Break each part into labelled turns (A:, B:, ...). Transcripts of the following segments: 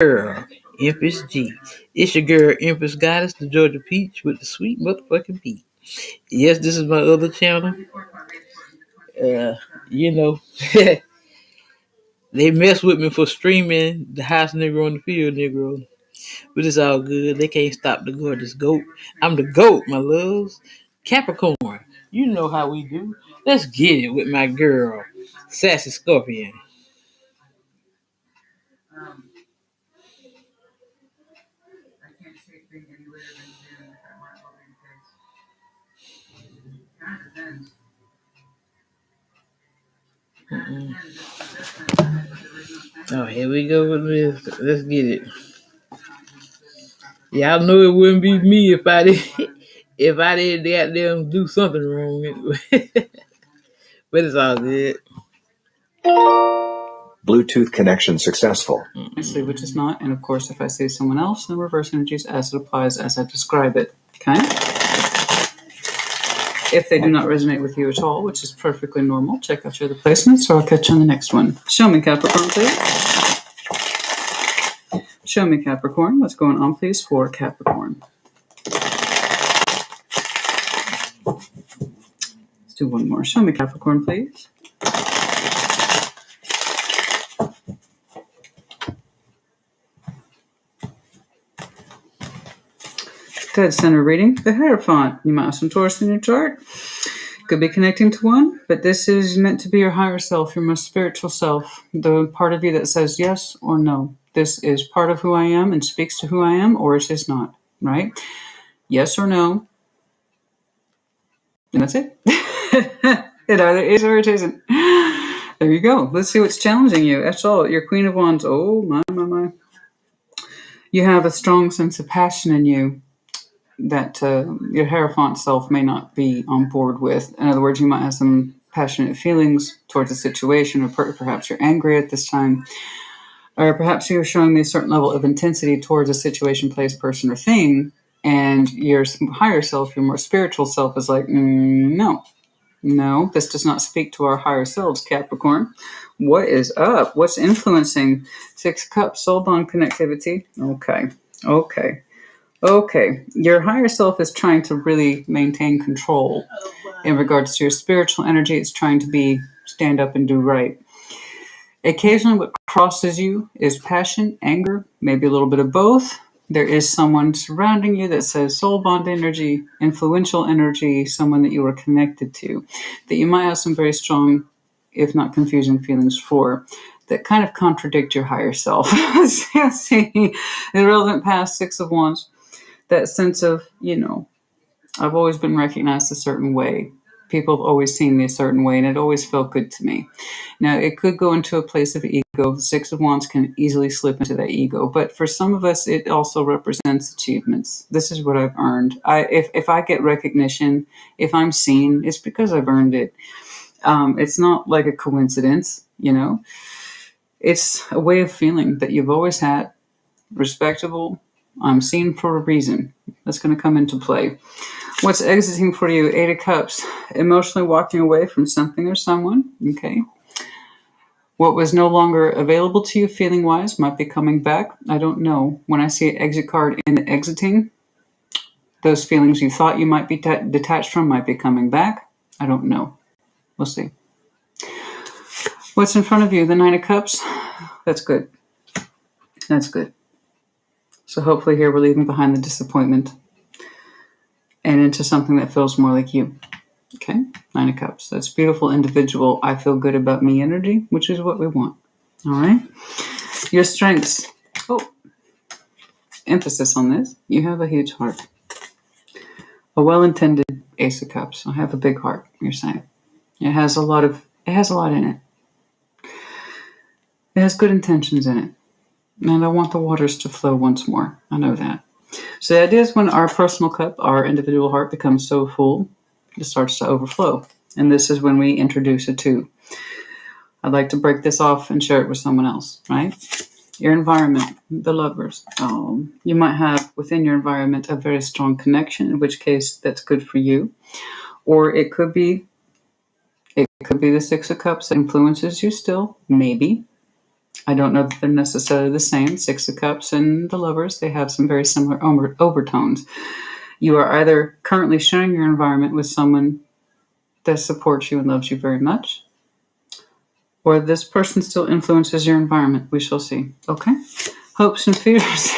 A: Girl, Empress G. It's your girl, Empress Goddess, the Georgia Peach with the sweet motherfucking beat. Yes, this is my other channel. Uh, you know, they mess with me for streaming the house Negro on the field Negro, but it's all good. They can't stop the gorgeous goat. I'm the goat, my loves. Capricorn, you know how we do. Let's get it with my girl, Sassy Scorpion. Mm-mm. Oh, here we go with this. Let's get it. Y'all know it wouldn't be me if I did if I didn't goddamn do something wrong anyway. But it's all good.
B: Bluetooth connection successful.
C: Obviously, which is not. And of course, if I say someone else, then reverse energies as it applies as I describe it. Okay? If they do not resonate with you at all, which is perfectly normal, check out your other placements, or I'll catch you on the next one. Show me, Capricorn, please. Show me, Capricorn. What's going on, please, for Capricorn? Let's do one more. Show me, Capricorn, please. Dead center reading. The Hierophant. You might have some Taurus in your chart. Could be connecting to one, but this is meant to be your higher self, your most spiritual self, the part of you that says yes or no. This is part of who I am and speaks to who I am, or it is not, right? Yes or no. And that's it. It either is or it isn't. There you go. Let's see what's challenging you. That's all. Your Queen of Wands. Oh, my. You have a strong sense of passion in you that your Hierophant self may not be on board with. In other words, you might have some passionate feelings towards a situation, or perhaps you're angry at this time, or perhaps you're showing me a certain level of intensity towards a situation, place, person, or thing, and your higher self, your more spiritual self, is like, no, this does not speak to our higher selves, Capricorn. What is up? What's influencing? Six of Cups, soul bond connectivity. Okay. Your higher self is trying to really maintain control in regards to your spiritual energy. It's trying to stand up and do right. Occasionally what crosses you is passion, anger, maybe a little bit of both. There is someone surrounding you that says soul bond energy, influential energy, someone that you are connected to, that you might have some very strong, if not confusing, feelings for, that kind of contradict your higher self. See, irrelevant past, Six of Wands. That sense of, I've always been recognized a certain way. People have always seen me a certain way, and it always felt good to me. Now, it could go into a place of ego. The Six of Wands can easily slip into that ego. But for some of us, it also represents achievements. This is what I've earned. If I get recognition, if I'm seen, it's because I've earned it. It's not like a coincidence, It's a way of feeling that you've always had, respectable. I'm seen for a reason. That's going to come into play. What's exiting for you? Eight of Cups. Emotionally walking away from something or someone. Okay. What was no longer available to you feeling-wise might be coming back. I don't know. When I see an exit card in the exiting, those feelings you thought you might be detached from might be coming back. I don't know. We'll see. What's in front of you? The Nine of Cups. That's good. So hopefully here we're leaving behind the disappointment and into something that feels more like you. Okay? Nine of Cups. That's beautiful, individual, I feel good about me energy, which is what we want. All right? Your strengths. Oh, emphasis on this. You have a huge heart. A well-intended Ace of Cups. I have a big heart, you're saying. It has a lot in it. It has good intentions in it. And I want the waters to flow once more. I know that. So the idea is when our personal cup, our individual heart becomes so full, it starts to overflow. And this is when we introduce a two. I'd like to break this off and share it with someone else, right? Your environment, the lovers. You might have within your environment a very strong connection, in which case that's good for you. Or it could be the Six of Cups that influences you still, maybe. I don't know that they're necessarily the same. Six of Cups and the Lovers, they have some very similar overtones. You are either currently sharing your environment with someone that supports you and loves you very much, or this person still influences your environment. We shall see. Okay? Hopes and fears.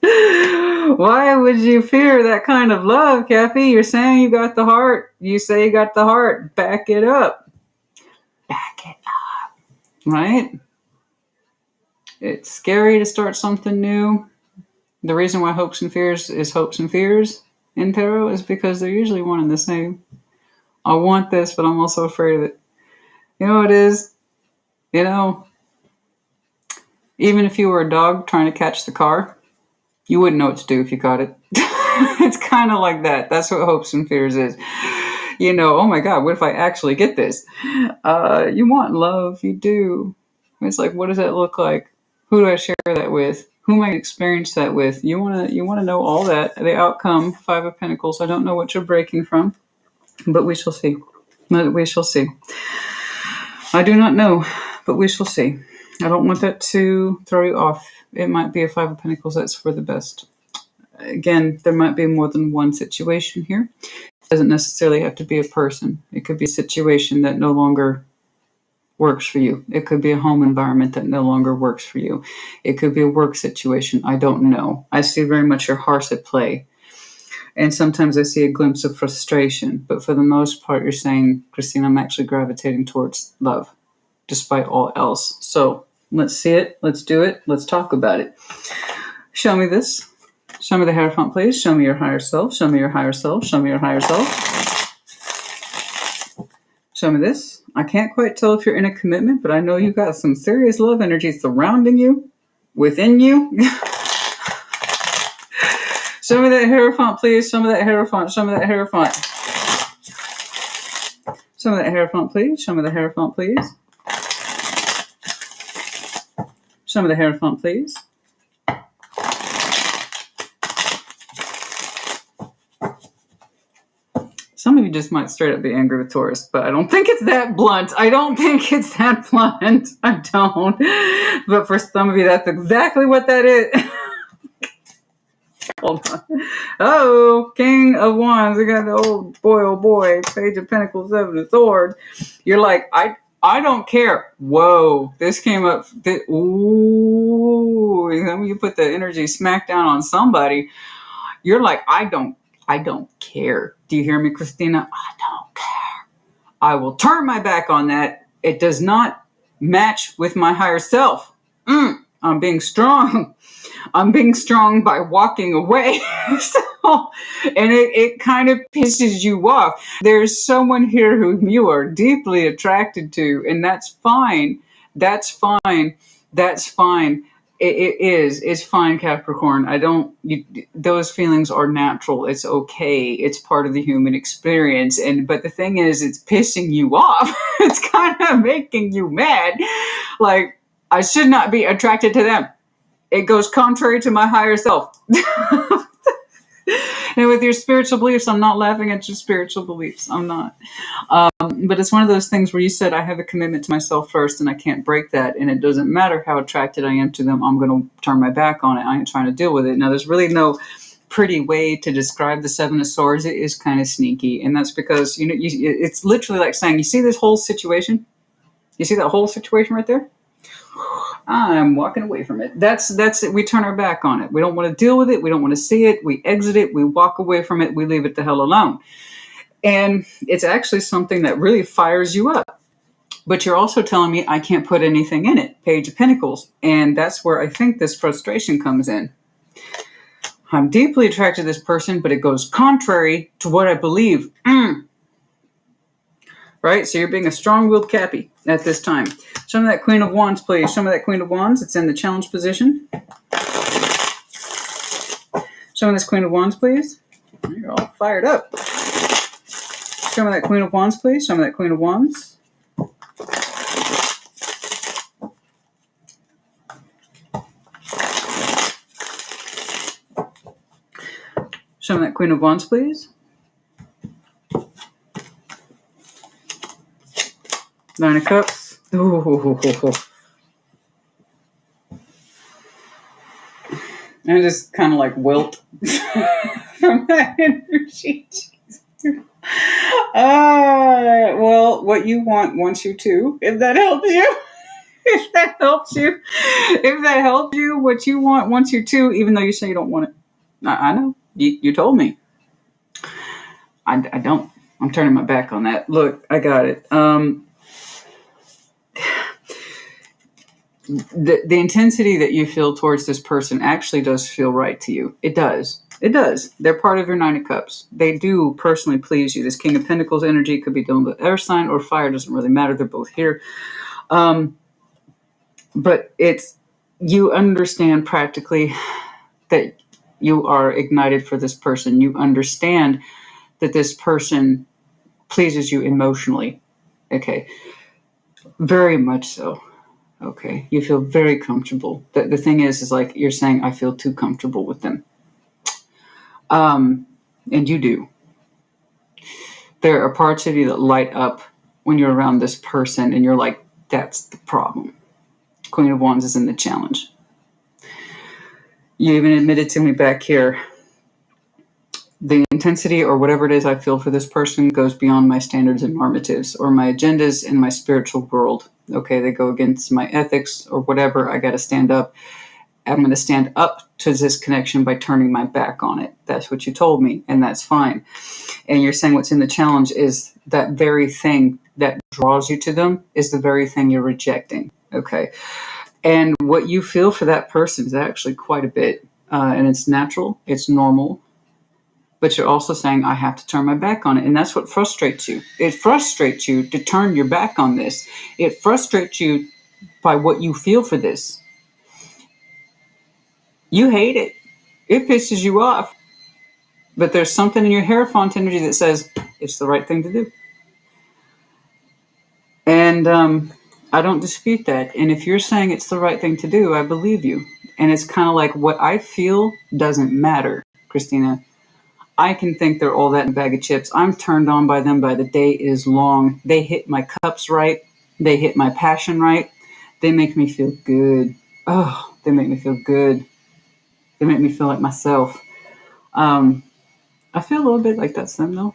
C: Why would you fear that kind of love, Kathy? You're saying you got the heart. You say you got the heart. Back it up. Back it up. Right? It's scary to start something new. The reason why hopes and fears is hopes and fears in tarot is because they're usually one and the same. I want this, but I'm also afraid of it. You know what it is? You know, even if you were a dog trying to catch the car, you wouldn't know what to do if you caught it. It's kind of like that. That's what hopes and fears is. You know, oh my God, what if I actually get this? You want love, you do. It's like, what does that look like? Who do I share that with? Who am I experience that with? You wanna know all that. The outcome, Five of Pentacles. I don't know what you're breaking from, but we shall see. We shall see. I do not know, but we shall see. I don't want that to throw you off. It might be a Five of Pentacles that's for the best. Again, there might be more than one situation here. It doesn't necessarily have to be a person. It could be a situation that no longer works for you. It could be a home environment that no longer works for you. It could be a work situation. I don't know. I see very much your heart's at play. And sometimes I see a glimpse of frustration. But for the most part, you're saying, Christine, I'm actually gravitating towards love, despite all else. So let's see it. Let's do it. Let's talk about it. Show me this. Show me the Hierophant, please. Show me your higher self. Show me your higher self. Show me your higher self. Show me this. I can't quite tell if you're in a commitment, but I know you got some serious love energy surrounding you, within you. Show me that Hierophant, please. Show me that Hierophant. Show me that Hierophant. Show me that Hierophant, please. Show me the Hierophant, please. Show me the Hierophant, please. Some of you just might straight up be angry with Taurus, but I don't think it's that blunt. I don't think it's that blunt. I don't. But for some of you, that's exactly what that is. Hold on. Oh, King of Wands. We got the oh boy, Page of Pentacles, Seven of Swords. You're like, I don't care. Whoa, this came up. Ooh, when you put the energy smack down on somebody, you're like, I don't care. Do you hear me, Christina? I don't care. I will turn my back on that. It does not match with my higher self. I'm being strong. I'm being strong by walking away. And it kind of pisses you off. There's someone here whom you are deeply attracted to, and that's fine. That's fine. That's fine. It is. It's fine, Capricorn. Those feelings are natural. It's okay. It's part of the human experience. But the thing is, it's pissing you off. It's kind of making you mad. Like, I should not be attracted to them. It goes contrary to my higher self. And with your spiritual beliefs, I'm not laughing at your spiritual beliefs. I'm not. But it's one of those things where you said, I have a commitment to myself first and I can't break that. And it doesn't matter how attracted I am to them. I'm going to turn my back on it. I ain't trying to deal with it. Now, there's really no pretty way to describe the Seven of Swords. It is kind of sneaky. And that's because, it's literally like saying, you see this whole situation? You see that whole situation right there? I'm walking away from it. That's it. We turn our back on it. We don't want to deal with it. We don't want to see it. We exit it. We walk away from it. We leave it the hell alone. And it's actually something that really fires you up. But you're also telling me I can't put anything in it. Page of Pentacles. And that's where I think this frustration comes in. I'm deeply attracted to this person, but it goes contrary to what I believe. Right? So you're being a strong-willed Cappy at this time. Show me that Queen of Wands, please. Show me that Queen of Wands. It's in the challenge position. Show me this Queen of Wands, please. You're all fired up. Show me that Queen of Wands, please. Show me that Queen of Wands. Show me that Queen of Wands, please. Nine of Cups. Ooh. I just kind of like wilt from that energy. Well, what you want wants you to, if that helps you. If that helps you. If that helps you, what you want wants you to, even though you say you don't want it. I know. You told me. I don't. I'm turning my back on that. Look, I got it. The intensity that you feel towards this person actually does feel right to you. It does. It does. They're part of your Nine of Cups. They do personally please you. This King of Pentacles energy could be dealing with air sign or fire. Doesn't really matter. They're both here. But it's, you understand practically that you are ignited for this person. You understand that this person pleases you emotionally. Okay. Very much so. Okay. You feel very comfortable. The thing is like you're saying, I feel too comfortable with them. And you do. There are parts of you that light up when you're around this person and you're like, that's the problem. Queen of Wands is in the challenge. You even admitted to me back here, the intensity or whatever it is I feel for this person goes beyond my standards and normatives or my agendas in my spiritual world. Okay, they go against my ethics or whatever. I got to stand up. I'm going to stand up to this connection by turning my back on it. That's what you told me, and that's fine. And you're saying what's in the challenge is that very thing that draws you to them is the very thing you're rejecting. Okay. And what you feel for that person is actually quite a bit. And it's natural. It's normal. But you're also saying, I have to turn my back on it. And that's what frustrates you. It frustrates you to turn your back on this. It frustrates you by what you feel for this. You hate it. It pisses you off. But there's something in your Hierophant energy that says it's the right thing to do. And I don't dispute that. And if you're saying it's the right thing to do, I believe you. And it's kind of like what I feel doesn't matter, Christina. I can think they're all that in a bag of chips. I'm turned on by them by the day is long. They hit my cups right. They hit my passion right. They make me feel good. Oh, they make me feel good. They make me feel like myself. I feel a little bit like that's them, though.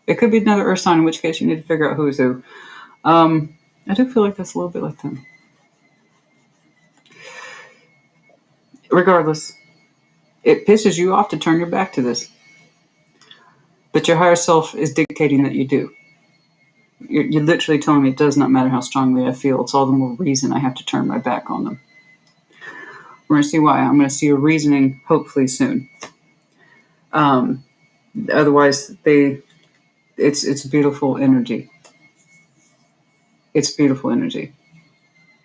C: It could be another earth sign, in which case you need to figure out who's who. I do feel like that's a little bit like them. Regardless, it pisses you off to turn your back to this. But your higher self is dictating that you do. You're literally telling me it does not matter how strongly I feel. It's all the more reason I have to turn my back on them. We're going to see why. I'm going to see your reasoning hopefully soon. Otherwise, it's beautiful energy. It's beautiful energy.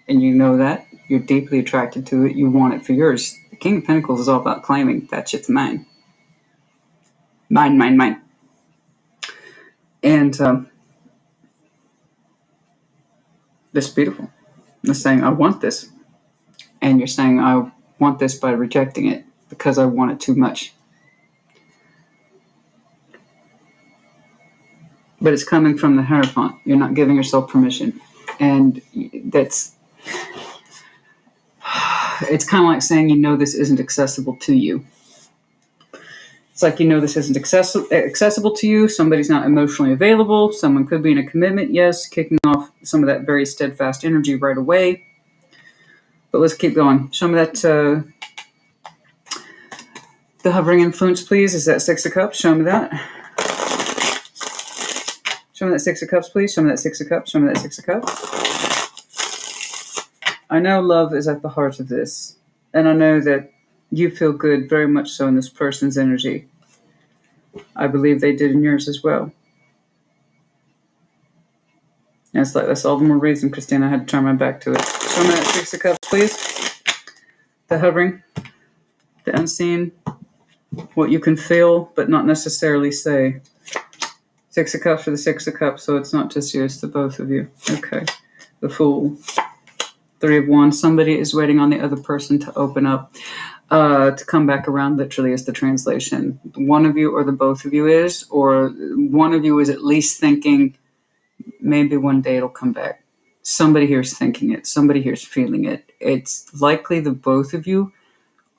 C: And you know that. You're deeply attracted to it. You want it for yours. The King of Pentacles is all about claiming that shit's mine. Mine, mine, mine. And this is beautiful. It's saying, I want this. And you're saying, I want this by rejecting it because I want it too much. But it's coming from the Hierophant. You're not giving yourself permission. And it's kind of like saying, you know, this isn't accessible to you. It's like, you know, this isn't accessible to you. Somebody's not emotionally available. Someone could be in a commitment. Yes, kicking off some of that very steadfast energy right away. But let's keep going. Show me that, the hovering influence, please. Is that Six of Cups? Show me that. Show me that Six of Cups, please. Show me that Six of Cups. Show me that Six of Cups. I know love is at the heart of this. And I know that you feel good very much so in this person's energy. I believe they did in yours as well. And it's like, that's all the more reason, Christina, I had to turn my back to it. Show me that Six of Cups, please. The hovering, the unseen, what you can feel but not necessarily say. Six of Cups for the Six of Cups, so it's not just you, it's the both of you. Okay. The Fool. Three of Wands. Somebody is waiting on the other person to open up, to come back around, literally is the translation. One of you or the both of you is, or one of you is at least thinking, maybe one day it'll come back. Somebody here is thinking it. Somebody here is feeling it. It's likely the both of you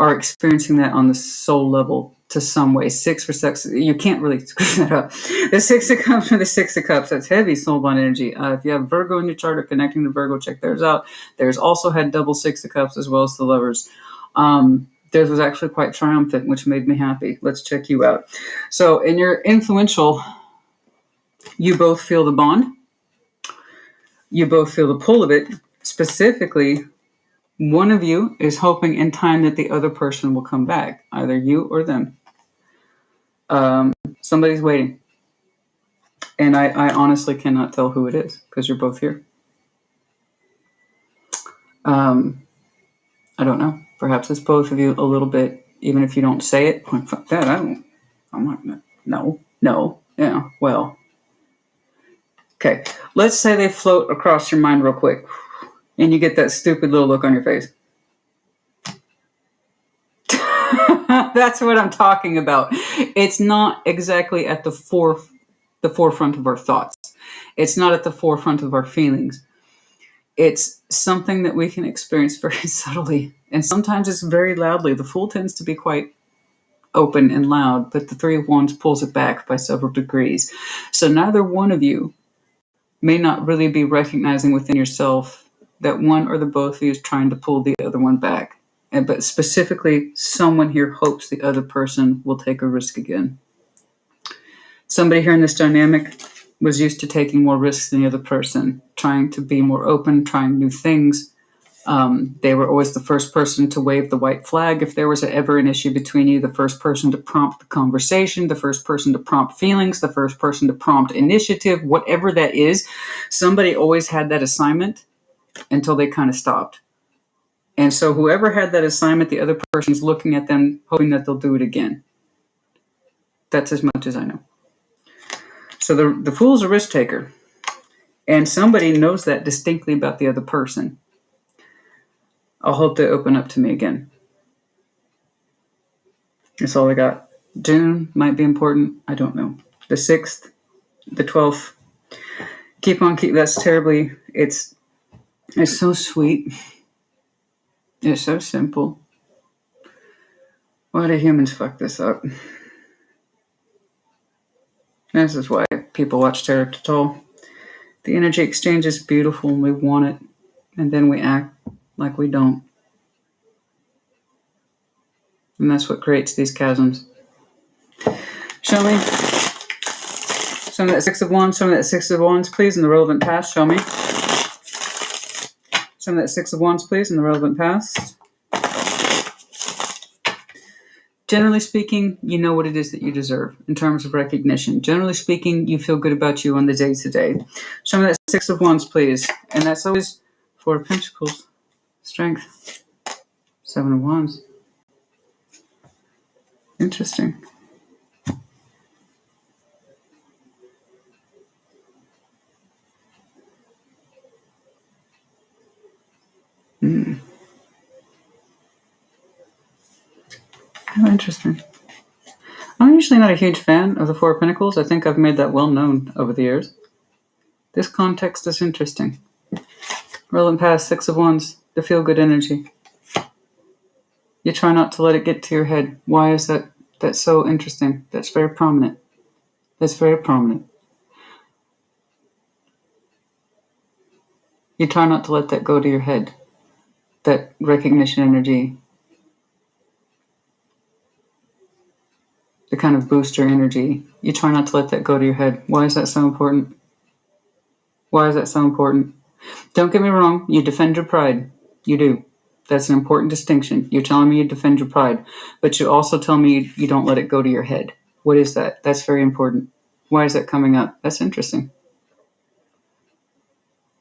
C: are experiencing that on the soul level to some way. 6 for sex, you can't really screw that up. The 6 of Cups for the 6 of Cups, that's heavy soul bond energy. If you have Virgo in your chart or connecting to Virgo, check theirs out. Theirs also had double 6 of Cups as well as the Lovers. Theirs was actually quite triumphant, which made me happy. Let's check you out. So in your influential, you both feel the bond. You both feel the pull of it. Specifically, one of you is hoping in time that the other person will come back, either you or them. Somebody's waiting. And I honestly cannot tell who it is because you're both here. I don't know. Perhaps it's both of you a little bit, even if you don't say it. Like, fuck that, I'm not gonna, no, yeah, well. Okay, let's say they float across your mind real quick and you get that stupid little look on your face. That's what I'm talking about. It's not exactly at the forefront of our thoughts. It's not at the forefront of our feelings. It's something that we can experience very subtly. And sometimes it's very loudly. The Fool tends to be quite open and loud, but the Three of Wands pulls it back by several degrees. So neither one of you may not really be recognizing within yourself that one or the both of you is trying to pull the other one back. But specifically, someone here hopes the other person will take a risk again. Somebody here in this dynamic was used to taking more risks than the other person, trying to be more open, trying new things. They were always the first person to wave the white flag. If there was ever an issue between you, the first person to prompt the conversation, the first person to prompt feelings, the first person to prompt initiative, whatever that is, somebody always had that assignment until they kind of stopped. And so whoever had that assignment, the other person's looking at them, hoping that they'll do it again. That's as much as I know. So the Fool's a risk taker. And somebody knows that distinctly about the other person. I'll hope they open up to me again. That's all I got. June might be important. I don't know. The 6th, the 12th. Keep. That's terribly. It's so sweet. It's so simple. Why do humans fuck this up? This is why people watch Tarot to Toll. The energy exchange is beautiful and we want it, and then we act like we don't. And that's what creates these chasms. Show me some of that 6 of Wands, some of that 6 of Wands, please, in the relevant past. Show me some of that 6 of Wands, please, in the relevant past. Generally speaking, you know what it is that you deserve in terms of recognition. Generally speaking, you feel good about you on the day-to-day. Show me that 6 of Wands, please. And that's always 4 of Pentacles. Strength. 7 of Wands. Interesting. How interesting. I'm usually not a huge fan of the 4 of Pentacles. I think I've made that well known over the years. This context is interesting. Relevant past, 6 of Wands, the feel-good energy. You try not to let it get to your head. Why is that? That's so interesting. That's very prominent. That's very prominent. You try not to let that go to your head. That recognition energy. The kind of booster energy. You try not to let that go to your head. Why is that so important? Why is that so important? Don't get me wrong. You defend your pride. You do. That's an important distinction. You're telling me you defend your pride, but you also tell me you don't let it go to your head. What is that? That's very important. Why is that coming up? That's interesting.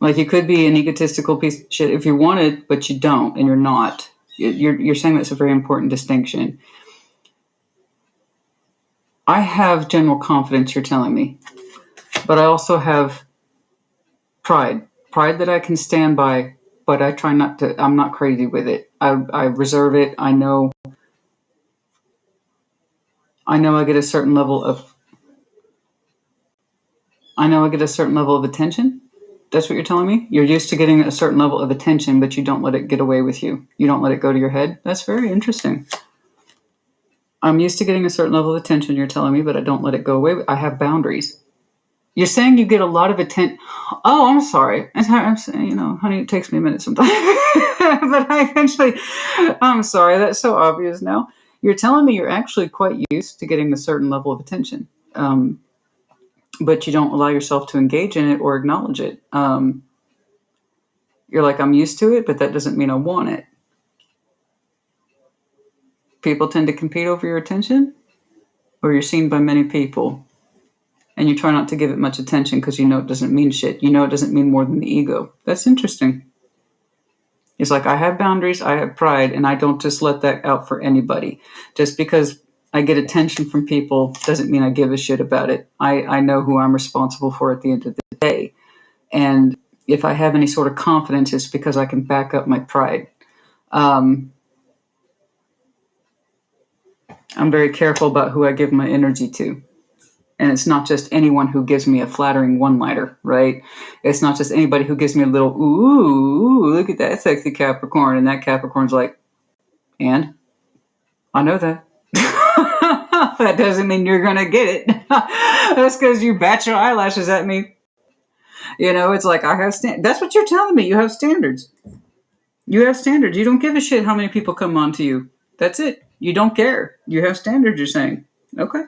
C: Like, you could be an egotistical piece of shit if you wanted, but you don't, and you're not. You're saying that's a very important distinction. I have general confidence, you're telling me, but I also have pride. Pride that I can stand by, but I try not to, I'm not crazy with it. I reserve it. I know I get a certain level of attention, That's what you're telling me? You're used to getting a certain level of attention, but you don't let it get away with you. You don't let it go to your head. That's very interesting. I'm used to getting a certain level of attention, you're telling me, but I don't let it go away. I have boundaries. You're saying you get a lot of attention. I'm sorry. I'm saying, honey, it takes me a minute sometimes. But I'm sorry. That's so obvious now. You're telling me you're actually quite used to getting a certain level of attention. But you don't allow yourself to engage in it or acknowledge it. You're like, I'm used to it, but that doesn't mean I want it. People tend to compete over your attention, or you're seen by many people, and you try not to give it much attention because you know it doesn't mean shit. You know it doesn't mean more than the ego. That's interesting. It's like, I have boundaries, I have pride, and I don't just let that out for anybody. Just because I get attention from people doesn't mean I give a shit about it. I know who I'm responsible for at the end of the day. And if I have any sort of confidence, it's because I can back up my pride. I'm very careful about who I give my energy to. And it's not just anyone who gives me a flattering one-liner, right? It's not just anybody who gives me a little, ooh, look at that sexy Capricorn. And that Capricorn's like, and? I know that. That doesn't mean you're going to get it. That's because you bat your eyelashes at me. It's like, I have that's what you're telling me. You have standards. You have standards. You don't give a shit how many people come on to you. That's it. You don't care. You have standards, you're saying. Okay.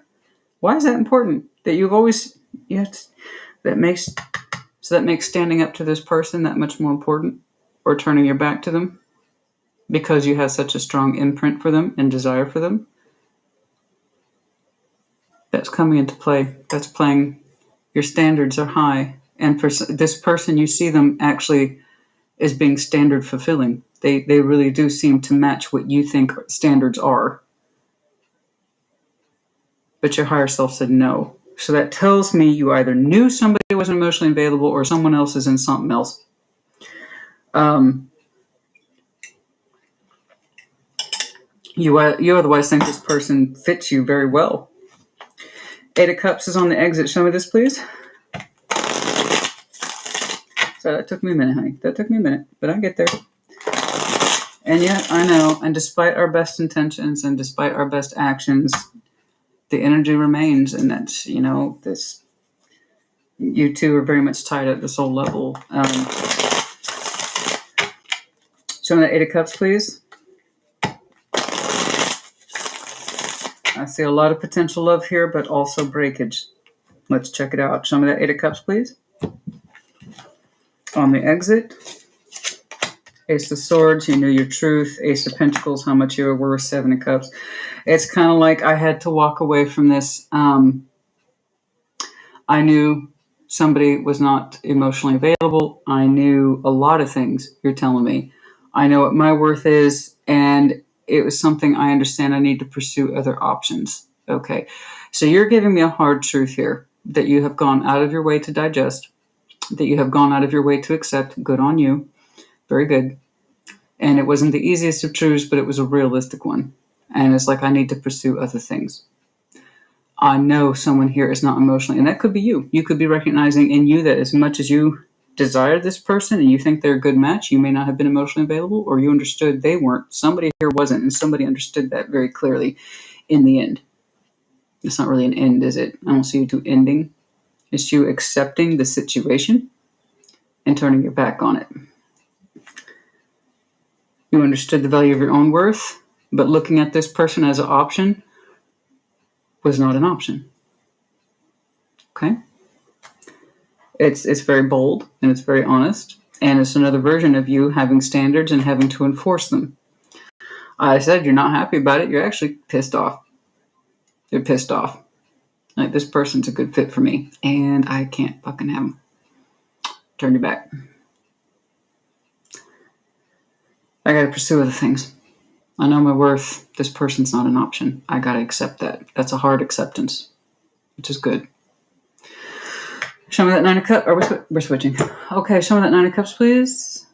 C: Why is that important? That you've always, that makes standing up to this person that much more important, or turning your back to them because you have such a strong imprint for them and desire for them. That's coming into play. That's playing. Your standards are high. And for this person, you see them actually as being standard fulfilling. They really do seem to match what you think standards are. But your higher self said no. So that tells me you either knew somebody wasn't emotionally available or someone else is in something else. You otherwise think this person fits you very well. 8 of Cups is on the exit. Show me this, please. So that took me a minute, honey. That took me a minute, but I get there. And yet, I know, and despite our best intentions and despite our best actions, the energy remains, and that's, this. You two are very much tied at the soul level. Show me that 8 of Cups, please. I see a lot of potential love here, but also breakage. Let's check it out. Show me that 8 of Cups, please. On the exit, Ace of Swords, you knew your truth. Ace of Pentacles, how much you were worth. 7 of Cups. It's kind of like I had to walk away from this. I knew somebody was not emotionally available. I knew a lot of things you're telling me. I know what my worth is, and it was something I understand I need to pursue other options. Okay. So you're giving me a hard truth here that you have gone out of your way to digest, that you have gone out of your way to accept. Good on you. Very good. And it wasn't the easiest of truths, but it was a realistic one. And it's like, I need to pursue other things. I know someone here is not emotionally, and that could be you. You could be recognizing in you that as much as you desire this person and you think they're a good match, you may not have been emotionally available, or you understood they weren't. Somebody here wasn't, and somebody understood that very clearly in the end. It's not really an end, is it? I don't see you two ending. It's you accepting the situation and turning your back on it. You understood the value of your own worth, but looking at this person as an option was not an option. Okay? It's very bold, and it's very honest, and it's another version of you having standards and having to enforce them. I said you're not happy about it. You're actually pissed off. You're pissed off. Like, this person's a good fit for me, and I can't fucking have them. Turn your back. I gotta pursue other things. I know my worth. This person's not an option. I gotta accept that. That's a hard acceptance, which is good. Show me that 9 of Cups. We're switching. Okay, show me that 9 of Cups, please.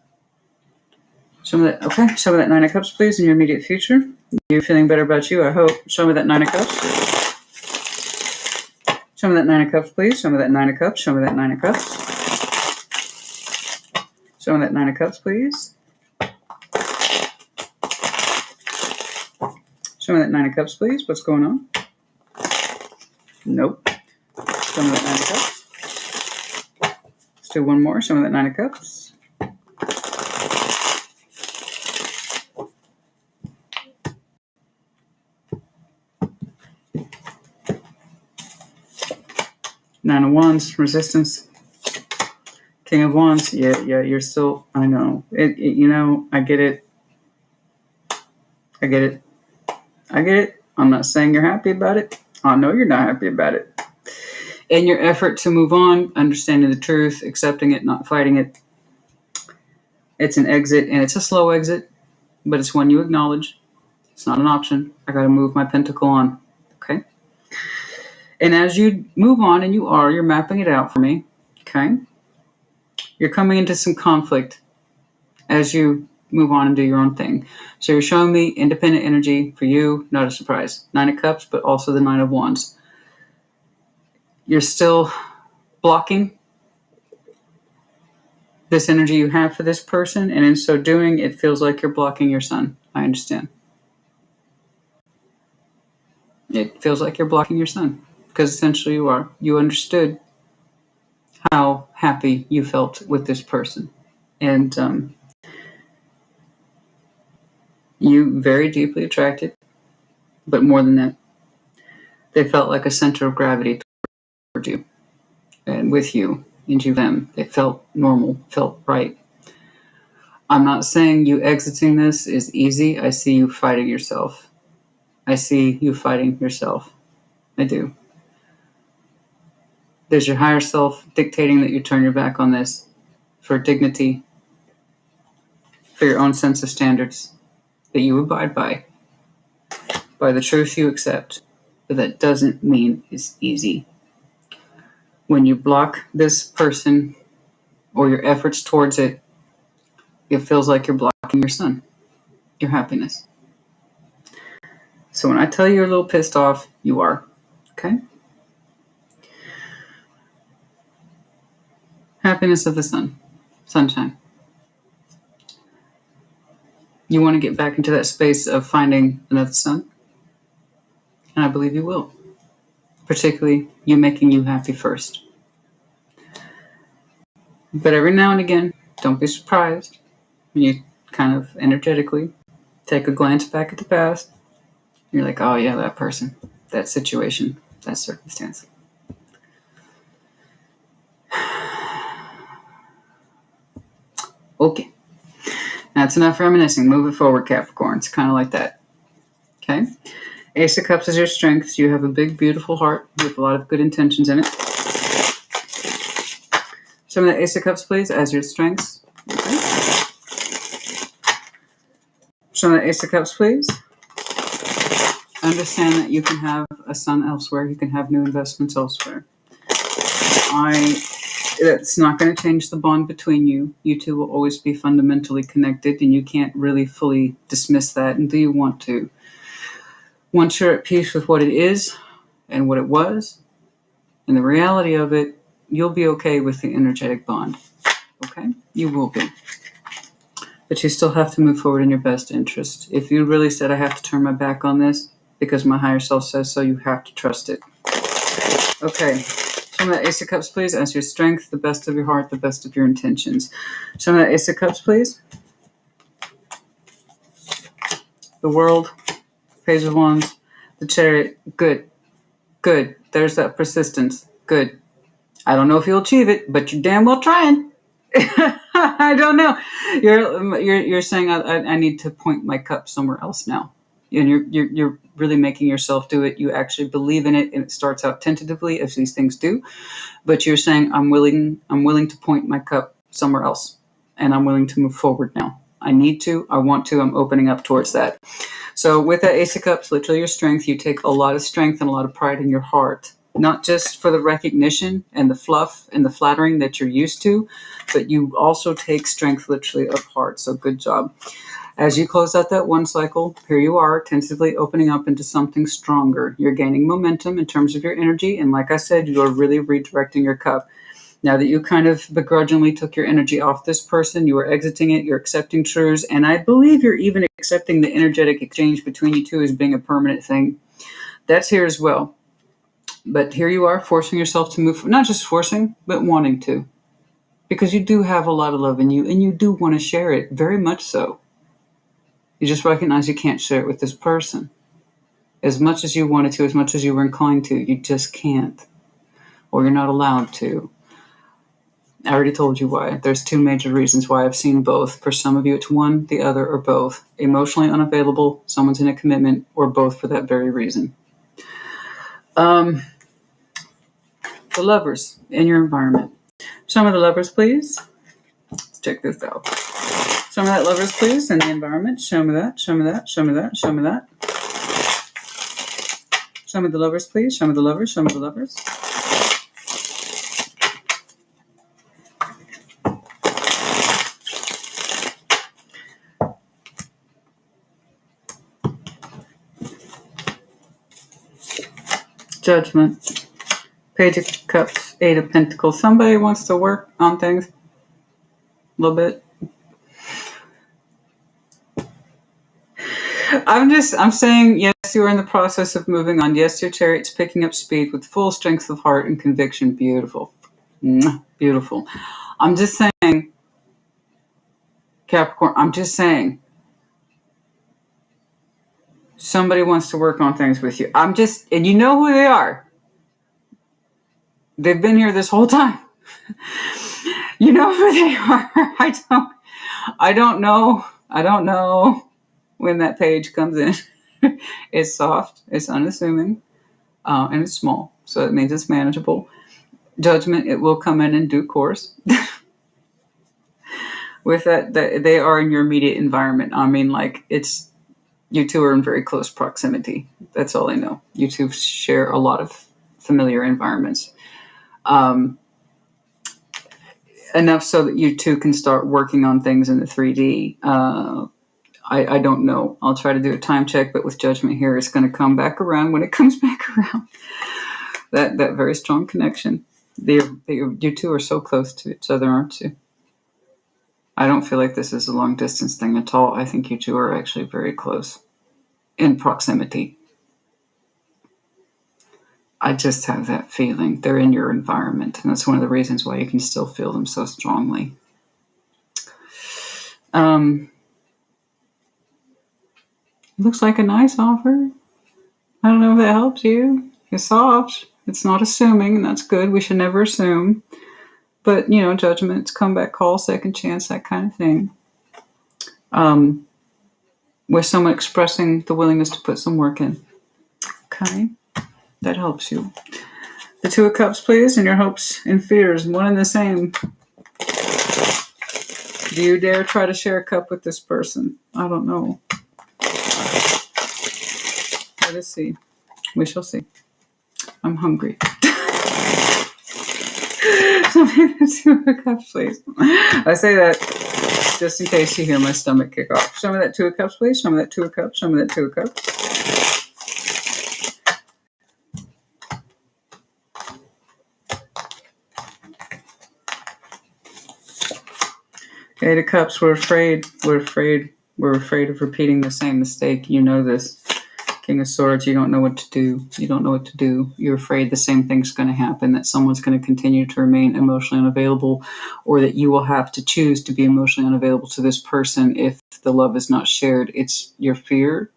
C: Show me that 9 of Cups, please, in your immediate future. You're feeling better about you, I hope. Show me that 9 of Cups. Show me that 9 of Cups, please. Show me that 9 of Cups. Show me that 9 of Cups. Show me that Nine of Cups, please. Show me that Nine of Cups, please. What's going on? Nope. Show me that Nine of Cups. Let's do one more. Show me that Nine of Cups. Nine of Wands, resistance. King of Wands, yeah, you're still, I know. I get it. I get it. I'm not saying you're happy about it. I know you're not happy about it. In your effort to move on, understanding the truth, accepting it, not fighting it, it's an exit, and it's a slow exit, but it's one you acknowledge. It's not an option. I got to move my pentacle on, okay? And as you move on, and you're mapping it out for me, okay? You're coming into some conflict as you move on and do your own thing. So you're showing me independent energy for you, not a surprise. Nine of Cups, but also the Nine of Wands. You're still blocking this energy you have for this person, and in so doing, it feels like you're blocking your son. I understand. It feels like you're blocking your son, because essentially you are. You understood how happy you felt with this person. And you very deeply attracted, but more than that, they felt like a center of gravity toward you and with you into them. It felt normal, felt right. I'm not saying you exiting this is easy. I see you fighting yourself. I do. There's your higher self dictating that you turn your back on this for dignity, for your own sense of standards that you abide by the truth you accept. But that doesn't mean it's easy. When you block this person or your efforts towards it, it feels like you're blocking your son, your happiness. So when I tell you you're a little pissed off, you are. Okay? Happiness of the sun. Sunshine. You want to get back into that space of finding another sun? And I believe you will. Particularly you making you happy first. But every now and again, don't be surprised when you kind of energetically take a glance back at the past. You're like, oh yeah, that person, that situation, that circumstance. Okay. That's enough reminiscing. Move it forward, Capricorn. It's kind of like that. Okay? Ace of Cups is your strength. You have a big, beautiful heart with a lot of good intentions in it. Show me that Ace of Cups, please, as your strengths. Okay. Show me that Ace of Cups, please. Understand that you can have a son elsewhere. You can have new investments elsewhere. That's not going to change the bond between you. You two will always be fundamentally connected, and you can't really fully dismiss that. And do you want to? Once you're at peace with what it is and what it was and the reality of it, you'll be okay with the energetic bond. Okay? You will be. But you still have to move forward in your best interest. If you really said, I have to turn my back on this because my higher self says so, you have to trust it. Okay. Show me that Ace of Cups, please, as your strength, the best of your heart, the best of your intentions. Show me that Ace of Cups, please. The World, Page of Wands, the Chariot. Good. Good. There's that persistence. Good. I don't know if you'll achieve it, but you're damn well trying. I don't know. You're saying I need to point my cup somewhere else now. And you're really making yourself do it. You actually believe in it, and it starts out tentatively, as these things do. But you're saying I'm willing to point my cup somewhere else, and I'm willing to move forward now. I need to. I want to. I'm opening up towards that. So with that Ace of Cups, literally your strength, you take a lot of strength and a lot of pride in your heart. Not just for the recognition and the fluff and the flattering that you're used to, but you also take strength literally of heart. So good job. As you close out that one cycle, here you are, tentatively opening up into something stronger. You're gaining momentum in terms of your energy. And like I said, you are really redirecting your cup. Now that you kind of begrudgingly took your energy off this person, you are exiting it, you're accepting truths, and I believe you're even accepting the energetic exchange between you two as being a permanent thing. That's here as well. But here you are forcing yourself to move, not just forcing, but wanting to. Because you do have a lot of love in you, and you do want to share it, very much so. You just recognize you can't share it with this person. As much as you wanted to, as much as you were inclined to, you just can't. Or you're not allowed to. I already told you why. There's two major reasons why I've seen both. For some of you, it's one, the other, or both. Emotionally unavailable, someone's in a commitment, or both for that very reason. The lovers in your environment. Show me the lovers, please. Let's check this out. Show me that lovers, please, in the environment. Show me that, show me that, show me that, show me that. Show me the lovers, please. Show me the lovers, show me the lovers. Judgment. Page of Cups, Eight of Pentacles. Somebody wants to work on things a little bit. I'm saying, yes, you are in the process of moving on. Yes, your chariot's picking up speed with full strength of heart and conviction. Beautiful. Beautiful. I'm just saying, Capricorn, I'm just saying, somebody wants to work on things with you. And you know who they are. They've been here this whole time. You know who they are. I don't know when that page comes in. It's soft, it's unassuming, and it's small. So it means it's manageable. Judgment, it will come in due course. With that, they are in your immediate environment. I mean, like, it's, you two are in very close proximity. That's all I know. You two share a lot of familiar environments. Enough so that you two can start working on things in the 3D. I don't know. I'll try to do a time check, but with judgment here, it's going to come back around when it comes back around. That very strong connection. You two are so close to each other, aren't you? I don't feel like this is a long distance thing at all. I think you two are actually very close in proximity. I just have that feeling. They're in your environment, and that's one of the reasons why you can still feel them so strongly. Looks like a nice offer. I don't know if that helps you. It's soft. It's not assuming, and that's good. We should never assume. But, judgments, comeback call, second chance, that kind of thing. With someone expressing the willingness to put some work in. Okay? That helps you. The Two of Cups, please, and your hopes and fears, one and the same. Do you dare try to share a cup with this person? I don't know. Let us see. We shall see. I'm hungry. The Two of Cups, please. I say that just in case you hear my stomach kick off. Show me that Two of Cups, please. Show me that Two of Cups. Show me that Two of Cups. Eight of Cups, we're afraid of repeating the same mistake. You know this. King of Swords, you don't know what to do. You're afraid the same thing's going to happen, that someone's going to continue to remain emotionally unavailable, or that you will have to choose to be emotionally unavailable to this person if the love is not shared. It's your fear.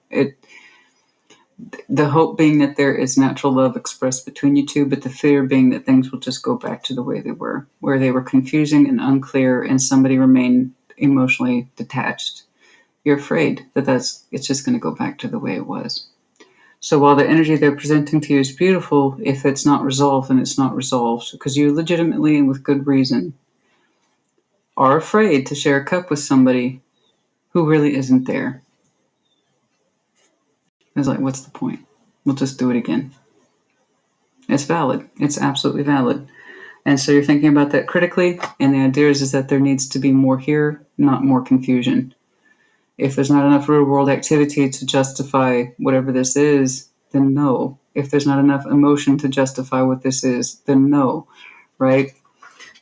C: The hope being that there is natural love expressed between you two, but the fear being that things will just go back to the way they were, where they were confusing and unclear and somebody remained emotionally detached. You're afraid that it's just going to go back to the way it was. So while the energy they're presenting to you is beautiful, if it's not resolved, then it's not resolved, because you legitimately and with good reason are afraid to share a cup with somebody who really isn't there. It's like, what's the point? We'll just do it again. It's valid. It's absolutely valid. And so you're thinking about that critically, and the idea is that there needs to be more here, not more confusion. If there's not enough real world activity to justify whatever this is, then no. If there's not enough emotion to justify what this is, then no, right?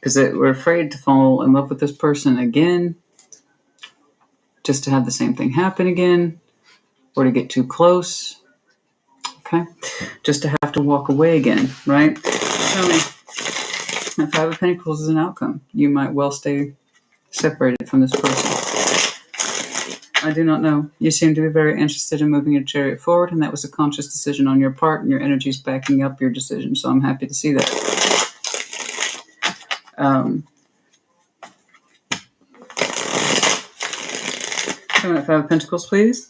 C: because we're afraid to fall in love with this person again, just to have the same thing happen again, or to get too close. Okay, just to have to walk away again, right? Tell me, if Five of Pentacles is an outcome, you might well stay separated from this person. I do not know. You seem to be very interested in moving your chariot forward, and that was a conscious decision on your part, and your energy is backing up your decision, so I'm happy to see that. Come on, Five of Pentacles, please.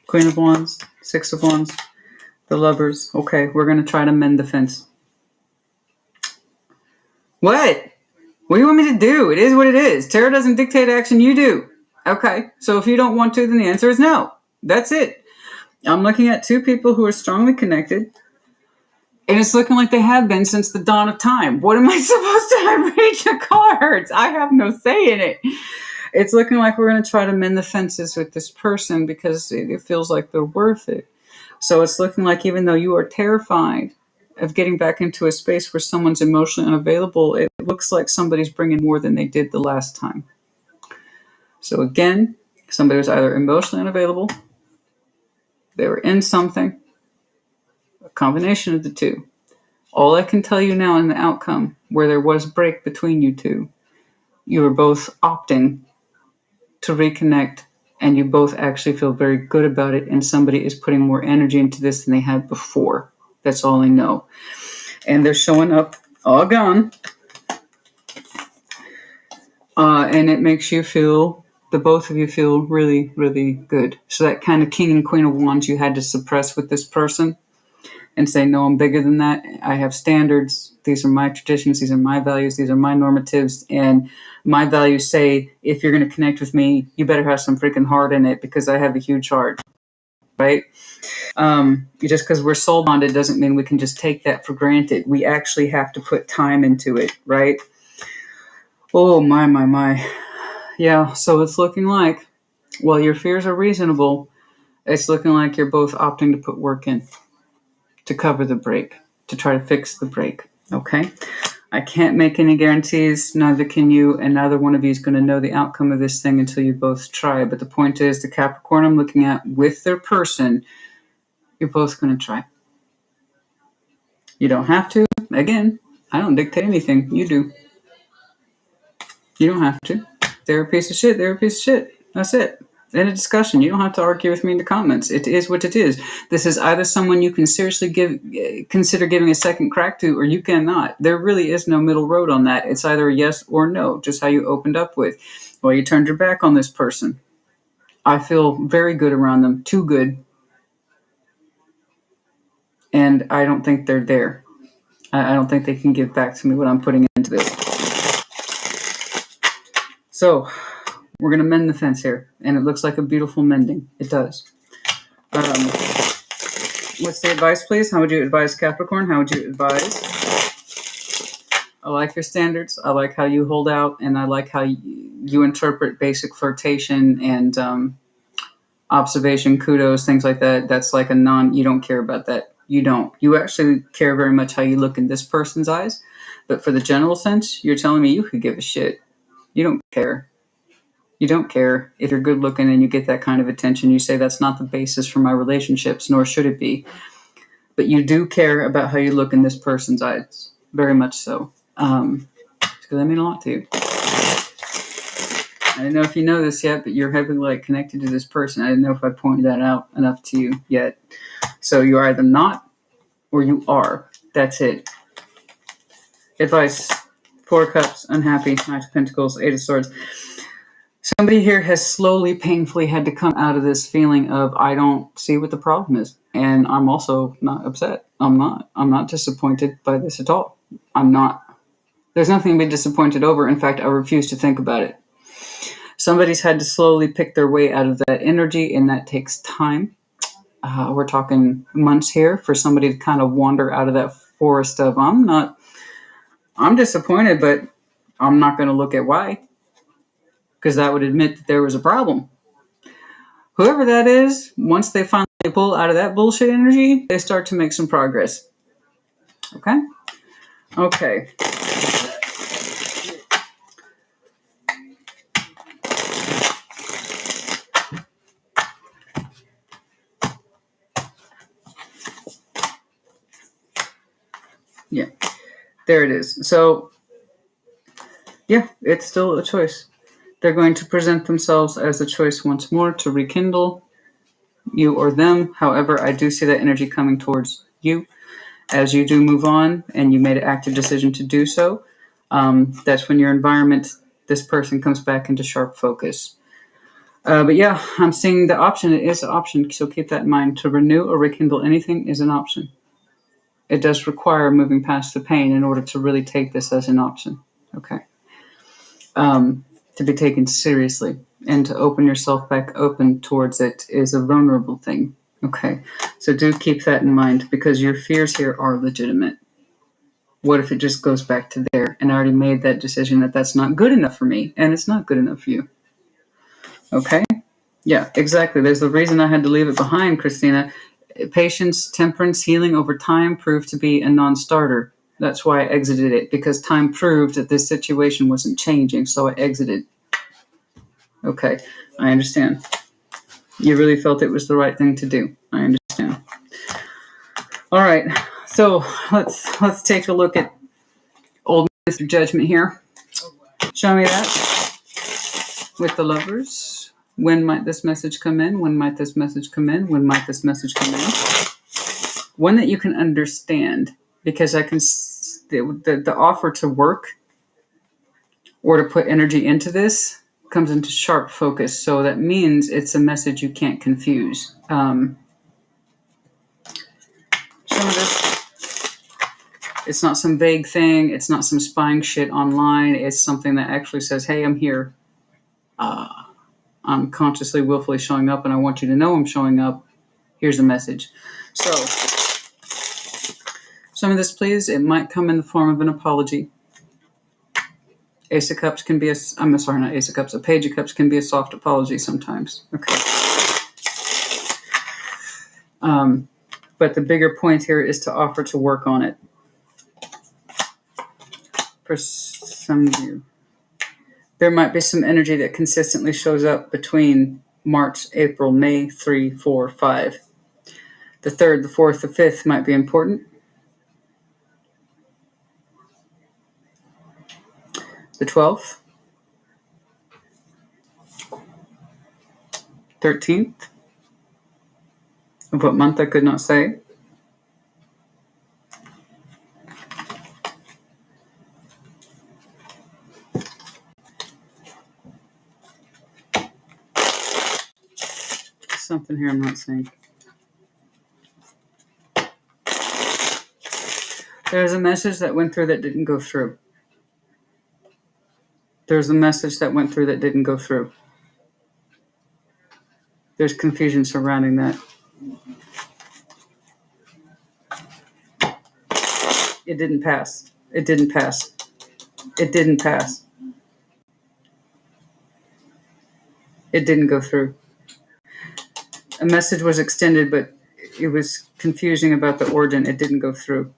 C: Queen of Wands, Six of Wands, the Lovers. Okay, we're going to try to mend the fence. What? What do you want me to do? It is what it is. Tarot doesn't dictate action, you do. Okay, so if you don't want to, then the answer is no. That's it. I'm looking at two people who are strongly connected, and it's looking like they have been since the dawn of time. What am I supposed to read your cards? I have no say in it. It's looking like we're going to try to mend the fences with this person because it feels like they're worth it. So it's looking like even though you are terrified of getting back into a space where someone's emotionally unavailable, it looks like somebody's bringing more than they did the last time. So again, somebody was either emotionally unavailable, they were in something, a combination of the two. All I can tell you now in the outcome, where there was a break between you two, you were both opting to reconnect, and you both actually feel very good about it, and somebody is putting more energy into this than they had before. That's all I know. And they're showing up all gone. And it makes you feel, the both of you feel really, really good. So that kind of King and Queen of Wands you had to suppress with this person and say, no, I'm bigger than that. I have standards. These are my traditions. These are my values. These are my normatives. And my values say, if you're going to connect with me, you better have some freaking heart in it because I have a huge heart, right? Just because we're soul bonded doesn't mean we can just take that for granted. We actually have to put time into it, right? Oh, my. Yeah, so it's looking like, well, your fears are reasonable. It's looking like you're both opting to put work in to cover the break, to try to fix the break, okay? I can't make any guarantees, neither can you, and neither one of you is going to know the outcome of this thing until you both try. But the point is, the Capricorn I'm looking at with their person, you're both going to try. You don't have to. Again, I don't dictate anything. You do. You don't have to. They're a piece of shit. They're a piece of shit. That's it. In a discussion, you don't have to argue with me in the comments. It is what it is. This is either someone you can seriously consider giving a second crack to, or you cannot. There really is no middle road on that. It's either a yes or no, just how you opened up with. Well, you turned your back on this person. I feel very good around them, too good. And I don't think they're there. I don't think they can give back to me what I'm putting into this. So we're going to mend the fence here, and it looks like a beautiful mending. It does. What's the advice, please? How would you advise Capricorn? How would you advise? I like your standards. I like how you hold out, and I like how you interpret basic flirtation and observation, kudos, things like that. That's like you don't care about that. You don't. You actually care very much how you look in this person's eyes. But for the general sense, you're telling me you could give a shit. You don't care. You don't care if you're good looking and you get that kind of attention. You say that's not the basis for my relationships, nor should it be. But you do care about how you look in this person's eyes. Very much so. Because that means a lot to you. I don't know if you know this yet, but you're heavily connected to this person. I didn't know if I pointed that out enough to you yet. So you're either not or you are. That's it. Advice. Four of Cups, unhappy, Knight of Pentacles, Eight of Swords. Somebody here has slowly, painfully had to come out of this feeling of, I don't see what the problem is. And I'm also not upset. I'm not disappointed by this at all. I'm not. There's nothing to be disappointed over. In fact, I refuse to think about it. Somebody's had to slowly pick their way out of that energy, and that takes time. We're talking months here for somebody to kind of wander out of that forest of, I'm disappointed, but I'm not going to look at why. Because that would admit that there was a problem. Whoever that is, once they finally they pull out of that bullshit energy, they start to make some progress. Okay? Okay. Yeah, there it is. So, yeah, it's still a choice. They're going to present themselves as a choice once more to rekindle you or them. However, I do see that energy coming towards you as you do move on and you made an active decision to do so. That's when your environment, this person comes back into sharp focus. But yeah, I'm seeing the option. It is an option, so keep that in mind. To renew or rekindle anything is an option. It does require moving past the pain in order to really take this as an option. Okay. To be taken seriously and to open yourself back open towards it is a vulnerable thing. Okay. So do keep that in mind because your fears here are legitimate. What if it just goes back to there? And I already made that decision that that's not good enough for me and it's not good enough for you. Okay. Yeah, exactly. There's the reason I had to leave it behind, Christina. Patience, temperance, healing over time proved to be a non-starter. That's why I exited it, because time proved that this situation wasn't changing, so I exited. Okay, I understand. You really felt it was the right thing to do. I understand. All right, so let's take a look at old Mr. Judgment here. Show me that with the Lovers. When might this message come in? When might this message come in? When might this message come in? One that you can understand, because I can the offer to work or to put energy into this comes into sharp focus. So that means it's a message you can't confuse. Some of this, it's not some vague thing. It's not some spying shit online. It's something that actually says, hey, I'm here. I'm consciously, willfully showing up, and I want you to know I'm showing up. Here's a message. So, some of this, please, it might come in the form of an apology. Ace of Cups can be I'm sorry, not Ace of Cups. A Page of Cups can be a soft apology sometimes. Okay. But the bigger point here is to offer to work on it. For some of you, there might be some energy that consistently shows up between March, April, May, 3, 4, 5. The 3rd, the 4th, the 5th might be important. The 12th, 13th, of what month I could not say. Something here I'm not saying. There's a message that went through that didn't go through. There's a message that went through that didn't go through. There's confusion surrounding that. It didn't pass. It didn't pass. It didn't pass. It didn't go through. A message was extended, but it was confusing about the origin. It didn't go through.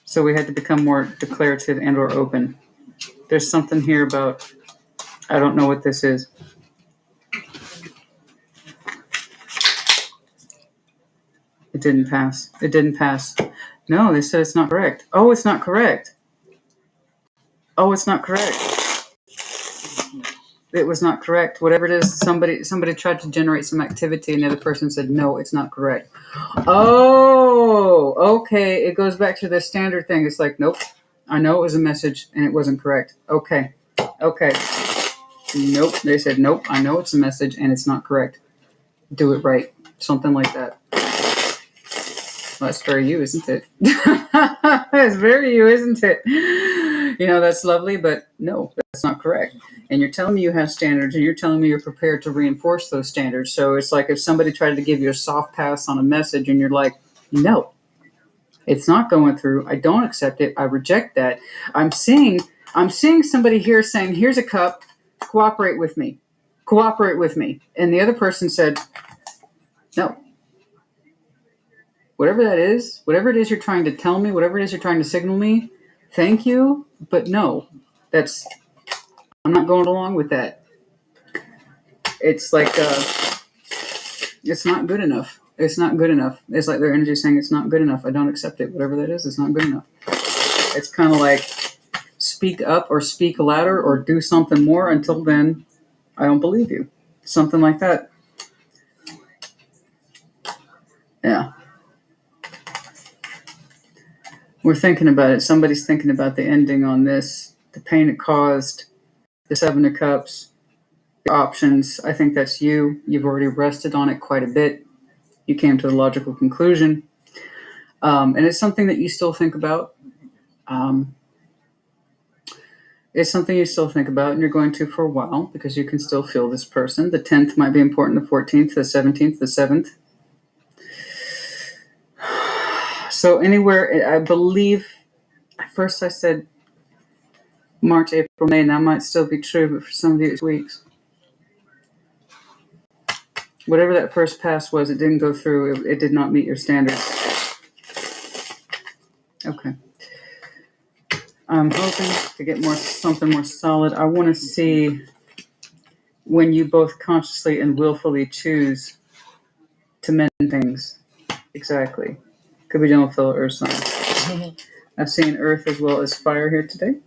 C: So we had to become more declarative and or open. There's something here about, I don't know what this is. It didn't pass. It didn't pass. No, they said it's not correct. Oh, it's not correct. Oh, it's not correct. It was not correct. Whatever it is, somebody tried to generate some activity and the other person said, no, it's not correct. Oh, okay. It goes back to the standard thing. It's like, nope, I know it was a message and it wasn't correct. Okay. Nope. They said, nope, I know it's a message and it's not correct. Do it right. Something like that. Well, that's very you, isn't it? That's very you, isn't it? You know, that's lovely, but no, that's not correct. And you're telling me you have standards and you're telling me you're prepared to reinforce those standards. So it's like if somebody tried to give you a soft pass on a message and you're like, no, it's not going through. I don't accept it. I reject that. I'm seeing somebody here saying, here's a cup. Cooperate with me. Cooperate with me. And the other person said, No. Whatever that is, whatever it is you're trying to tell me, whatever it is you're trying to signal me, thank you, but no. I'm not going along with that. It's like, it's not good enough. It's not good enough. It's like their energy saying it's not good enough. I don't accept it. Whatever that is, it's not good enough. It's kind of like speak up or speak louder or do something more. Until then, I don't believe you. Something like that. Yeah. We're thinking about it. Somebody's thinking about the ending on this, the pain it caused, the Seven of Cups, the options. I think that's you. You've already rested on it quite a bit. You came to a logical conclusion. And it's something that you still think about. It's something you still think about, and you're going to for a while because you can still feel this person. The 10th might be important, the 14th, the 17th, the 7th. So anywhere, I believe, at first I said March, April, May, and that might still be true, but for some of you it's weeks. Whatever that first pass was, it didn't go through. It did not meet your standards. Okay. I'm hoping to get something more solid. I want to see when you both consciously and willfully choose to mend things. Exactly. Could be general fellow earth sign. I've seen earth as well as fire here today.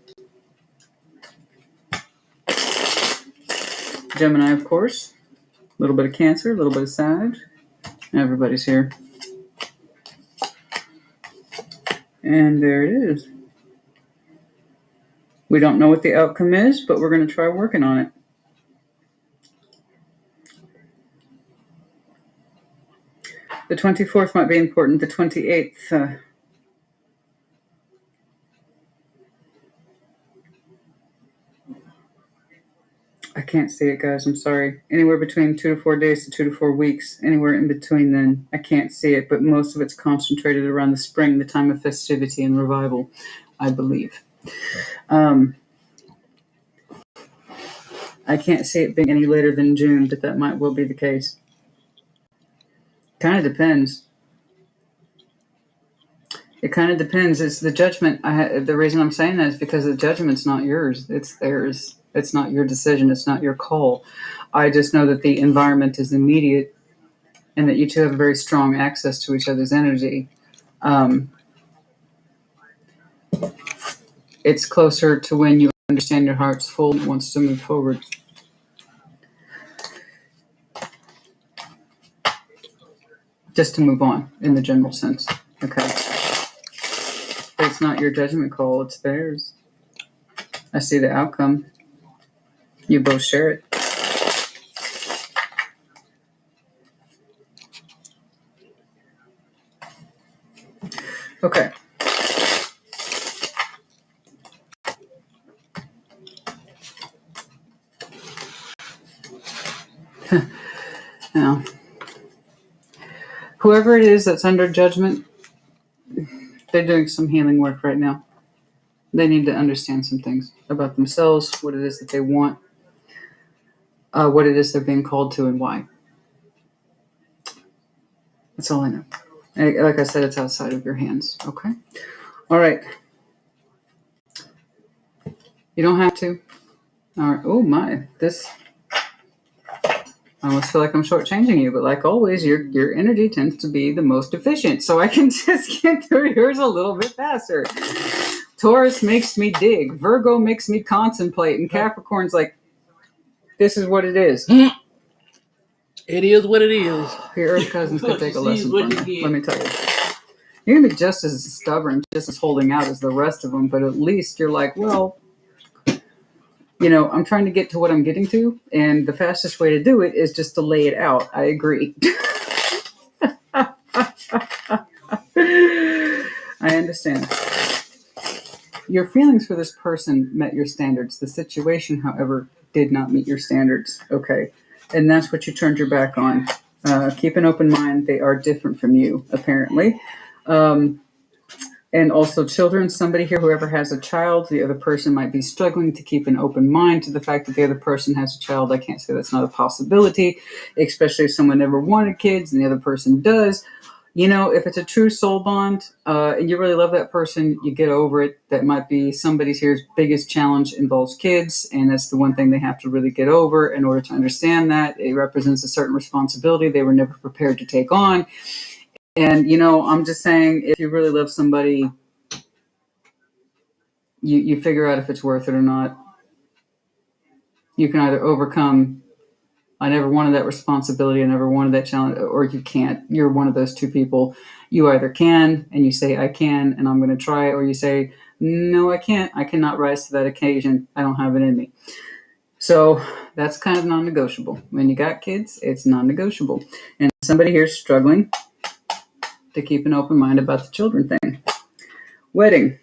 C: Gemini, of course. A little bit of Cancer, a little bit of Sag. Everybody's here. And there it is. We don't know what the outcome is, but we're going to try working on it. The 24th might be important. The 28th... I can't see it, guys. I'm sorry. Anywhere between 2 to 4 days to 2 to 4 weeks. Anywhere in between then. I can't see it, but most of it's concentrated around the spring, the time of festivity and revival, I believe. I can't see it being any later than June, but that might well be the case. Kind of depends. It kind of depends. It's the judgment. The reason I'm saying that is because the judgment's not yours. It's theirs. It's not your decision. It's not your call. I just know that the environment is immediate and that you two have very strong access to each other's energy. It's closer to when you understand your heart's full and wants to move forward. Just to move on in the general sense. Okay. But it's not your judgment call. It's theirs. I see the outcome. You both share it. Okay. Now, whoever it is that's under judgment, they're doing some healing work right now. They need to understand some things about themselves, what it is that they want, what it is they're being called to, and why. That's all I know. Like I said, it's outside of your hands. Okay? All right. You don't have to. All right. Oh, my. I almost feel like I'm shortchanging you, but like always, your energy tends to be the most efficient, so I can just get through yours a little bit faster. Taurus makes me dig. Virgo makes me contemplate, and Capricorn's like, this is what it is.
A: It is what it is.
C: Your Earth cousins could take a lesson from me. Let me tell you. You're going to be just as stubborn, just as holding out as the rest of them, but at least you're like, well, I'm trying to get to what I'm getting to, and the fastest way to do it is just to lay it out. I agree. I understand. Your feelings for this person met your standards. The situation, however, did not meet your standards. Okay. And that's what you turned your back on. Keep an open mind. They are different from you, apparently. And also children, somebody here, whoever has a child, the other person might be struggling to keep an open mind to the fact that the other person has a child. I can't say that's not a possibility, especially if someone never wanted kids and the other person does. If it's a true soul bond and you really love that person, you get over it. That might be somebody's here's biggest challenge involves kids, and that's the one thing they have to really get over in order to understand that it represents a certain responsibility they were never prepared to take on. And, I'm just saying, if you really love somebody, you figure out if it's worth it or not. You can either overcome, I never wanted that responsibility, I never wanted that challenge, or you can't. You're one of those two people. You either can, and you say, I can, and I'm going to try, or you say, no, I can't. I cannot rise to that occasion. I don't have it in me. So that's kind of non-negotiable. When you got kids, it's non-negotiable. And somebody here's struggling to keep an open mind about the children thing. Wedding.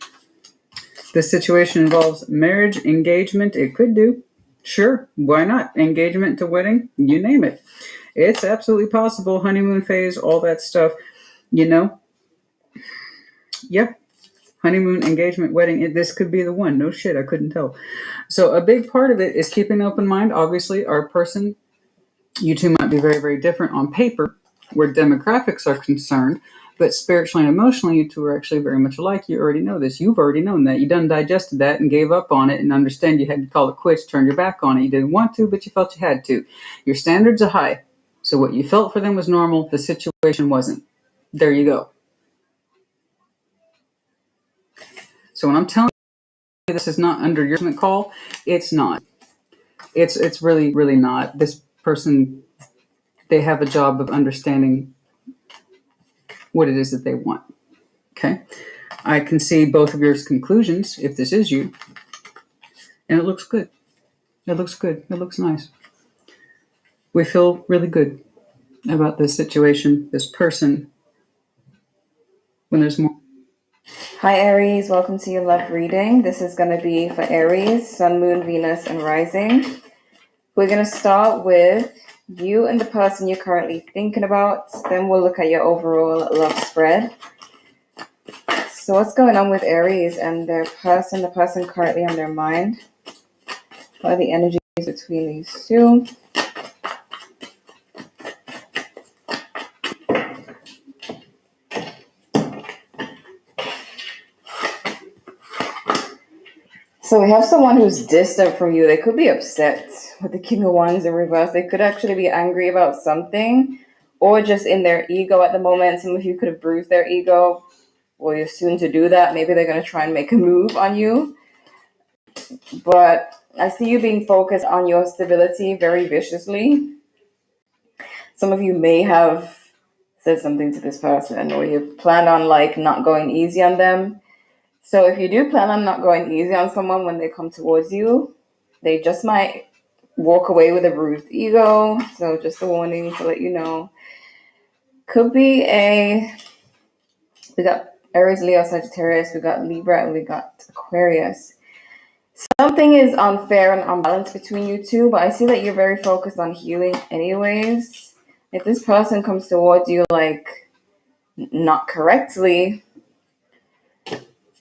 C: This situation involves marriage, engagement. It could do. Sure, why not? Engagement to wedding, you name it. It's absolutely possible. Honeymoon phase, all that stuff. Yep. Honeymoon, engagement, wedding. This could be the one. No shit, I couldn't tell. So a big part of it is keeping an open mind. Obviously, our person, you two might be very, very different on paper where demographics are concerned, but spiritually and emotionally, you two are actually very much alike. You already know this. You've already known that. You done digested that and gave up on it and understand you had to call it quits, turn your back on it. You didn't want to, but you felt you had to. Your standards are high. So what you felt for them was normal. The situation wasn't. There you go. So when I'm telling you this is not under your judgment call, it's not. It's really, really not. This person, they have a job of understanding what it is that they want. Okay? I can see both of your conclusions if this is you. And it looks good. It looks good. It looks nice. We feel really good about this situation, this person, when there's more.
D: Hi Aries, welcome to your love reading. This is going to be for Aries, Sun, Moon, Venus, and Rising. We're going to start with you and the person you're currently thinking about. Then we'll look at your overall love spread. So what's going on with Aries and their person, the person currently on their mind? What are the energies between these two? So we have someone who's distant from you. They could be upset with the King of Wands in reverse. They could actually be angry about something or just in their ego at the moment. Some of you could have bruised their ego. Well, you're soon to do that. Maybe they're going to try and make a move on you. But I see you being focused on your stability very viciously. Some of you may have said something to this person or you plan on not going easy on them. So if you do plan on not going easy on someone when they come towards you, they just might walk away with a bruised ego. So just a warning to let you know. Could be we got Aries, Leo, Sagittarius, we got Libra, and we got Aquarius. Something is unfair and unbalanced between you two, but I see that you're very focused on healing anyways. If this person comes towards you not correctly,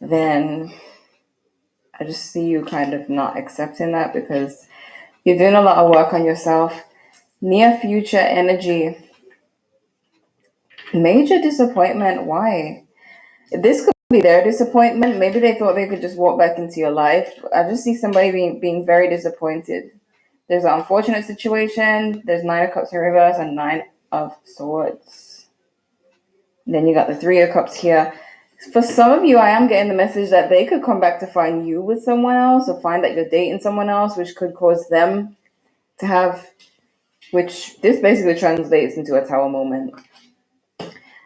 D: then I just see you kind of not accepting that because you're doing a lot of work on yourself. Near future energy. Major disappointment. Why? This could be their disappointment. Maybe they thought they could just walk back into your life. I just see somebody being very disappointed. There's an unfortunate situation. There's 9 of Cups in reverse and 9 of Swords. And then you got the 3 of Cups here. For some of you, I am getting the message that they could come back to find you with someone else or find that you're dating someone else, which could cause them to have, which this basically translates into a Tower moment.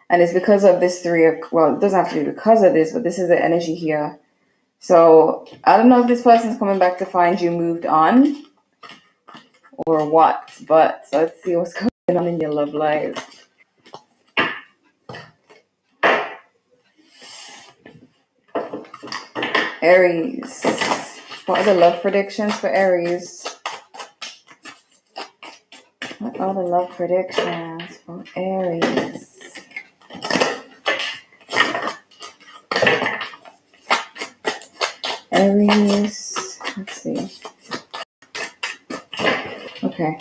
D: And it's because of this it doesn't have to be because of this, but this is the energy here. So I don't know if this person's coming back to find you moved on or what, but so let's see what's going on in your love life. Aries. What are the love predictions for Aries? What are the love predictions for Aries? Aries. Let's see. Okay.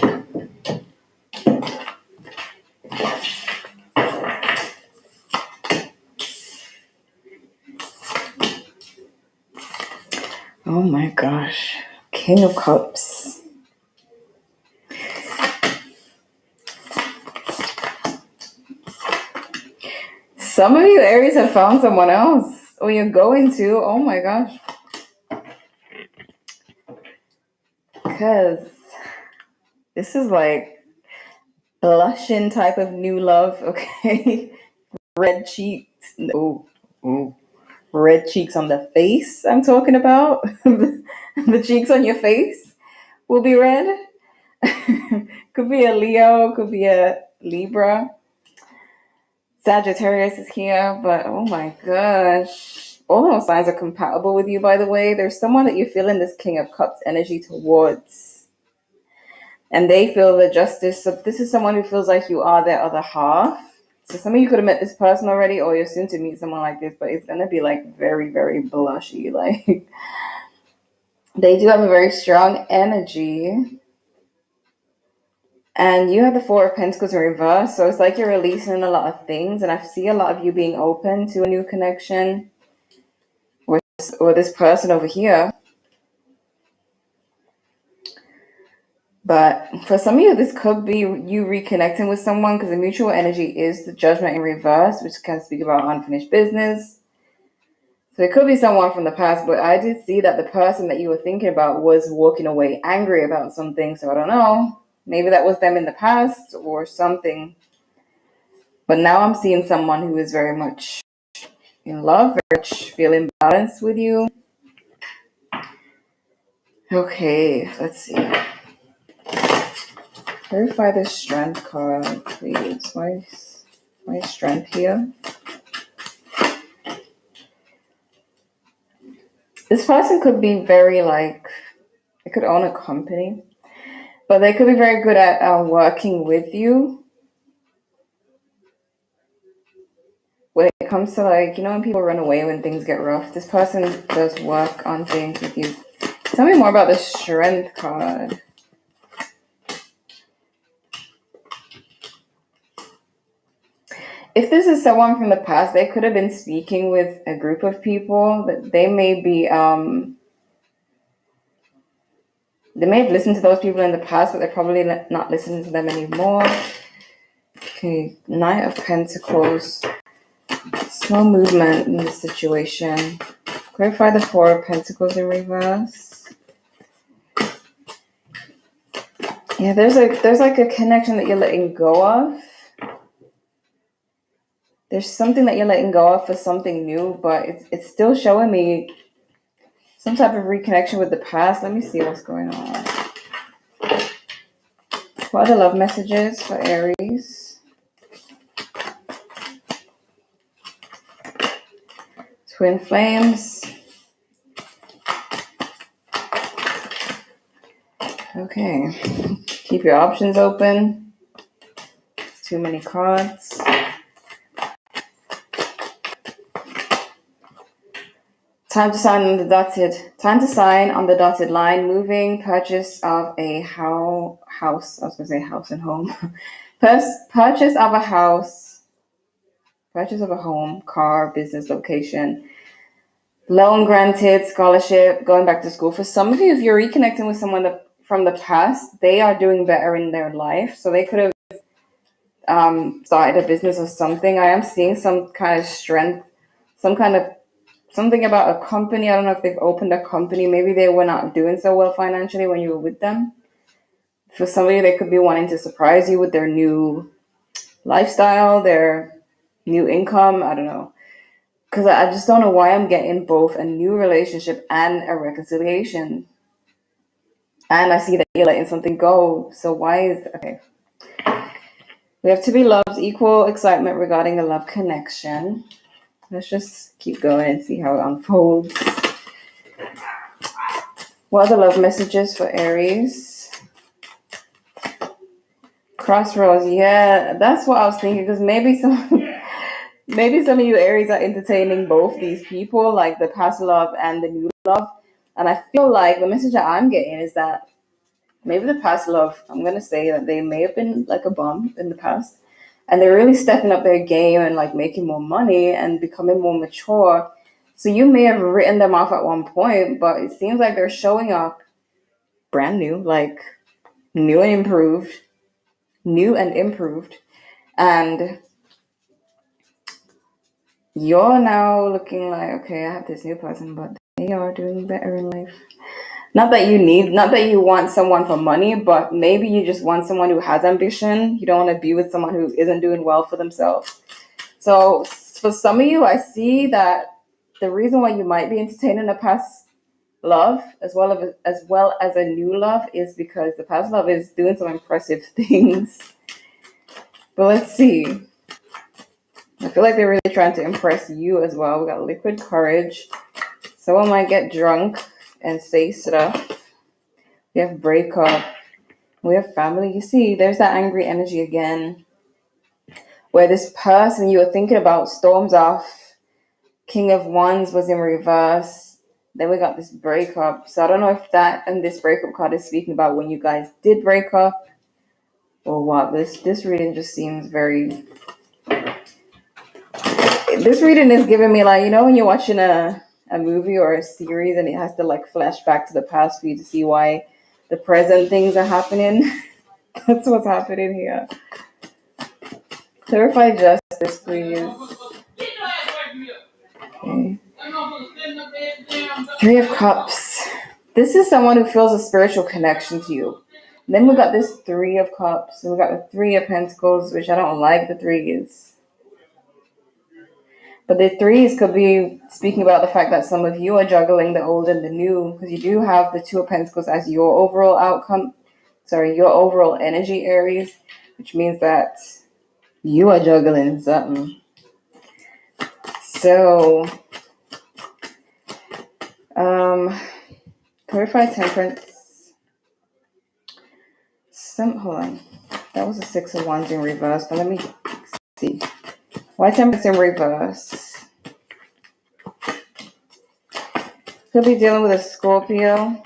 D: Oh my gosh. King of Cups. Some of you Aries have found someone else. Or you're going to. Oh my gosh. Because this is like blushing type of new love, okay? Red cheeks. Oh, red cheeks on the face, I'm talking about. The cheeks on your face will be red. Could be a Leo, could be a Libra. Sagittarius is here, but oh my gosh. All those signs are compatible with you, by the way. There's someone that you're feeling this King of Cups energy towards. And they feel the justice. So this is someone who feels like you are their other half. So some of you could have met this person already, or you're soon to meet someone like this, but it's going to be like very, very blushy. Like they do have a very strong energy. And you have the Four of Pentacles in reverse. So it's like you're releasing a lot of things. And I see a lot of you being open to a new connection or this person over here. But for some of you, this could be you reconnecting with someone because the mutual energy is the Judgment in reverse, which can speak about unfinished business. So it could be someone from the past, but I did see that the person that you were thinking about was walking away angry about something. So I don't know. Maybe that was them in the past or something. But now I'm seeing someone who is very much in love, very much feeling balanced with you. Okay, let's see. Verify the strength card, please. Why is strength here? This person could be very they could own a company, but they could be very good at working with you. When it comes to when people run away when things get rough, this person does work on things with you. Tell me more about the strength card. If this is someone from the past, they could have been speaking with a group of people that they may be, they may have listened to those people in the past, but they're probably not listening to them anymore. Okay, Knight of Pentacles. Slow movement in this situation. Clarify the Four of Pentacles in reverse. Yeah, there's like a connection that you're letting go of. There's something that you're letting go of for something new, but it's still showing me some type of reconnection with the past. Let me see what's going on. What are the love messages for Aries? Twin flames. Okay. Keep your options open. Too many cards. Time to sign on the dotted line. Moving, purchase of a house. I was going to say house and home. Purchase of a house. Purchase of a home, car, business location. Loan granted, scholarship, going back to school. For some of you, if you're reconnecting with someone from the past, they are doing better in their life. So they could have started a business or something. I am seeing some kind of strength, something about a company. I don't know if they've opened a company. Maybe they were not doing so well financially when you were with them. For some of you, they could be wanting to surprise you with their new lifestyle, their new income. I don't know. Because I just don't know why I'm getting both a new relationship and a reconciliation. And I see that you're letting something go. So why is... Okay. We have to be loved. Equal excitement regarding a love connection. Let's just keep going and see how it unfolds. What are the love messages for Aries? Crossroads. Yeah, that's what I was thinking. Because maybe some of you Aries are entertaining both these people, like the past love and the new love. And I feel like the message that I'm getting is that maybe the past love, I'm going to say that they may have been like a bum in the past. And they're really stepping up their game and like making more money and becoming more mature. So you may have written them off at one point, but it seems like they're showing up brand new, like new and improved, new and improved. And you're now looking like, okay, I have this new person, but they are doing better in life. Not that you want someone for money, but maybe you just want someone who has ambition. You don't want to be with someone who isn't doing well for themselves. So for some of you, I see that the reason why you might be entertaining a past love as well as a new love is because the past love is doing some impressive things. But let's see. I feel like they're really trying to impress you as well. We got liquid courage. Someone might get drunk and say stuff. We have breakup. We have family. You see, there's that angry energy again. Where this person you were thinking about storms off. King of Wands was in reverse. Then we got this breakup. So I don't know if that and this breakup card is speaking about when you guys did break up or what. This reading just seems very... This reading is giving me like, you know when you're watching a movie or a series and it has to like flash back to the past for you to see why the present things are happening. That's what's happening here. Clarify justice, please. Okay. Three of Cups. This is someone who feels a spiritual connection to you. Then we got this Three of Cups, and we got the Three of Pentacles, which I don't like the threes. But the threes could be speaking about the fact that some of you are juggling the old and the new, because you do have the Two of Pentacles as your overall outcome. Sorry, your overall energy, Aries, which means that you are juggling something. So, clarify Temperance. Hold on. That was a Six of Wands in reverse, but let me see. Why Temperance in reverse? Could be dealing with a Scorpio.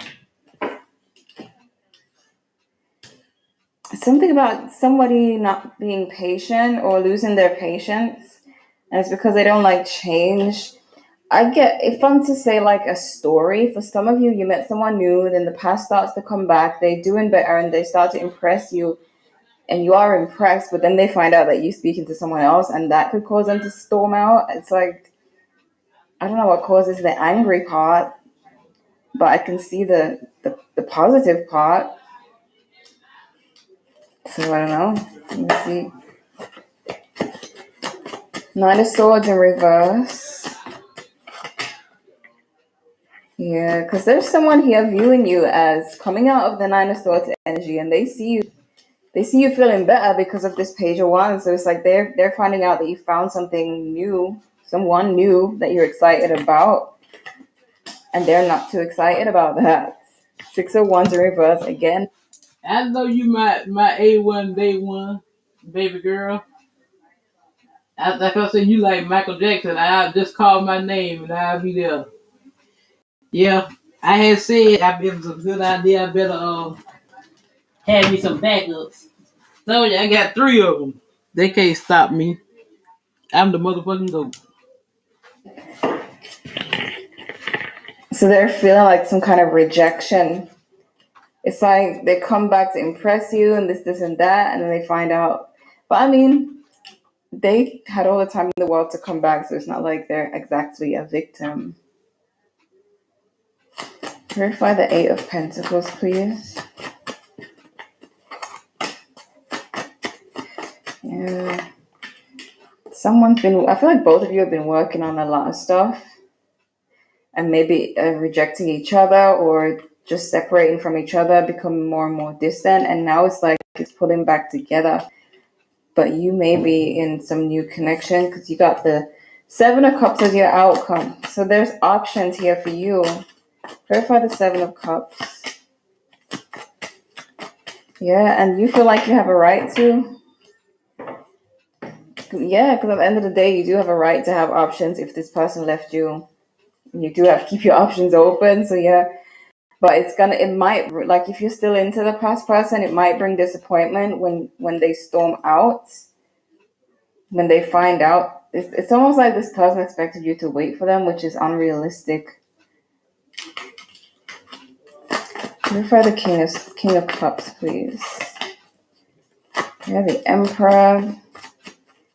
D: Something about somebody not being patient or losing their patience. And it's because they don't like change. If I'm to say like a story, for some of you, you met someone new, then the past starts to come back, they're doing better and they start to impress you and you are impressed, but then they find out that you're speaking to someone else and that could cause them to storm out. It's like, I don't know what causes the angry part, but I can see the positive part. So I don't know. Let me see. Nine of Swords in reverse. Yeah, because there's someone here viewing you as coming out of the Nine of Swords energy, and they see you feeling better because of this Page of Wands. So it's like they're finding out that you found something new, someone new that you're excited about, and they're not too excited about that. Six of Wands in reverse again.
A: I know you my A1 day one, baby girl. Like I said, you like Michael Jackson. I'll just call my name and I'll be there. Yeah, I had said it was a good idea. I better have me some backups. So I got three of them. They can't stop me. I'm the motherfucking GOAT.
D: So they're feeling like some kind of rejection. It's like they come back to impress you and this, and that, and then they find out. But I mean, they had all the time in the world to come back, so it's not like they're exactly a victim. Verify the Eight of Pentacles, please. Yeah. I feel like both of you have been working on a lot of stuff and maybe rejecting each other or just separating from each other, becoming more and more distant. And now it's like it's pulling back together. But you may be in some new connection because you got the Seven of Cups as your outcome. So there's options here for you. Verify the Seven of Cups. Yeah, and you feel like you have a right to. Yeah, because at the end of the day, you do have a right to have options if this person left you. You do have to keep your options open. So yeah, But it might, like, if you're still into the past person, it might bring disappointment when they storm out, when they find out. It's almost like this person expected you to wait for them, which is unrealistic. Refer the King of Cups, please. Yeah, the Emperor.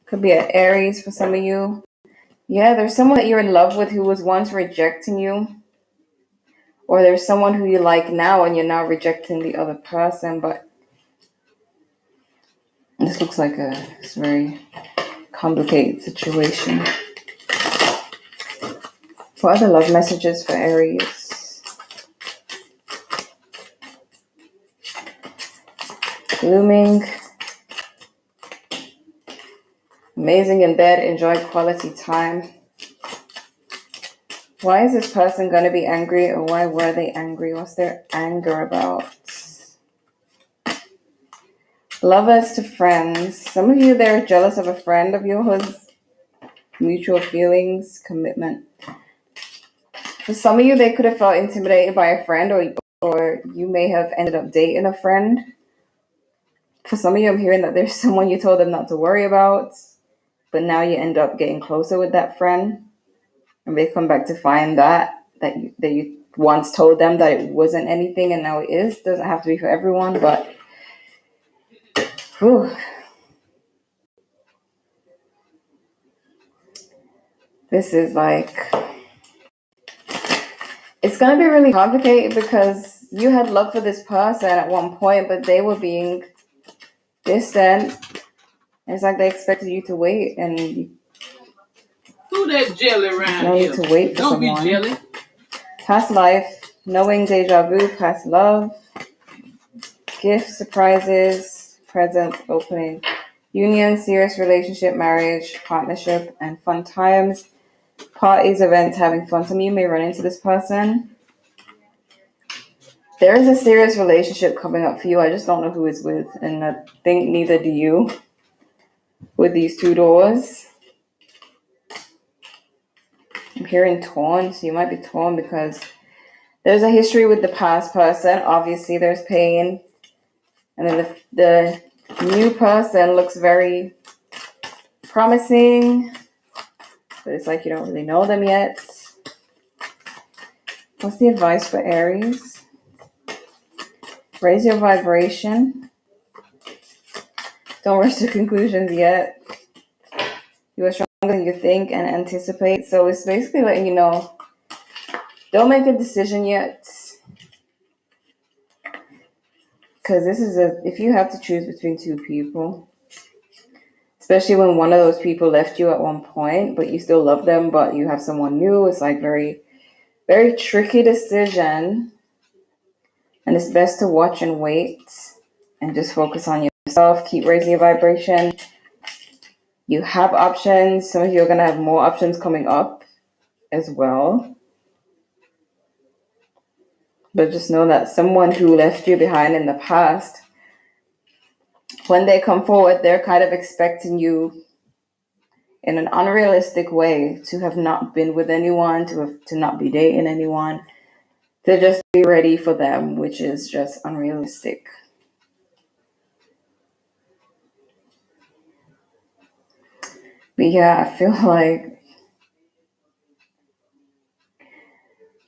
D: Could be an Aries for some of you. Yeah, there's someone that you're in love with who was once rejecting you. Or there's someone who you like now and you're now rejecting the other person. But this looks like it's a very complicated situation. What other love messages for Aries? Blooming. Amazing in bed. Enjoy quality time. Why is this person going to be angry, or why were they angry? What's their anger about? Lovers to friends. Some of you, they're jealous of a friend of yours. Mutual feelings, commitment. For some of you, they could have felt intimidated by a friend, or you may have ended up dating a friend. For some of you, I'm hearing that there's someone you told them not to worry about, but now you end up getting closer with that friend, and they come back to find that you once told them that it wasn't anything, and now it is. Doesn't have to be for everyone, but whew. This is like, it's going to be really complicated because you had love for this person at one point, but they were being distant. It's like they expected you to wait, and
A: Who that jelly around
D: no
A: here?
D: need to wait for
A: Don't
D: someone.
A: be jelly.
D: Past life, knowing deja vu, past love, gifts, surprises, present, opening, union, serious relationship, marriage, partnership, and fun times, parties, events, having fun. Some of you may run into this person. There is a serious relationship coming up for you. I just don't know who it's with, and I think neither do you. With these two doors, I'm hearing torn, so you might be torn because there's a history with the past person. Obviously, there's pain, and then the new person looks very promising, but it's like you don't really know them yet. What's the advice for Aries? Raise your vibration. Don't rush to conclusions yet. You are stronger than you think and anticipate. So it's basically letting you know, don't make a decision yet. Because this is if you have to choose between two people, especially when one of those people left you at one point, but you still love them, but you have someone new, it's like very, very tricky decision. And it's best to watch and wait and just focus on yourself. Keep raising your vibration. You have options. Some of you are going to have more options coming up as well. But just know that someone who left you behind in the past, when they come forward, they're kind of expecting you in an unrealistic way to have not been with anyone, to not be dating anyone, to just be ready for them, which is just unrealistic. But yeah, I feel like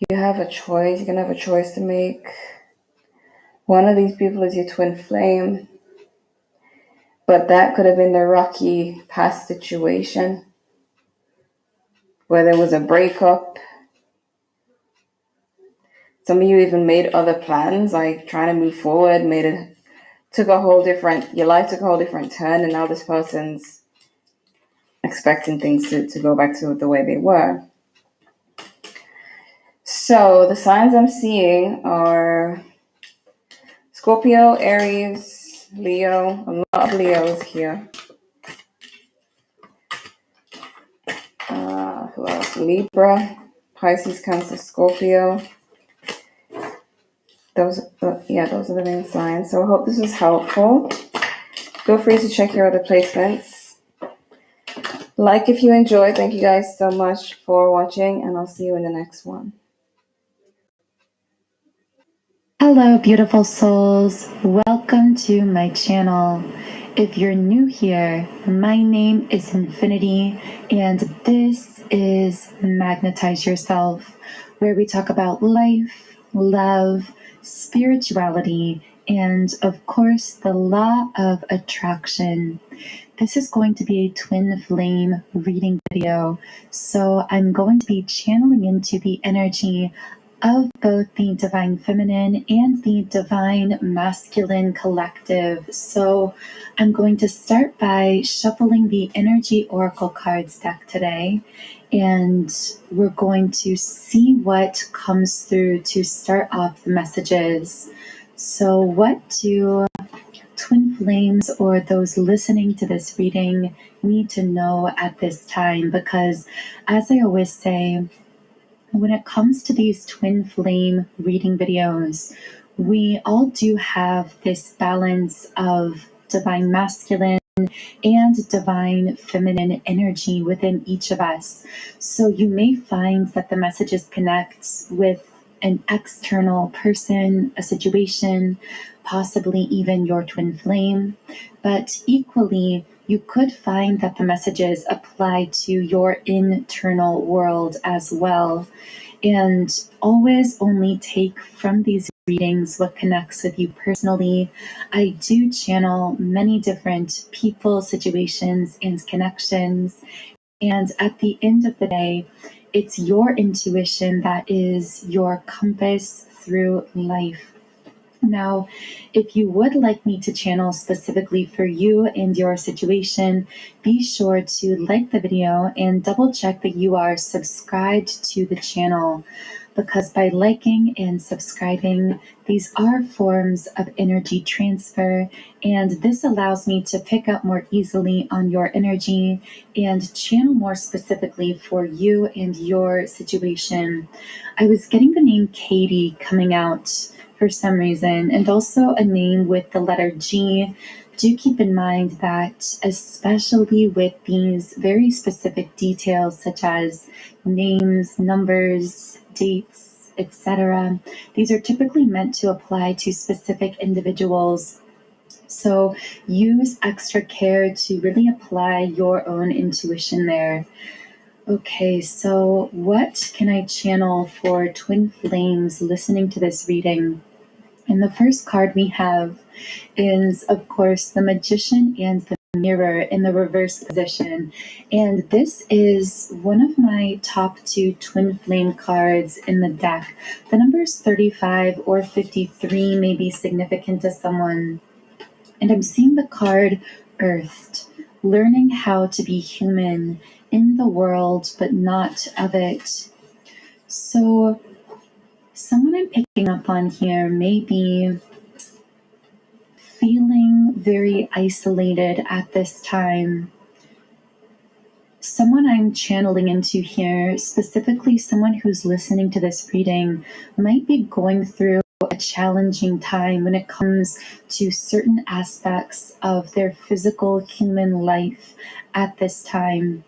D: you have a choice. You're going to have a choice to make. One of these people is your twin flame, but that could have been the rocky past situation where there was a breakup. Some of you even made other plans, like trying to move forward, your life took a whole different turn, and now this person's expecting things to go back to the way they were. So the signs I'm seeing are Scorpio, Aries, Leo. A lot of Leos here. Who else? Libra, Pisces, Cancer, Scorpio. Those are the main signs. So I hope this was helpful. Feel free to check your other placements. Like if you enjoyed. Thank you guys so much for watching, and I'll see you in the next one.
E: Hello, beautiful souls. Welcome to my channel. If you're new here, my name is Infinity, and this is Magnetize Yourself, where we talk about life, love, spirituality, and of course, the law of attraction. This is going to be a twin flame reading video, so I'm going to be channeling into the energy of both the divine feminine and the divine masculine collective. So I'm going to start by shuffling the energy oracle cards deck today, and we're going to see what comes through to start off the messages. So what do twin flames or those listening to this reading need to know at this time? Because as I always say, when it comes to these twin flame reading videos, we all do have this balance of divine masculine and divine feminine energy within each of us. So you may find that the messages connect with an external person, a situation, possibly even your twin flame, but equally, you could find that the messages apply to your internal world as well. And always only take from these readings what connects with you personally. I do channel many different people, situations, and connections. And at the end of the day, it's your intuition that is your compass through life. Now, if you would like me to channel specifically for you and your situation, be sure to like the video and double check that you are subscribed to the channel, because by liking and subscribing, these are forms of energy transfer, and this allows me to pick up more easily on your energy and channel more specifically for you and your situation. I was getting the name Katie coming out for some reason, and also a name with the letter G. Do keep in mind that, especially with these very specific details such as names, numbers, dates, etc., these are typically meant to apply to specific individuals. So use extra care to really apply your own intuition there. Okay, so what can I channel for twin flames listening to this reading? And the first card we have is, of course, the Magician and the Mirror in the reverse position. And this is one of my top 2 twin flame cards in the deck. The numbers 35 or 53 may be significant to someone. And I'm seeing the card Earthed, learning how to be human in the world, but not of it. So someone I'm picking up on here may be feeling very isolated at this time. Someone I'm channeling into here, specifically someone who's listening to this reading, might be going through a challenging time when it comes to certain aspects of their physical human life at this time.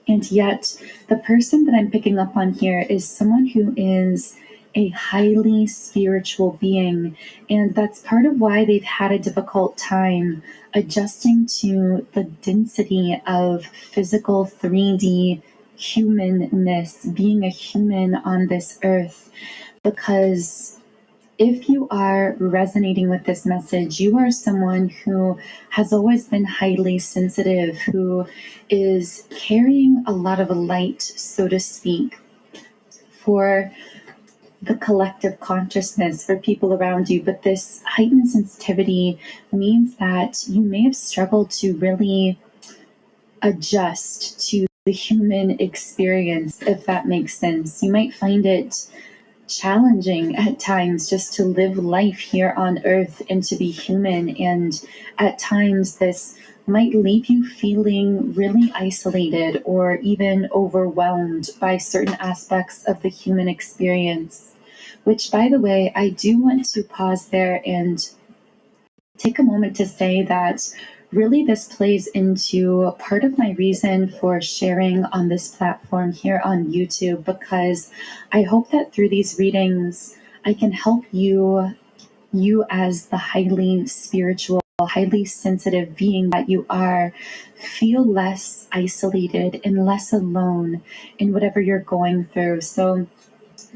E: And yet, the person that I'm picking up on here is someone who is a highly spiritual being, and that's part of why they've had a difficult time adjusting to the density of physical 3D humanness, being a human on this earth. Because if you are resonating with this message, you are someone who has always been highly sensitive, who is carrying a lot of light, so to speak, for the collective consciousness, for people around you. But this heightened sensitivity means that you may have struggled to really adjust to the human experience, if that makes sense. You might find it challenging at times just to live life here on earth and to be human, and at times this might leave you feeling really isolated or even overwhelmed by certain aspects of the human experience. Which, by the way, I do want to pause there and take a moment to say that really this plays into part of my reason for sharing on this platform here on YouTube, because I hope that through these readings, I can help you you, as the highly spiritual, highly sensitive being that you are, feel less isolated and less alone in whatever you're going through. So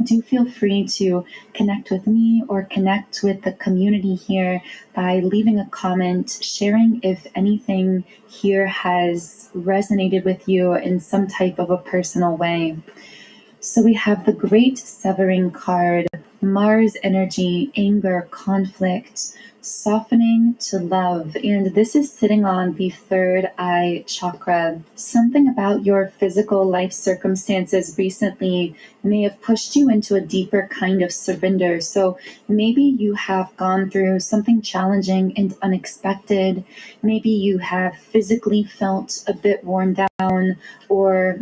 E: do feel free to connect with me or connect with the community here by leaving a comment, sharing if anything here has resonated with you in some type of a personal way. So we have the Great Severing card, Mars energy, anger, conflict, softening to love. And this is sitting on the third eye chakra. Something about your physical life circumstances recently may have pushed you into a deeper kind of surrender. So maybe you have gone through something challenging and unexpected. Maybe you have physically felt a bit worn down, or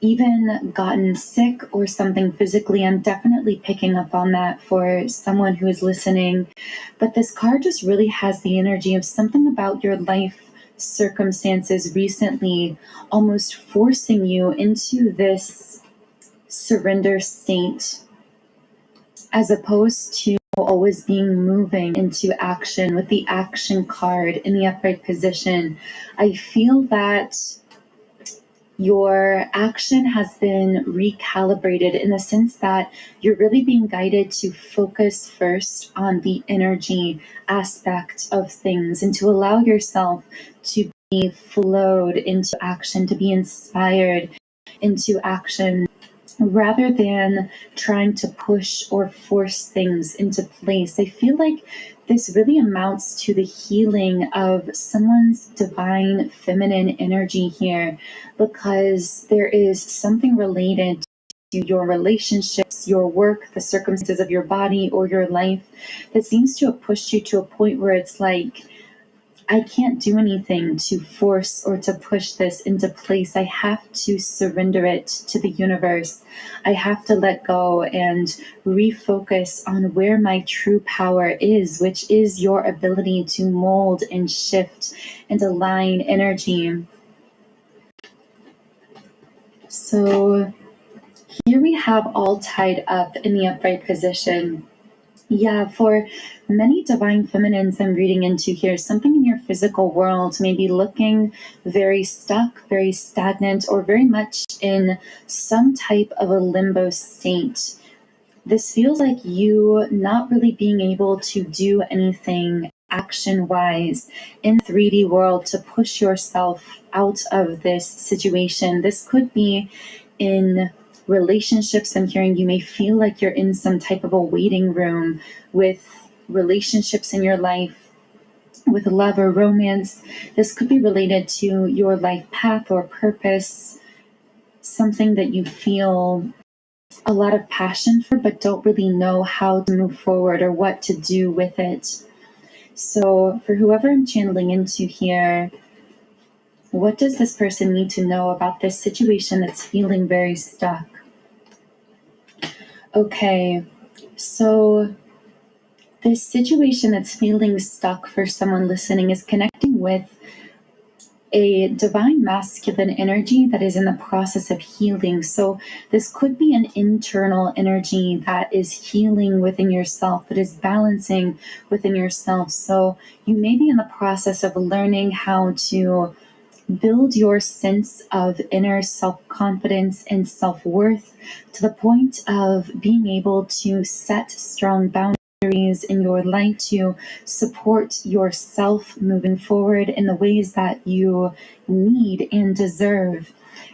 E: even gotten sick or something physically. I'm definitely picking up on that for someone who is listening. But this card just really has the energy of something about your life circumstances recently almost forcing you into this surrender state, as opposed to always being moving into action. With the action card in the upright position, I feel that your action has been recalibrated in the sense that you're really being guided to focus first on the energy aspect of things and to allow yourself to be flowed into action, to be inspired into action, rather than trying to push or force things into place. I feel like this really amounts to the healing of someone's divine feminine energy here, because there is something related to your relationships, your work, the circumstances of your body or your life that seems to have pushed you to a point where it's like, I can't do anything to force or to push this into place. I have to surrender it to the universe. I have to let go and refocus on where my true power is, which is your ability to mold and shift and align energy. So here we have all tied up in the upright position. Yeah, for many divine feminines I'm reading into here, something in your physical world may be looking very stuck, very stagnant, or very much in some type of a limbo state. This feels like you not really being able to do anything action-wise in the 3D world to push yourself out of this situation. This could be in relationships. I'm hearing you may feel like you're in some type of a waiting room with relationships in your life, with love or romance. This could be related to your life path or purpose, something that you feel a lot of passion for but don't really know how to move forward or what to do with it. So for whoever I'm channeling into here, what does this person need to know about this situation that's feeling very stuck? Okay, so this situation that's feeling stuck for someone listening is connecting with a divine masculine energy that is in the process of healing. So this could be an internal energy that is healing within yourself, that is balancing within yourself. So you may be in the process of learning how to build your sense of inner self-confidence and self-worth to the point of being able to set strong boundaries in your life to support yourself moving forward in the ways that you need and deserve.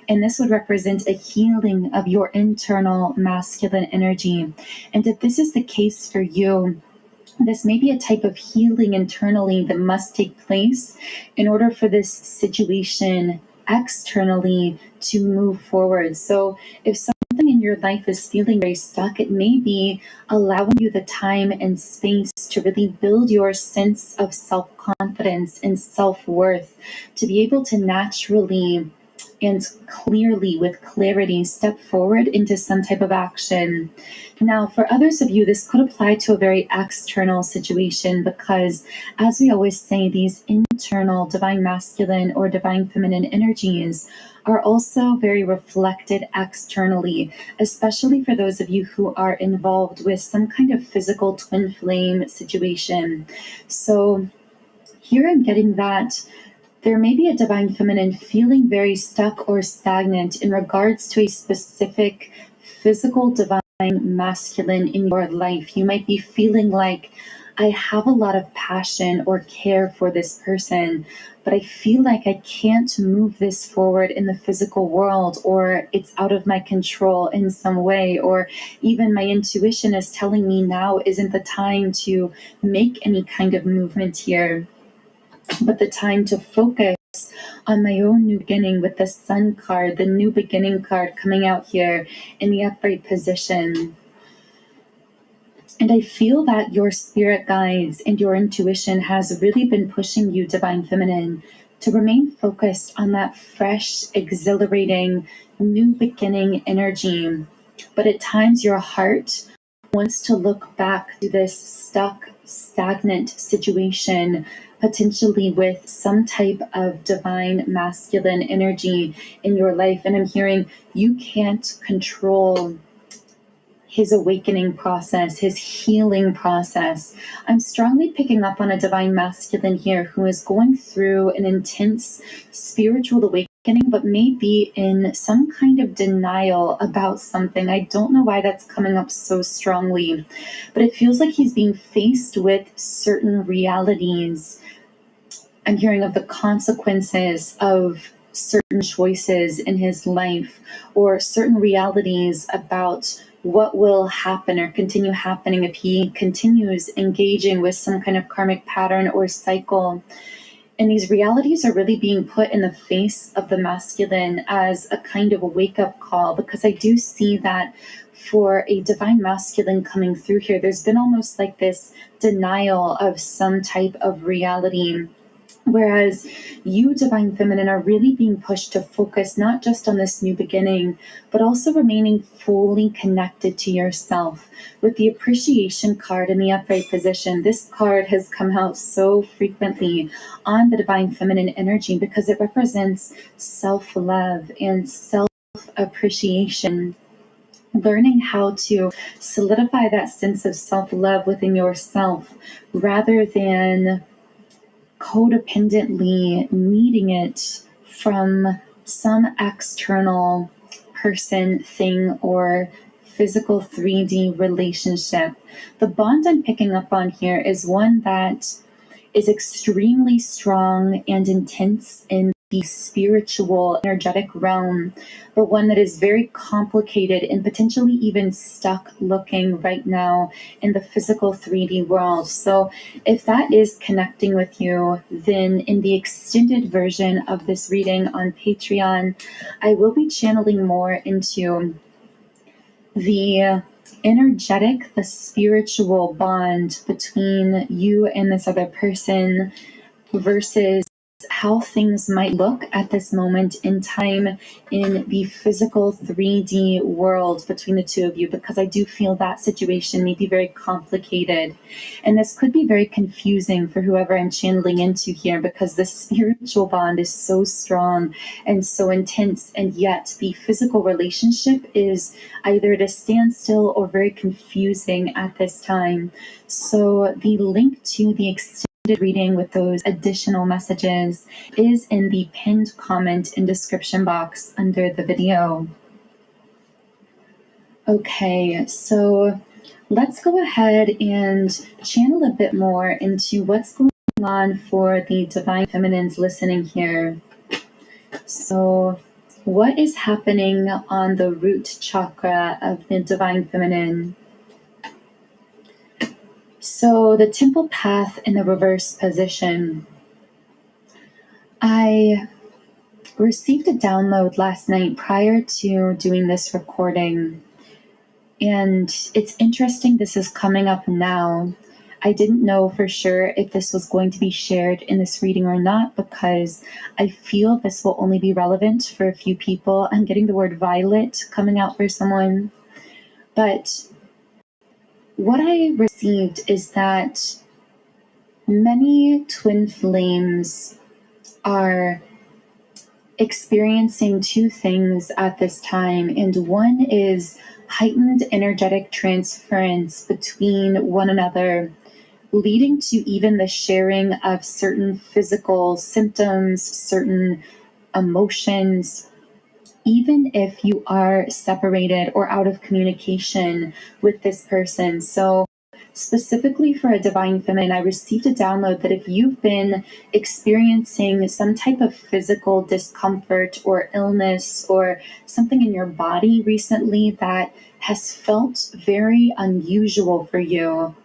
E: And this would represent a healing of your internal masculine energy. And if this is the case for you, this may be a type of healing internally that must take place in order for this situation externally to move forward. So if something in your life is feeling very stuck, it may be allowing you the time and space to really build your sense of self-confidence and self-worth, to be able to naturally and clearly, with clarity, step forward into some type of action. Now, for others of you, this could apply to a very external situation because, as we always say, these internal divine masculine or divine feminine energies are also very reflected externally, especially for those of you who are involved with some kind of physical twin flame situation. So here I'm getting that there may be a divine feminine feeling very stuck or stagnant in regards to a specific physical divine masculine in your life. You might be feeling like, I have a lot of passion or care for this person, but I feel like I can't move this forward in the physical world, or it's out of my control in some way, or even my intuition is telling me now isn't the time to make any kind of movement here, but the time to focus on my own new beginning with the Sun card, the new beginning card coming out here in the upright position. And I feel that your spirit guides and your intuition has really been pushing you, Divine Feminine, to remain focused on that fresh, exhilarating, new beginning energy. But at times your heart wants to look back to this stuck, stagnant situation, potentially with some type of divine masculine energy in your life. And I'm hearing you can't control his awakening process, his healing process. I'm strongly picking up on a divine masculine here who is going through an intense spiritual awakening, but may be in some kind of denial about something. I don't know why that's coming up so strongly, but it feels like he's being faced with certain realities. I'm hearing of the consequences of certain choices in his life, or certain realities about what will happen or continue happening if he continues engaging with some kind of karmic pattern or cycle. And these realities are really being put in the face of the masculine as a kind of a wake-up call, because I do see that for a divine masculine coming through here, there's been almost like this denial of some type of reality. Whereas you, Divine Feminine, are really being pushed to focus not just on this new beginning, but also remaining fully connected to yourself. With the Appreciation card in the upright position, this card has come out so frequently on the Divine Feminine energy because it represents self-love and self-appreciation. Learning how to solidify that sense of self-love within yourself rather than codependently needing it from some external person, thing, or physical 3D relationship. The bond I'm picking up on here is one that is extremely strong and intense in the spiritual, energetic realm, but one that is very complicated and potentially even stuck looking right now in the physical 3D world. So if that is connecting with you, then in the extended version of this reading on Patreon, I will be channeling more into the energetic, the spiritual bond between you and this other person versus how things might look at this moment in time in the physical 3D world between the two of you, because I do feel that situation may be very complicated. And this could be very confusing for whoever I'm channeling into here, because the spiritual bond is so strong and so intense, and yet the physical relationship is either at a standstill or very confusing at this time. So the link to the extended reading with those additional messages is in the pinned comment and description box under the video. Okay, so let's go ahead and channel a bit more into what's going on for the Divine Feminines listening here. So what is happening on the root chakra of the Divine Feminine? So the temple path in the reverse position. I received a download last night prior to doing this recording, and it's interesting this is coming up now I didn't know for sure if this was going to be shared in this reading or not, because I feel this will only be relevant for a few people. I'm getting the word violet coming out for someone. But what I received is that many twin flames are experiencing two things at this time, and one is heightened energetic transference between one another, leading to even the sharing of certain physical symptoms, certain emotions, even if you are separated or out of communication with this person. So specifically for a divine feminine, I received a download that if you've been experiencing some type of physical discomfort or illness or something in your body recently that has felt very unusual for you,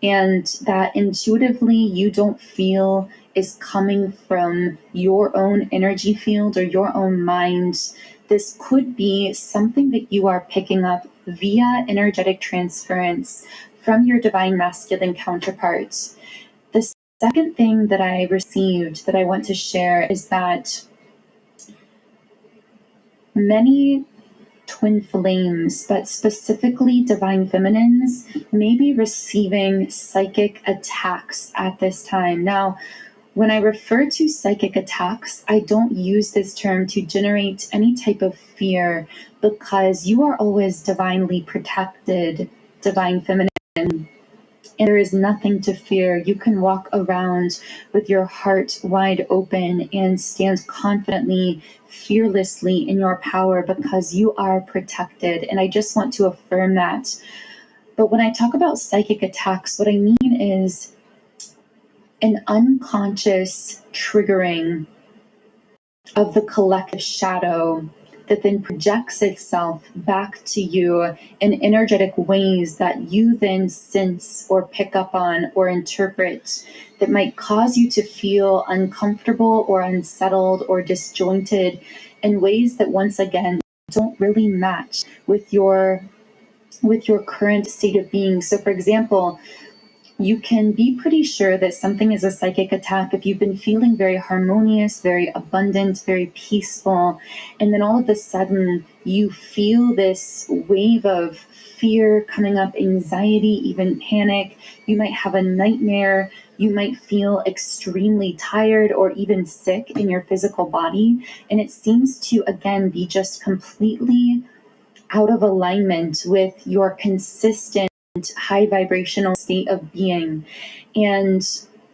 E: and that intuitively you don't feel is coming from your own energy field or your own mind, this could be something that you are picking up via energetic transference from your divine masculine counterparts. The second thing that I received that I want to share is that many twin flames, but specifically divine feminines, may be receiving psychic attacks at this time. Now, when I refer to psychic attacks, I don't use this term to generate any type of fear, because you are always divinely protected, divine feminine. And there is nothing to fear. You can walk around with your heart wide open and stand confidently, fearlessly in your power, because you are protected. And I just want to affirm that. But when I talk about psychic attacks, what I mean is an unconscious triggering of the collective shadow that then projects itself back to you in energetic ways that you then sense or pick up on or interpret, that might cause you to feel uncomfortable or unsettled or disjointed in ways that, once again, don't really match with your current state of being. So for example, you can be pretty sure that something is a psychic attack if you've been feeling very harmonious, very abundant, very peaceful, and then all of a sudden you feel this wave of fear coming up, anxiety, even panic. You might have a nightmare. You might feel extremely tired or even sick in your physical body. And it seems to, again, be just completely out of alignment with your consistent high vibrational state of being. And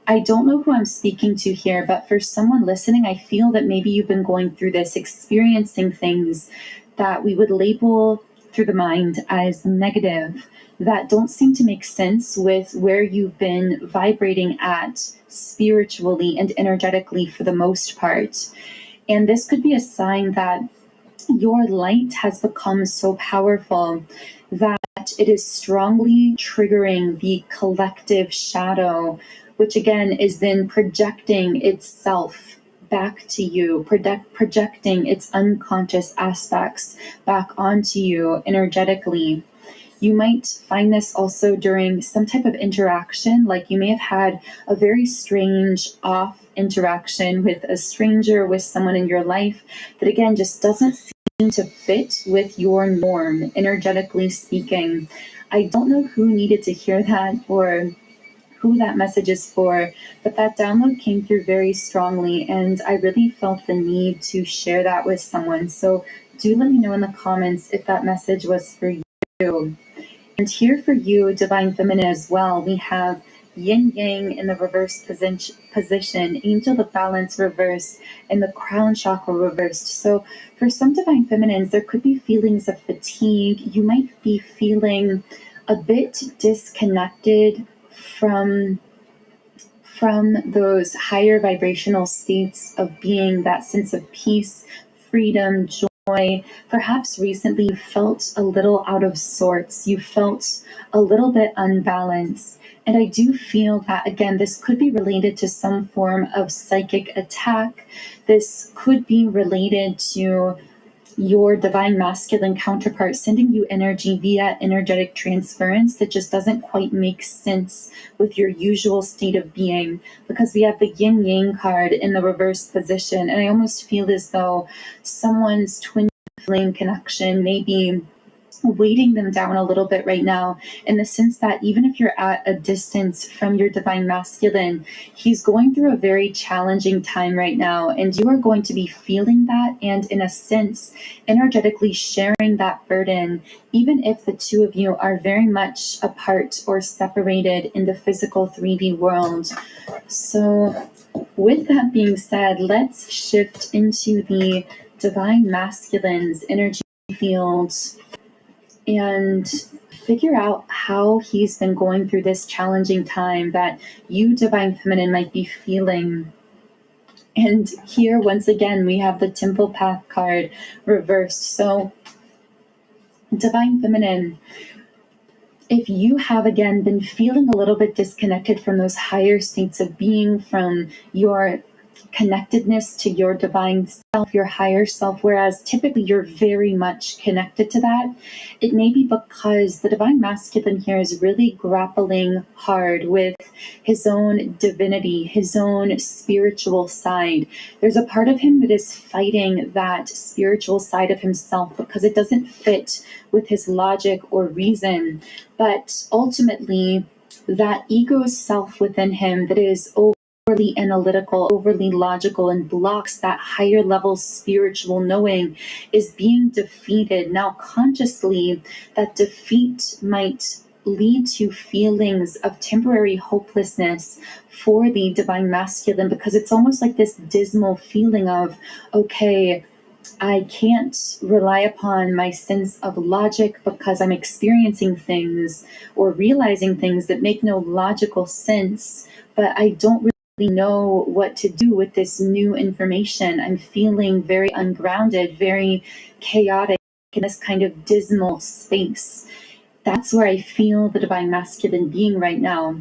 E: I don't know who I'm speaking to here, but for someone listening, I feel that maybe you've been going through this, experiencing things that we would label through the mind as negative, that don't seem to make sense with where you've been vibrating at spiritually and energetically for the most part. And this could be a sign that your light has become so powerful that it is strongly triggering the collective shadow, which again is then projecting itself back to you, projecting its unconscious aspects back onto you energetically. You might find this also during some type of interaction, like you may have had a very strange off interaction with a stranger, with someone in your life that again just doesn't seem to fit with your norm, energetically speaking. I don't know who needed to hear that or who that message is for, but that download came through very strongly, and I really felt the need to share that with someone. So do let me know in the comments if that message was for you. And here for you, Divine Feminine, as well, we have Yin Yang in the reverse position, Angel of Balance reversed, and the Crown Chakra reversed. So for some Divine Feminines, there could be feelings of fatigue. You might be feeling a bit disconnected from those higher vibrational states of being, that sense of peace, freedom, joy. Perhaps recently you felt a little out of sorts. You felt a little bit unbalanced. And I do feel that, again, this could be related to some form of psychic attack. This could be related to your divine masculine counterpart sending you energy via energetic transference that just doesn't quite make sense with your usual state of being, because we have the yin yang card in the reverse position, and I almost feel as though someone's twin flame connection may be weighting them down a little bit right now, in the sense that even if you're at a distance from your divine masculine, he's going through a very challenging time right now, and you are going to be feeling that and, in a sense, energetically sharing that burden, even if the two of you are very much apart or separated in the physical 3D world. So with that being said, let's shift into the divine masculine's energy fields and figure out how he's been going through this challenging time that you, divine feminine, might be feeling. And here, once again, we have the temple path card reversed. So, divine feminine, if you have again been feeling a little bit disconnected from those higher states of being, from your connectedness to your divine self, your higher self, whereas typically you're very much connected to that, it may be because the divine masculine here is really grappling hard with his own divinity, his own spiritual side. There's a part of him that is fighting that spiritual side of himself because it doesn't fit with his logic or reason. But ultimately, that ego self within him that is overly analytical, overly logical, and blocks that higher level spiritual knowing is being defeated. Now, consciously, that defeat might lead to feelings of temporary hopelessness for the divine masculine, because it's almost like this dismal feeling of, okay, I can't rely upon my sense of logic because I'm experiencing things or realizing things that make no logical sense, but I don't really know what to do with this new information. I'm feeling very ungrounded, very chaotic in this kind of dismal space. That's where I feel the divine masculine being right now.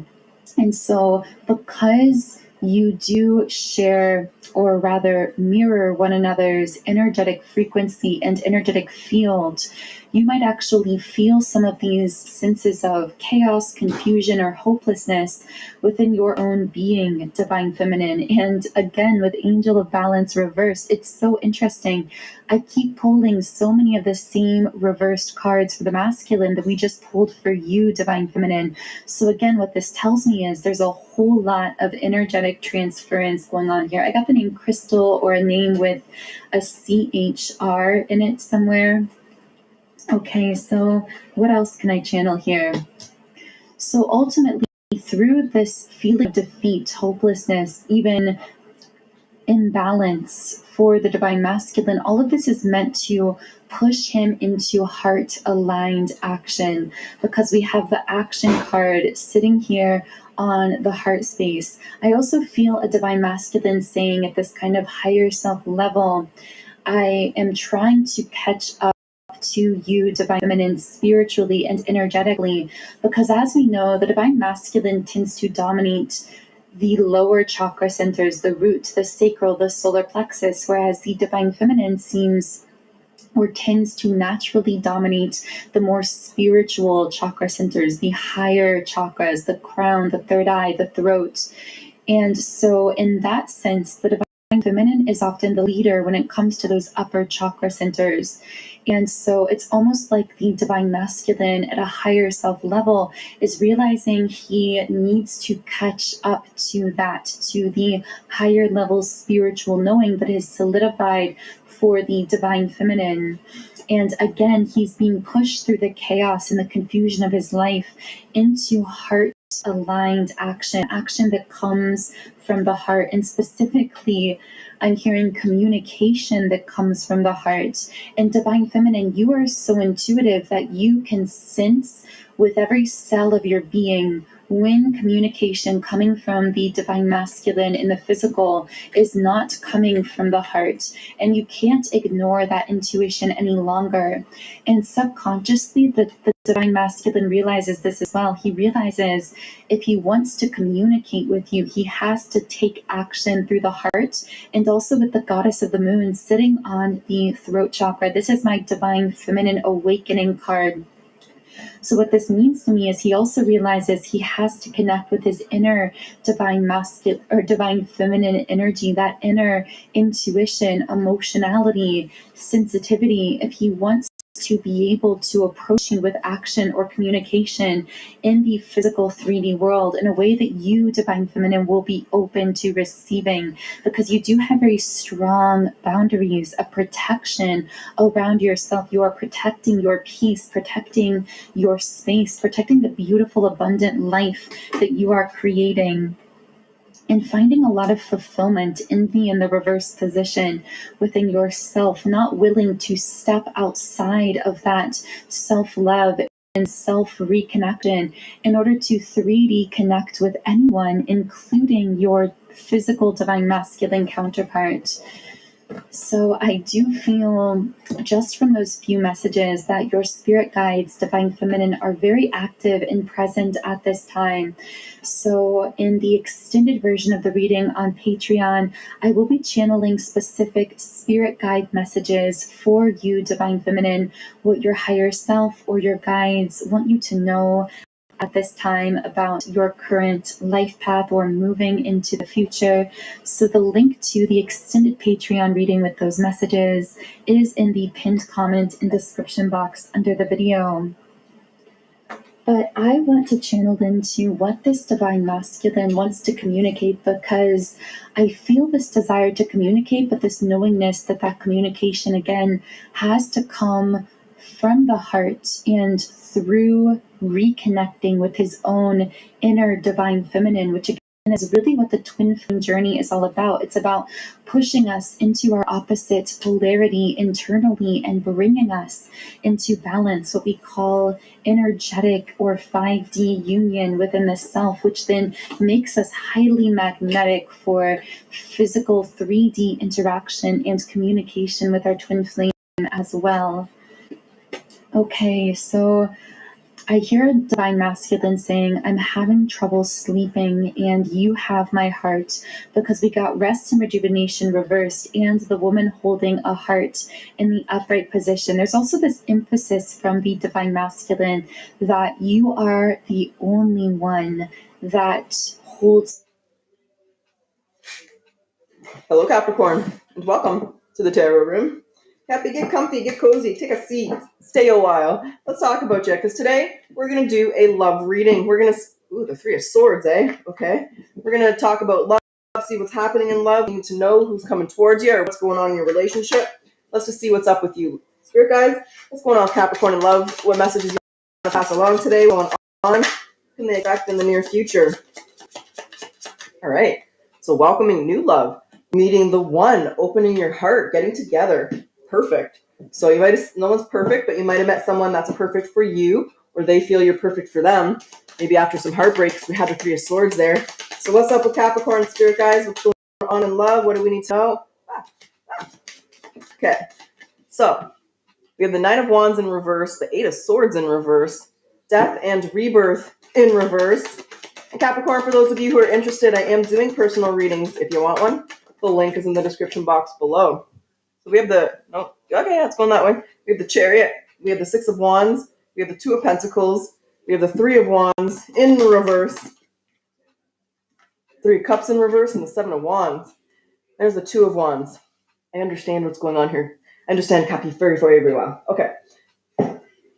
E: And so, because you do share, or rather mirror, one another's energetic frequency and energetic field, you might actually feel some of these senses of chaos, confusion, or hopelessness within your own being, divine feminine. And again, with Angel of Balance reversed, it's so interesting. I keep pulling so many of the same reversed cards for the masculine that we just pulled for you, divine feminine. So again, what this tells me is there's a whole lot of energetic transference going on here. I got the name Crystal, or a name with a CHR in it somewhere. Okay, so what else can I channel here? So ultimately, through this feeling of defeat, hopelessness, even imbalance for the divine masculine, all of this is meant to push him into heart-aligned action, because we have the action card sitting here on the heart space. I also feel a divine masculine saying at this kind of higher self level, I am trying to catch up to you, divine feminine, spiritually and energetically, because as we know, the divine masculine tends to dominate the lower chakra centers, the root, the sacral, the solar plexus, whereas the divine feminine seems or tends to naturally dominate the more spiritual chakra centers, the higher chakras, the crown, the third eye, the throat. And so in that sense, the divine feminine is often the leader when it comes to those upper chakra centers. And so it's almost like the divine masculine at a higher self level is realizing he needs to catch up to that, to the higher level spiritual knowing that is solidified for the divine feminine. And again, he's being pushed through the chaos and the confusion of his life into heart-aligned action, action that comes from the heart. And specifically, I'm hearing communication that comes from the heart. And divine feminine, you are so intuitive that you can sense with every cell of your being when communication coming from the divine masculine in the physical is not coming from the heart, and you can't ignore that intuition any longer. And subconsciously, the divine masculine realizes this as well. He realizes if he wants to communicate with you, he has to take action through the heart, and also with the goddess of the moon sitting on the throat chakra. This is my divine feminine awakening card. So what this means to me is he also realizes he has to connect with his inner divine masculine or divine feminine energy, that inner intuition, emotionality, sensitivity, if he wants to be able to approach you with action or communication in the physical 3D world in a way that you, divine feminine, will be open to receiving, because you do have very strong boundaries of protection around yourself. You are protecting your peace, protecting your space, protecting the beautiful, abundant life that you are creating, and finding a lot of fulfillment in the reverse position within yourself, not willing to step outside of that self-love and self-reconnection in order to 3D connect with anyone, including your physical divine masculine counterpart. So I do feel, just from those few messages, that your spirit guides, divine feminine, are very active and present at this time. So in the extended version of the reading on Patreon, I will be channeling specific spirit guide messages for you, divine feminine, what your higher self or your guides want you to know at this time about your current life path or moving into the future. So the link to the extended Patreon reading with those messages is in the pinned comment and description box under the video. But I want to channel into what this divine masculine wants to communicate, because I feel this desire to communicate, but this knowingness that that communication, again, has to come from the heart and through reconnecting with his own inner divine feminine, which again is really what the twin flame journey is all about. It's about pushing us into our opposite polarity internally and bringing us into balance, what we call energetic or 5D union within the self, which then makes us highly magnetic for physical 3D interaction and communication with our twin flame as well. Okay, so I hear a divine masculine saying, I'm having trouble sleeping and you have my heart, because we got rest and rejuvenation reversed and the woman holding a heart in the upright position. There's also this emphasis from the divine masculine that you are the only one that holds.
F: Hello, Capricorn, and welcome to the Tarot Room. Happy, get comfy, get cozy, take a seat, stay a while. Let's talk about you, because today we're going to do a love reading. We're going to, the Three of Swords, eh? Okay. We're going to talk about love, see what's happening in love. You need to know who's coming towards you or what's going on in your relationship. Let's just see what's up with you. Spirit guys, what's going on, Capricorn in love? What messages you want to pass along today? What's going on? Can they expect in the near future? All right. So welcoming new love, meeting the one, opening your heart, getting together. Perfect. So you might have, no one's perfect, but you might have met someone that's perfect for you, or they feel you're perfect for them. Maybe after some heartbreaks, we had the Three of Swords there. So what's up with Capricorn spirit guys? What's going on in love? What do we need to know? Okay. So we have the Nine of Wands in reverse, the Eight of Swords in reverse, Death and Rebirth in reverse. And Capricorn, for those of you who are interested, I am doing personal readings if you want one. The link is in the description box below. So we have it's going that way. We have the Chariot, we have the Six of Wands, we have the Two of Pentacles, we have the Three of Wands in reverse, Three of Cups in reverse, and the Seven of Wands. There's the Two of Wands. I understand what's going on here. I understand, Cappy, very, very well. Okay.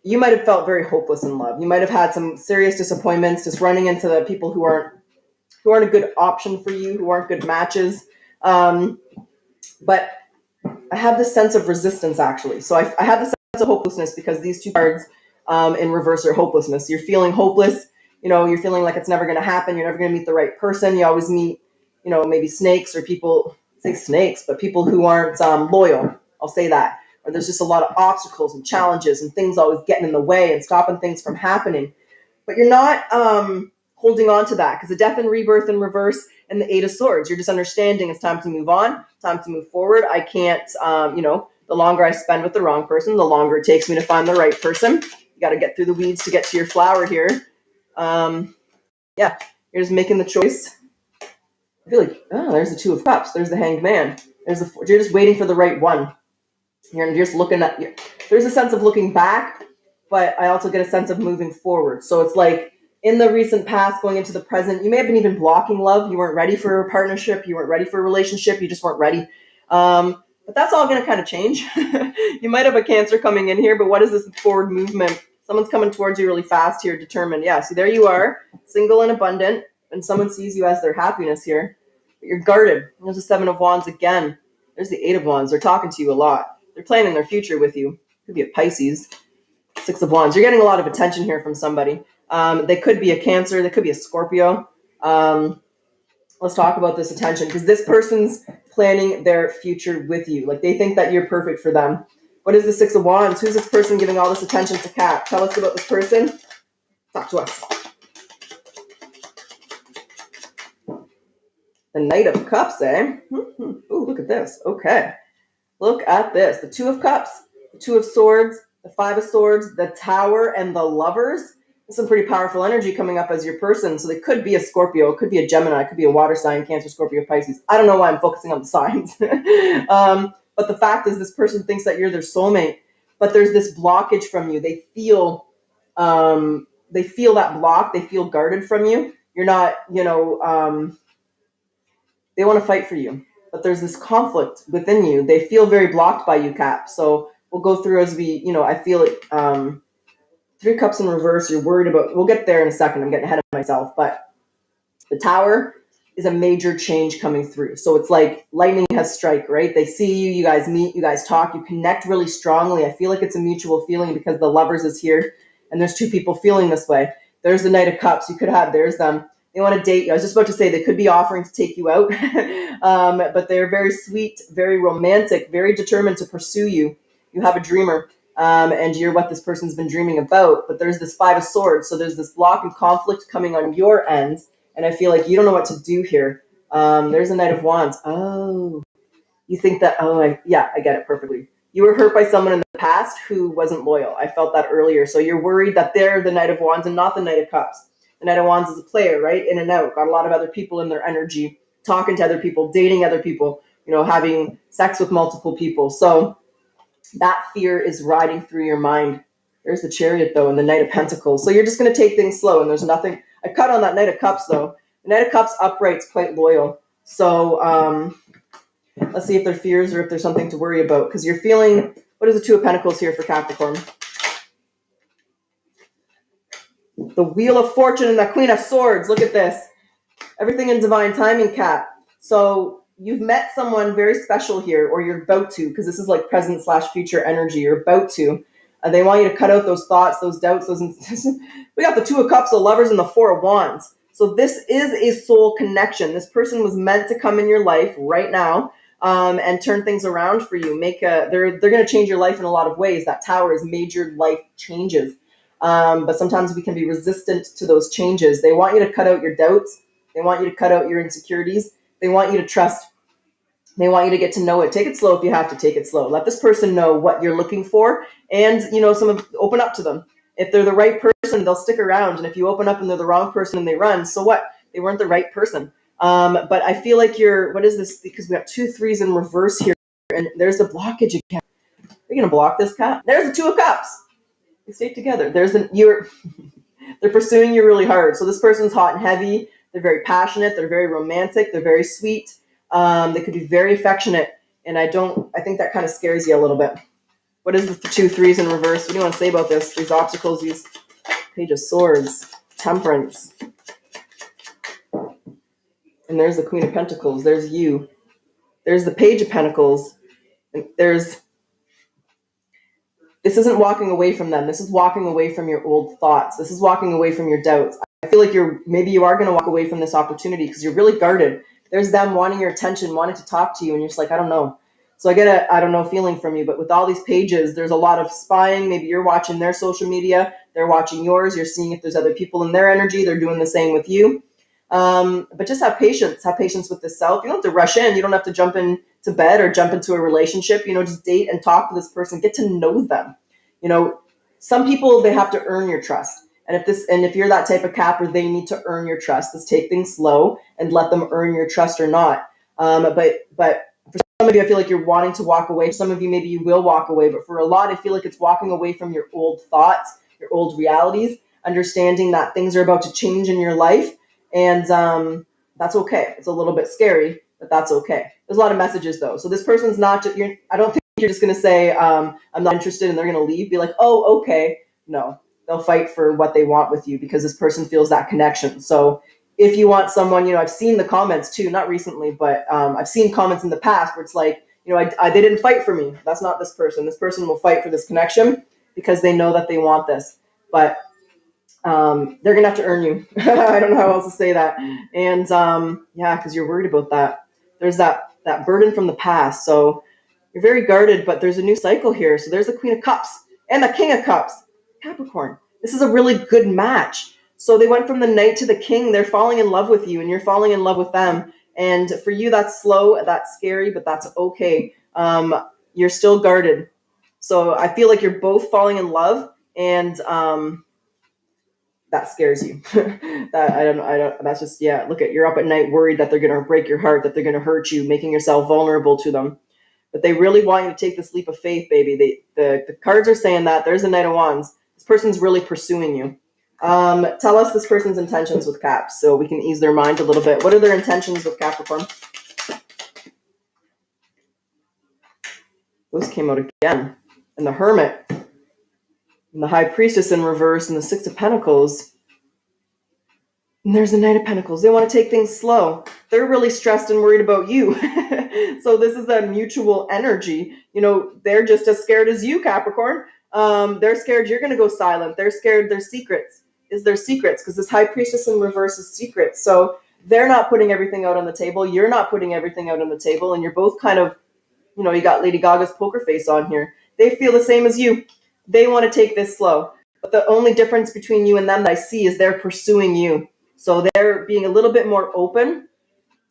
F: You might have felt very hopeless in love. You might have had some serious disappointments, just running into the people who aren't a good option for you, who aren't good matches. But I have this sense of resistance, actually. So I have this sense of hopelessness because these two cards in reverse are hopelessness. You're feeling hopeless. You're feeling like it's never going to happen. You're never going to meet the right person. You always meet, maybe snakes or people, say snakes, but people who aren't loyal. I'll say that. Or there's just a lot of obstacles and challenges and things always getting in the way and stopping things from happening. But you're not holding on to that, because the Death and Rebirth in reverse and the Eight of Swords, you're just understanding it's time to move on, time to move forward. I can't, the longer I spend with the wrong person, the longer it takes me to find the right person. You got to get through the weeds to get to your flower here. You're just making the choice. I feel like, there's the Two of Cups. There's the Hanged Man. You're just waiting for the right one. You're just looking at, there's a sense of looking back, but I also get a sense of moving forward. So it's like in the recent past, going into the present, you may have been even blocking love. You weren't ready for a partnership. You weren't ready for a relationship. You just weren't ready. But that's all going to kind of change. You might have a Cancer coming in here, but what is this forward movement? Someone's coming towards you really fast here, determined. Yeah, see, there you are, single and abundant, and someone sees you as their happiness here. But you're guarded. There's the Seven of Wands again. There's the Eight of Wands. They're talking to you a lot. They're planning their future with you. Could be a Pisces. Six of Wands. You're getting a lot of attention here from somebody. They could be a Cancer. They could be a Scorpio. Let's talk about this attention, because this person's planning their future with you. Like, they think that you're perfect for them. What is the Six of Wands? Who's this person giving all this attention to Kat? Tell us about this person. Talk to us. The Knight of Cups, eh? Ooh, look at this. Okay. Look at this. The Two of Cups, the Two of Swords, the Five of Swords, the Tower, and the Lovers. There's some pretty powerful energy coming up as your person. So they could be a Scorpio, it could be a Gemini, it could be a water sign, Cancer, Scorpio, Pisces. I don't know why I'm focusing on the signs. But the fact is, this person thinks that you're their soulmate, but there's this blockage from you. They feel that block. They feel guarded from you. You're not, they want to fight for you, but there's this conflict within you. They feel very blocked by you, Cap. So we'll go through as we, I feel it. Three Cups in reverse. You're worried about. We'll get there in a second. I'm getting ahead of myself, but the Tower is a major change coming through. So it's like lightning has strike, right? They see you, you guys meet, you guys talk, you connect really strongly. I feel like it's a mutual feeling because the Lovers is here and there's two people feeling this way. There's the Knight of Cups. You could have, there's them. They want to date you. I was just about to say they could be offering to take you out, but they're very sweet, very romantic, very determined to pursue you. You have a dreamer, and you're what this person's been dreaming about. But there's this Five of Swords. So there's this block and conflict coming on your end. And I feel like you don't know what to do here. There's a Knight of Wands. Oh, you think that, I get it perfectly. You were hurt by someone in the past who wasn't loyal. I felt that earlier. So you're worried that they're the Knight of Wands and not the Knight of Cups. The Knight of Wands is a player, right? In and out. Got a lot of other people in their energy, talking to other people, dating other people, having sex with multiple people. So that fear is riding through your mind. There's the Chariot, though, and the Knight of Pentacles. So you're just going to take things slow, and there's nothing. I cut on that Knight of Cups, though. The Knight of Cups upright's quite loyal. So let's see if there are fears or if there's something to worry about, because you're feeling, what is the Two of Pentacles here for Capricorn? The Wheel of Fortune and the Queen of Swords. Look at this. Everything in divine timing, Cap. So you've met someone very special here, or you're about to, because this is like present/future energy. You're about to. They want you to cut out those thoughts, those doubts, we got the Two of Cups, the Lovers, and the Four of Wands. So this is a soul connection. This person was meant to come in your life right now and turn things around for you. They're going to change your life in a lot of ways. That Tower is major life changes. But sometimes we can be resistant to those changes. They want you to cut out your doubts. They want you to cut out your insecurities. They want you to trust. They want you to get to know it. Take it slow if you have to take it slow. Let this person know what you're looking for, and open up to them. If they're the right person, they'll stick around. And if you open up and they're the wrong person and they run, so what? They weren't the right person. But I feel like what is this? Because we have 2 3s in reverse here, and there's the blockage again. Are you gonna block this, Cat? There's the Two of Cups. They stay together. They're pursuing you really hard. So this person's hot and heavy. They're very passionate. They're very romantic. They're very sweet. They could be very affectionate. And I think that kind of scares you a little bit. What is the 2 3s in reverse? What do you want to say about this? These obstacles, these Page of Swords, Temperance. And there's the Queen of Pentacles. There's you. There's the Page of Pentacles. And this isn't walking away from them. This is walking away from your old thoughts. This is walking away from your doubts. I feel like maybe you are going to walk away from this opportunity because you're really guarded. There's them wanting your attention, wanting to talk to you, and you're just like, I don't know. So I get a I don't know feeling from you. But with all these pages, there's a lot of spying. Maybe you're watching their social media. They're watching yours. You're seeing if there's other people in their energy. They're doing the same with you. But just have patience. Have patience with the self. You don't have to rush in. You don't have to jump into bed or jump into a relationship. Just date and talk to this person. Get to know them. Some people, they have to earn your trust. And if you're that type of capper, they need to earn your trust. Let's take things slow and let them earn your trust or not. But for some of you, I feel like you're wanting to walk away. For some of you, maybe you will walk away. But for a lot, I feel like it's walking away from your old thoughts, your old realities, understanding that things are about to change in your life. And that's okay. It's a little bit scary, but that's okay. There's a lot of messages, though. So this person's not just, I don't think you're just going to say, I'm not interested, and they're going to leave. Be like, oh, okay. No, they'll fight for what they want with you because this person feels that connection. So if you want someone, I've seen the comments too, not recently, but I've seen comments in the past where it's like, they didn't fight for me. That's not this person. This person will fight for this connection because they know that they want this. But they're going to have to earn you. I don't know how else to say that. And because you're worried about that. There's that burden from the past. So you're very guarded, but there's a new cycle here. So there's the Queen of Cups and the King of Cups. Capricorn, this is a really good match. So they went from the Knight to the King. They're falling in love with you, and you're falling in love with them. And for you, that's slow, that's scary, but that's okay. You're still guarded. So I feel like you're both falling in love, and that scares you. That's just, you're up at night worried that they're going to break your heart, that they're going to hurt you, making yourself vulnerable to them. But they really want you to take this leap of faith, baby. The cards are saying that. There's the Knight of Wands. This person's really pursuing you. Tell us this person's intentions with Caps so we can ease their mind a little bit. What are their intentions with Capricorn? Those came out again. And the Hermit. And the High Priestess in reverse and the Six of Pentacles. And there's the Knight of Pentacles. They want to take things slow. They're really stressed and worried about you. So this is a mutual energy. They're just as scared as you, Capricorn. They're scared you're going to go silent. They're scared their secrets is their secrets, because this High Priestess in reverse is secrets. So they're not putting everything out on the table. You're not putting everything out on the table. And you're both kind of, you got Lady Gaga's poker face on here. They feel the same as you. They want to take this slow. But the only difference between you and them that I see is they're pursuing you. So they're being a little bit more open.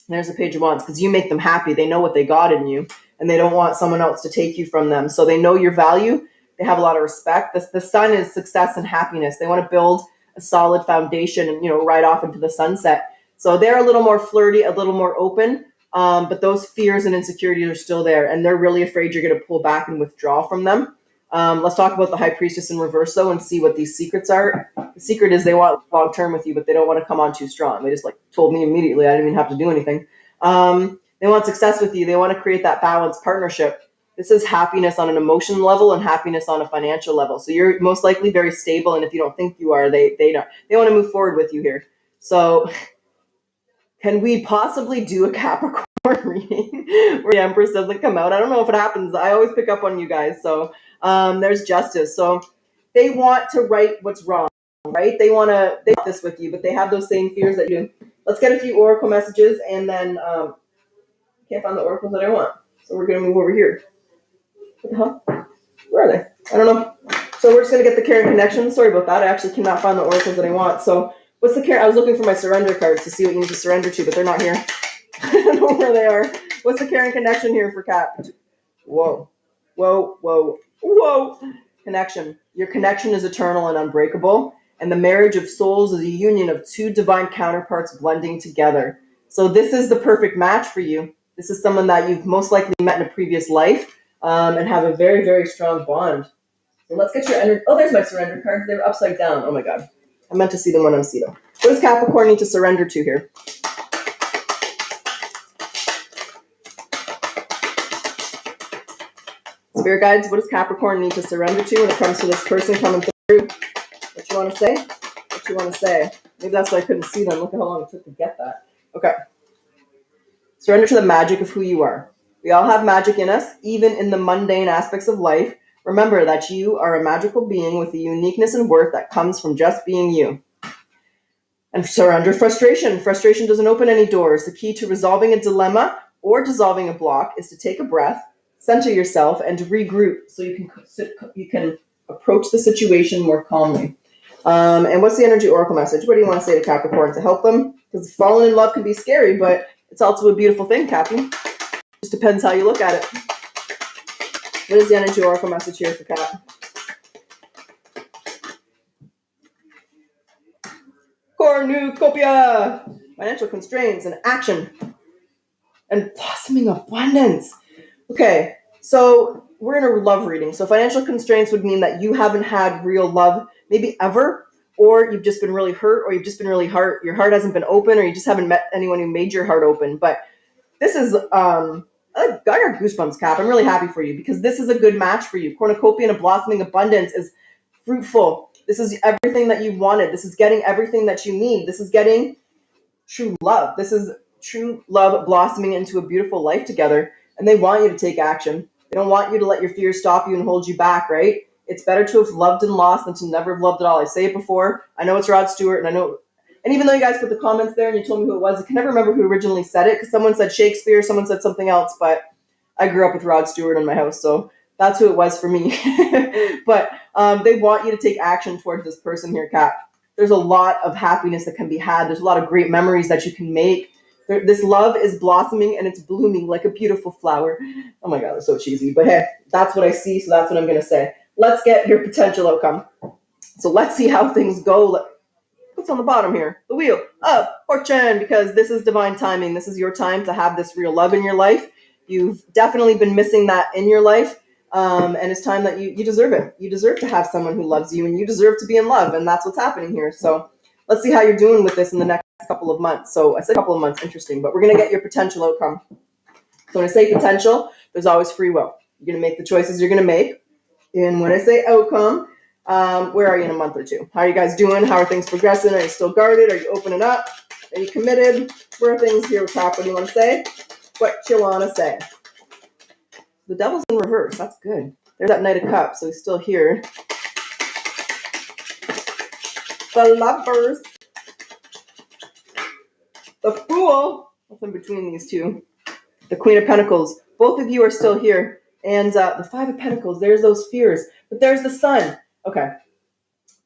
F: There's a Page of Wands, because you make them happy. They know what they got in you, and they don't want someone else to take you from them. So they know your value. They have a lot of respect. The Sun is success and happiness. They want to build a solid foundation and, ride off into the sunset. So they're a little more flirty, a little more open, but those fears and insecurities are still there, and they're really afraid you're going to pull back and withdraw from them. Let's talk about the High Priestess in reverse, though, and see what these secrets are. The secret is they want long-term with you, but they don't want to come on too strong. They just told me immediately. I didn't even have to do anything. They want success with you. They want to create that balanced partnership. This is happiness on an emotion level and happiness on a financial level. So you're most likely very stable, and if you don't think you are, they don't. They want to move forward with you here. So can we possibly do a Capricorn reading where the Empress doesn't come out? I don't know if it happens. I always pick up on you guys. So there's Justice. So they want to right what's wrong, right? They want this with you, but they have those same fears that you do. Let's get a few oracle messages, and then can't find the oracles that I want. So we're going to move over here. What the hell? Where are they? I don't know. So we're just going to get the Karen connection. Sorry about that. I actually cannot find the oracles that I want. So what's the Karen? I was looking for my surrender cards to see what you need to surrender to, but they're not here. I don't know where they are. What's the Karen connection here for Cap? Whoa. Whoa, whoa, whoa. Connection. Your connection is eternal and unbreakable. And the marriage of souls is a union of two divine counterparts blending together. So this is the perfect match for you. This is someone that you've most likely met in a previous life and have a very, very strong bond. So let's get your energy. Oh, there's my surrender cards. They were upside down. Oh my God. I meant to see them when I see them. What does Capricorn need to surrender to here? Spirit guides, what does Capricorn need to surrender to when it comes to this person coming through? What you want to say? What you want to say? Maybe that's why I couldn't see them. Look at how long it took to get that. Okay. Surrender to the magic of who you are. We all have magic in us, even in the mundane aspects of life. Remember that you are a magical being with a uniqueness and worth that comes from just being you. And surrender frustration. Frustration doesn't open any doors. The key to resolving a dilemma or dissolving a block is to take a breath, center yourself, and regroup so you can approach the situation more calmly. And what's the energy oracle message? What do you want to say to Capricorn to help them? Because falling in love can be scary, but it's also a beautiful thing, Cappy. Just depends how you look at it. What is the energy oracle message here for Cap? Cornucopia! Financial constraints and action. And blossoming abundance. Okay, so we're in a love reading. So financial constraints would mean that you haven't had real love, maybe ever, or you've just been really hurt, or you've just been really hurt. Your heart hasn't been open, or you just haven't met anyone who made your heart open. But this is, I got goosebumps, Cap. I'm really happy for you because this is a good match for you. Cornucopia and a blossoming abundance is fruitful. This is everything that you wanted. This is getting everything that you need. This is getting true love. This is true love blossoming into a beautiful life together. And they want you to take action. They don't want you to let your fears stop you and hold you back, right? It's better to have loved and lost than to never have loved at all. I say it before. I know it's Rod Stewart, and I know. And even though you guys put the comments there and you told me who it was, I can never remember who originally said it because someone said Shakespeare, someone said something else. But I grew up with Rod Stewart in my house, so that's who it was for me. But they want you to take action towards this person here, Kat. There's a lot of happiness that can be had. There's a lot of great memories that you can make. This love is blossoming and it's blooming like a beautiful flower. Oh my God, that's so cheesy. But hey, that's what I see, so that's what I'm going to say. Let's get your potential outcome. So let's see how things go. What's on the bottom here? The wheel of fortune, because this is divine timing. This is your time to have this real love in your life. You've definitely been missing that in your life. And it's time that you deserve it. You deserve to have someone who loves you, and you deserve to be in love, and that's what's happening here. So let's see how you're doing with this in the next couple of months. So I said a couple of months, interesting, but we're going to get your potential outcome. So when I say potential, there's always free will. You're going to make the choices you're going to make. And when I say outcome, where are you in a month or two? How are you guys doing? How are things progressing? Are you still guarded? Are you opening up? Are you committed? Where are things here with Cap? What do you want to say? What you want to say? The devil's in reverse. That's good. There's that Knight of Cups, so he's still here. The Lovers. The Fool. What's in between these two? The Queen of Pentacles. Both of you are still here. And the Five of Pentacles. There's those fears. But there's the Sun. Okay.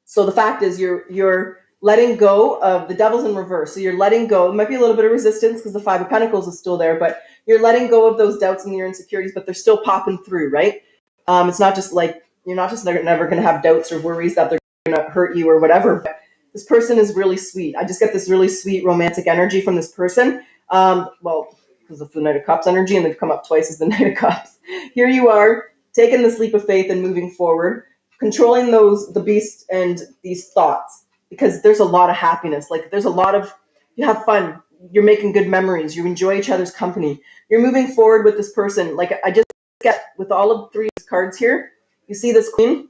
F: So the fact is you're letting go of the devil's in reverse. So you're letting go. There might be a little bit of resistance because the Five of Pentacles is still there, but you're letting go of those doubts and your insecurities, but they're still popping through, right? It's not just like you're not just never going to have doubts or worries that they're going to hurt you or whatever. But this person is really sweet. I just get this really sweet romantic energy from this person. Well, because of the Knight of Cups energy, and they've come up twice as the Knight of Cups. Here you are, taking this leap of faith and moving forward, controlling the beast and these thoughts, because there's a lot of happiness. Like there's a lot of, you have fun, you're making good memories, you enjoy each other's company, you're moving forward with this person. Like I just get with all of three cards here, you see this Queen.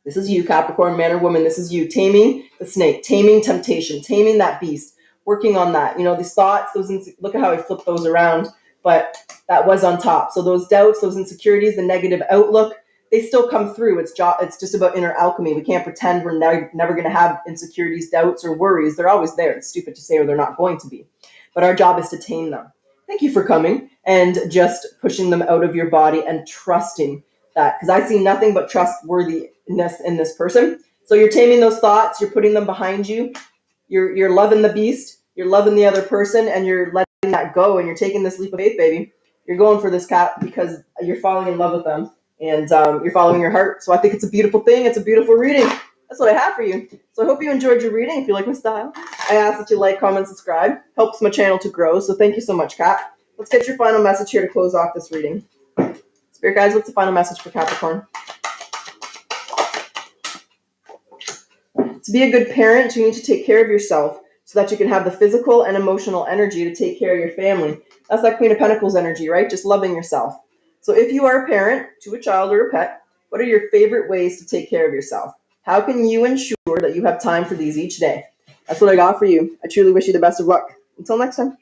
F: This is you, Capricorn, man or woman. This is you taming the snake, taming temptation, taming that beast, working on that. These thoughts, look at how I flipped those around, but that was on top. So those doubts, those insecurities, the negative outlook, they still come through. It's just about inner alchemy. We can't pretend we're never going to have insecurities, doubts, or worries. They're always there. It's stupid to say, or they're not going to be. But our job is to tame them. Thank you for coming and just pushing them out of your body and trusting that, because I see nothing but trustworthiness in this person. So you're taming those thoughts, you're putting them behind you, you're loving the beast, you're loving the other person, and you're letting that go, and you're taking this leap of faith, baby. You're going for this cat because you're falling in love with them, and you're following your heart. So I think it's a beautiful thing. It's a beautiful reading. That's what I have for you. So I hope you enjoyed your reading. If you like my style, I ask that you like, comment, subscribe. Helps my channel to grow. So thank you so much, Kat. Let's get your final message here to close off this reading. Spirit guys, what's the final message for Capricorn? To be a good parent, you need to take care of yourself so that you can have the physical and emotional energy to take care of your family. That's that Queen of Pentacles energy, right? Just loving yourself. So if you are a parent to a child or a pet, what are your favorite ways to take care of yourself? How can you ensure that you have time for these each day? That's what I got for you. I truly wish you the best of luck. Until next time.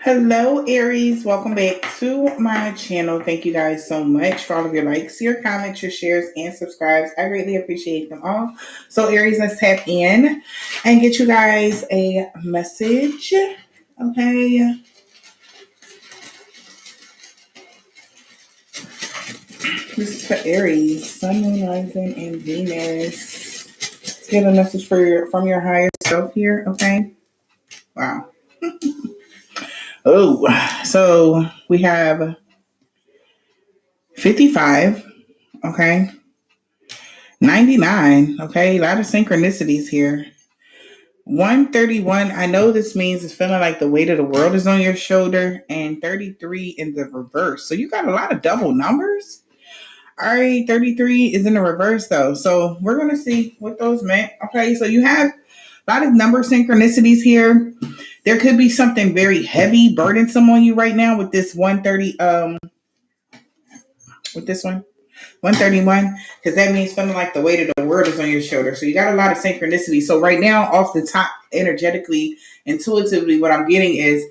G: Hello, Aries. Welcome back to my channel. Thank you guys so much for all of your likes, your comments, your shares, and subscribes. I greatly appreciate them all. So, Aries, let's tap in and get you guys a message. Okay. This is for Aries, Sun, Moon, Rising, and Venus. Let's get a message from your higher self here. Okay. Wow. Oh, so we have 55. Okay. 99. Okay. A lot of synchronicities here. 131. I know this means it's feeling like the weight of the world is on your shoulder. And 33 in the reverse. So you got a lot of double numbers. All right. 33 is in the reverse though. So we're going to see what those meant. Okay. So you have a lot of number synchronicities here. There could be something very heavy, burdensome on you right now with this 130, with this one. 131, because that means feeling like the weight of the world is on your shoulder. So you got a lot of synchronicity. So right now, off the top, energetically, intuitively, what I'm getting is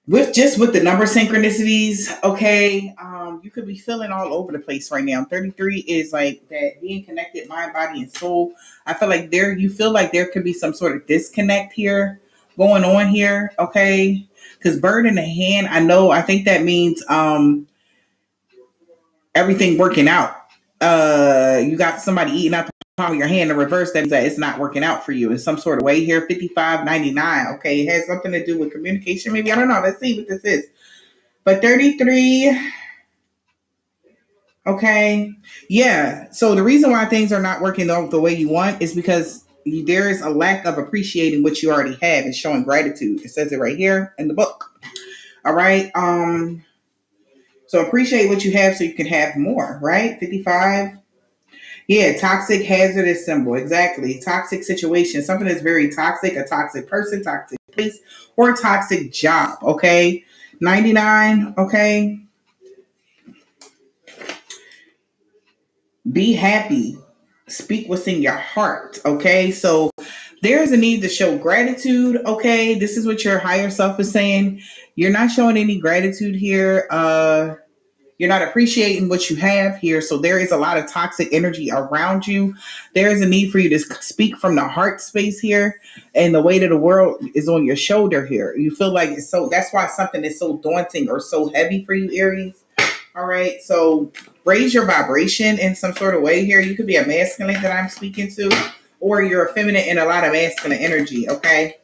G: with the number synchronicities, okay, you could be feeling all over the place right now. 33 is like that being connected, mind, body, and soul. I feel like you feel like there could be some sort of disconnect here going on here, okay? Because bird in the hand, I think that means everything working out. You got somebody eating out the palm of your hand. In reverse, that means that it's not working out for you in some sort of way here. 55.99. Okay, it has something to do with communication. Maybe, I don't know. Let's see what this is. But 33. Okay, yeah. So the reason why things are not working out the way you want is because there is a lack of appreciating what you already have and showing gratitude. It says it right here in the book. All right. So appreciate what you have so you can have more. Right. 55. Yeah, toxic hazardous symbol. Exactly. Toxic situation. Something that's very toxic, a toxic person, toxic place, or a toxic job. Okay. 99. Okay. Be happy. Speak what's in your heart. Okay. So there's a need to show gratitude. Okay. This is what your higher self is saying. You're not showing any gratitude here. You're not appreciating what you have here. So there is a lot of toxic energy around you. There is a need for you to speak from the heart space here. And the weight of the world is on your shoulder here. You feel like it's so, that's why something is so daunting or so heavy for you, Aries. All right. So raise your vibration in some sort of way here. You could be a masculine that I'm speaking to, or you're a feminine in a lot of masculine energy. Okay.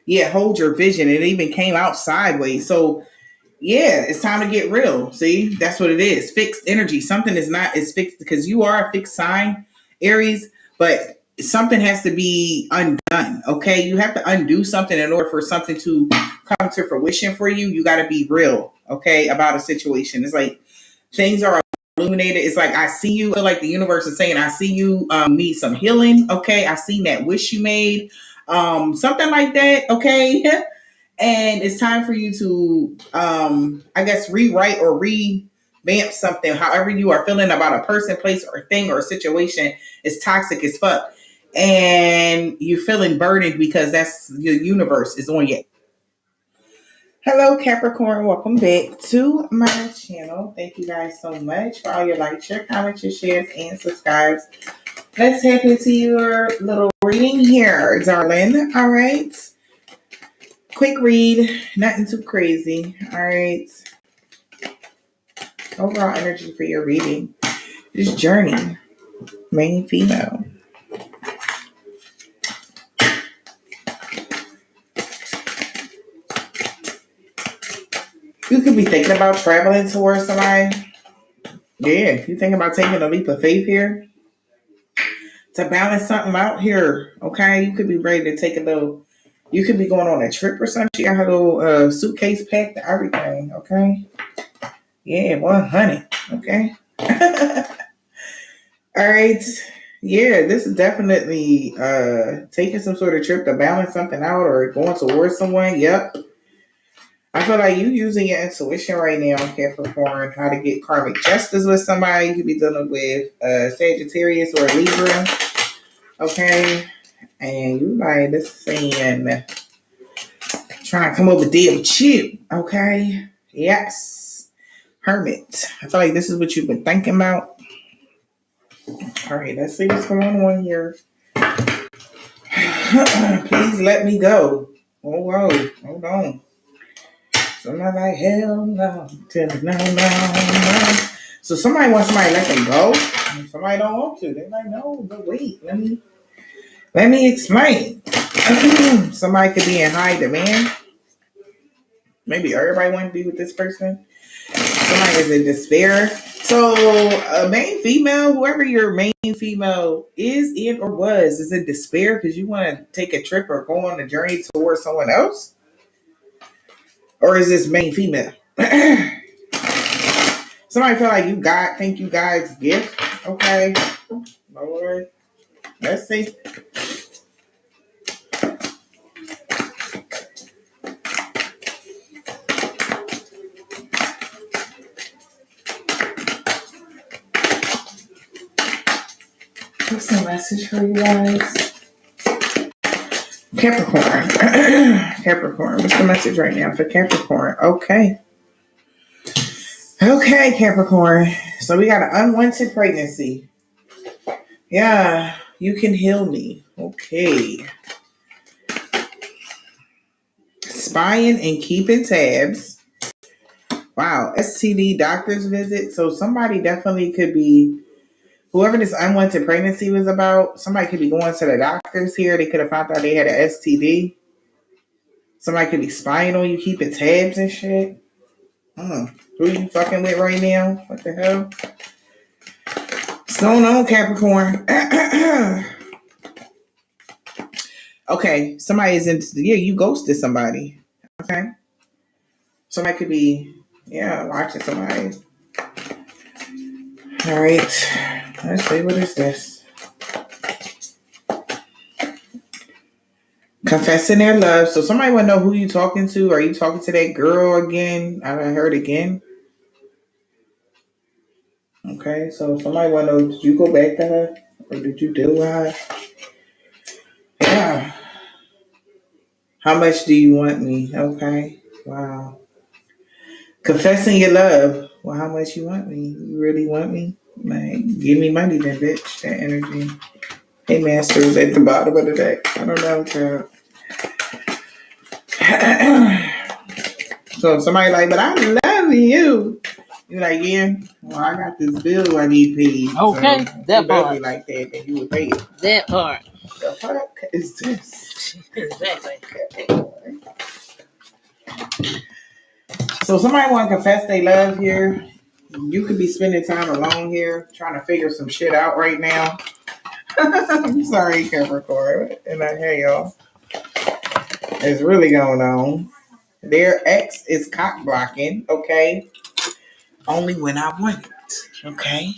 G: Yeah. Hold your vision. It even came out sideways. So yeah, it's time to get real. See, that's what it is. Fixed energy. Something is fixed because you are a fixed sign, Aries, but something has to be undone. Okay. You have to undo something in order for something to come to fruition for you. You got to be real. Okay. About a situation. It's like things are illuminated. It's like, I see you. I feel like the universe is saying, I see you need some healing. Okay. I seen that wish you made. Something like that. Okay. And it's time for you to, I guess, rewrite or revamp something. However you are feeling about a person, place, or thing, or a situation is toxic as fuck. And you're feeling burdened because that's your universe is on you. Hello, Capricorn. Welcome back to my channel. Thank you guys so much for all your likes, your comments, your shares, and subscribes. Let's head into your little reading here, darling. All right. Quick read, nothing too crazy. All right. Overall energy for your reading. This journey, main female. You could be thinking about traveling towards somebody. Yeah, you thinking about taking a leap of faith here to balance something out here. Okay, you could be ready to take a little. You could be going on a trip or something. You got a little suitcase packed and everything. Okay. Yeah, 100. Okay. All right. Yeah, this is definitely taking some sort of trip to balance something out or going towards someone. Yep. I feel like you using your intuition right now, Capricorn, how to get karmic justice with somebody. You could be dealing with Sagittarius or Libra. Okay. And you like this saying Trying to come up with deal with you. Okay. Yes. Hermit. I feel like this is what you've been thinking about. All right, let's see what's going on here. Please let me go. Oh, whoa. Hold on. So I'm not like, hell no. No. So somebody wants somebody to let them go. Somebody don't want to. They're like, no, but wait, let me explain. Somebody could be in high demand. Maybe everybody want to be with this person. Somebody is in despair. So a main female, whoever your main female is in or was, is in despair because you want to take a trip or go on a journey towards someone else? Or is this main female? Somebody feel like think you guys gift. Okay. Lord. Let's see. What's the message for you guys? Capricorn. Capricorn. What's the message right now for Capricorn? Okay. Okay, Capricorn. So we got an unwanted pregnancy. Yeah, you can heal me. Okay. Spying and keeping tabs. Wow. STD doctor's visit. So somebody definitely could be, whoever this unwanted pregnancy was about, somebody could be going to the doctors here. They could have found out they had an STD. Somebody could be spying on you, keeping tabs and shit. Who you fucking with right now? What the hell? What's going on, Capricorn? Okay, somebody is in. Yeah, you ghosted somebody. Okay, somebody could be. Yeah, watching somebody. All right, let's see. What is this? Confessing their love. So somebody want to know who you talking to. Are you talking to that girl again? I haven't heard again. Okay, so somebody want to know, did you go back to her? Or did you deal with her? Yeah. How much do you want me? Okay. Wow. Confessing your love. Well, how much you want me? You really want me? Like, give me money then, bitch. That energy. Hey, Masters at the bottom of the deck. I don't know, child. So if somebody like, but I love you. You're like, yeah, well, I got this bill I need paid.
A: Okay,
G: So
A: that
G: if you love me
A: part.
G: like that, then you would pay it.
A: That part.
G: The fuck is this?
A: Exactly.
G: So somebody want to confess they love here. You could be spending time alone here, trying to figure some shit out right now. I'm sorry, Capricorn. And I hear y'all. It's really going on. Their ex is cock blocking, okay? Only when I want it, okay?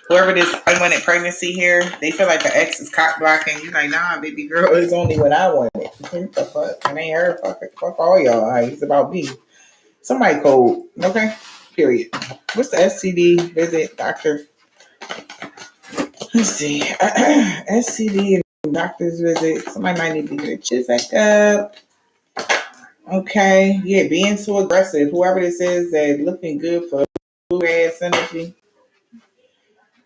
G: Whoever this unwanted pregnancy here, they feel like the ex is cock blocking. You like, nah, baby girl, it's only when I want it. What the fuck? It ain't her. Fuck all y'all. It's about me. Somebody cold, okay? Period. What's the STD visit, doctor? Let's see. STD and doctor's visit. Somebody might need to get a chest back up. Okay. Yeah, being too aggressive. Whoever this is that looking good for ass energy.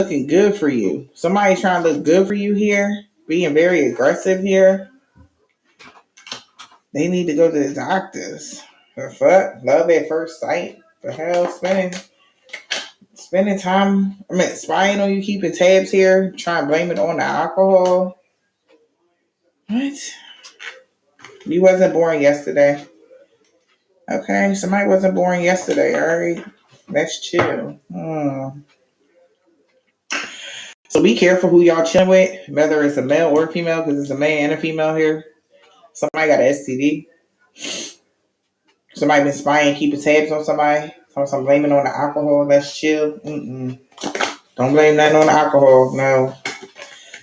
G: Looking good for you. Somebody trying to look good for you here. Being very aggressive here. They need to go to the doctors. The fuck? Love at first sight. The hell? Spending time, spying on you, keeping tabs here, trying to blame it on the alcohol. What? You wasn't born yesterday. Okay, somebody wasn't born yesterday, all right? Let's chill. So be careful who y'all chilling with, whether it's a male or a female, because it's a man and a female here. Somebody got an STD. Somebody been spying, keeping tabs on somebody. Some blaming on the alcohol. Let's chill. Don't blame nothing on the alcohol. No.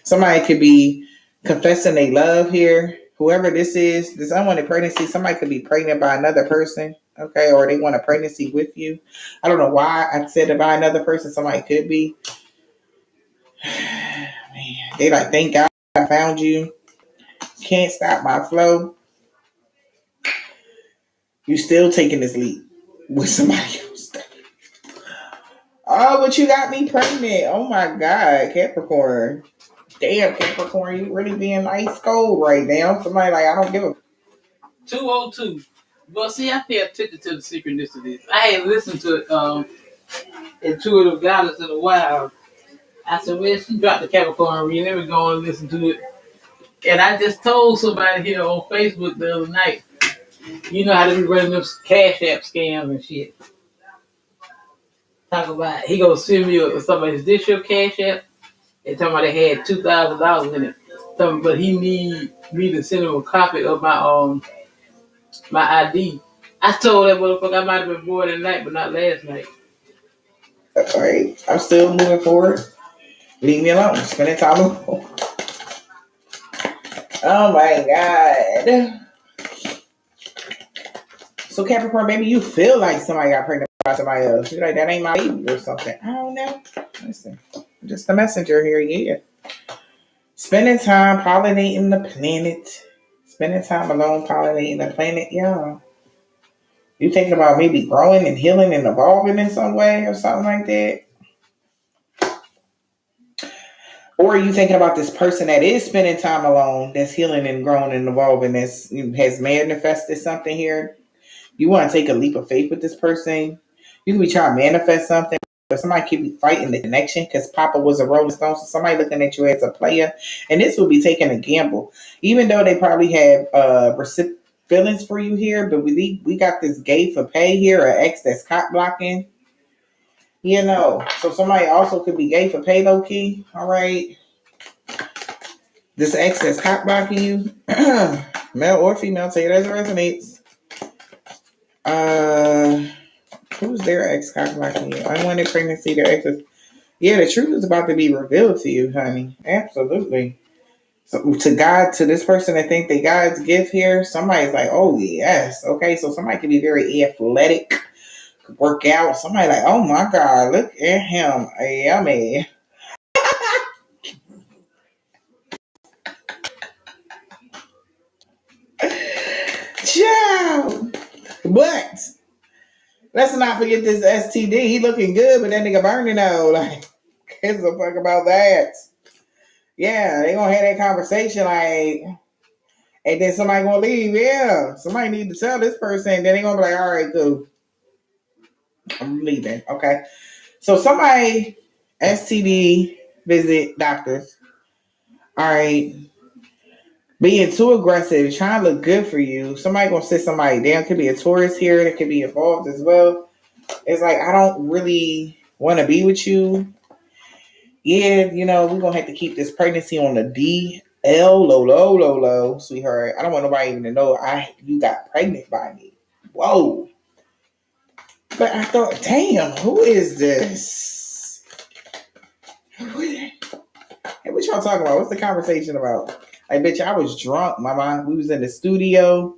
G: Somebody could be confessing they love here. Whoever this is, this unwanted pregnancy, somebody could be pregnant by another person, okay, or they want a pregnancy with you. I don't know why I said it by another person. Somebody could be. Man, they like, thank God I found you. Can't stop my flow. You still taking this leap with somebody else. Oh, but you got me pregnant. Oh my God, Capricorn. Damn, Capricorn, you really being ice cold right now. Somebody like, I don't give a
A: 202. But see, I pay attention to the synchronicities. I ain't listened to it Intuitive Guidance in a while. I said, well, she dropped the Capricorn reading. Let me go and listen to it. And I just told somebody here on Facebook the other night, you know how they be running those Cash App scams and shit. Talk about, he gonna send me somebody, is this your Cash App? They talking about they had $2,000 in it. But he need me to send him a copy of my ID. I told that motherfucker I might have been bored at night, but not last night.
G: all right. I'm still moving forward. Leave me alone. Spending time alone. Oh my God. So Capricorn, maybe you feel like somebody got pregnant by somebody else. You're like, that ain't my baby or something. I don't know. Listen, I'm just a messenger here, yeah. Spending time pollinating the planet. Spending time alone pollinating the planet, yeah. You thinking about maybe growing and healing and evolving in some way or something like that? Or are you thinking about this person that is spending time alone, that's healing and growing and evolving, has manifested something here? You want to take a leap of faith with this person. You can be trying to manifest something, but somebody could be fighting the connection because Papa was a Rolling Stone. So somebody looking at you as a player, and this would be taking a gamble, even though they probably have feelings for you here. But we got this gay for pay here, an ex that's cock blocking. You know, so somebody also could be gay for pay, low key. All right, this ex that's cock blocking you, male or female, tell you that resonates. Who's their ex cock blocking you? Unwanted pregnancy, their exes. Yeah, the truth is about to be revealed to you, honey. Absolutely. So to God, to this person that think they God's gift here, somebody's like, oh yes, okay. So somebody can be very athletic, work out. Somebody like, oh my God, look at him, yummy. Ciao. But let's not forget this STD. He looking good, but that nigga burning though. Like, gives a fuck about that. Yeah, they gonna have that conversation like, and then somebody gonna leave. Yeah, somebody need to tell this person. Then they gonna be like, all right, cool, I'm leaving. Okay, so somebody STD visit doctors. All right, being too aggressive, trying to look good for you. Somebody gonna sit somebody down. Could be a tourist here that could be involved as well. It's like, I don't really want to be with you. Yeah, you know, we're gonna have to keep this pregnancy on the DL, low, sweetheart. I don't want nobody even to know you got pregnant by me. Whoa. But I thought, damn, who is this? Hey, what y'all talking about? What's the conversation about? Like, bitch, I was drunk, mama. We was in the studio.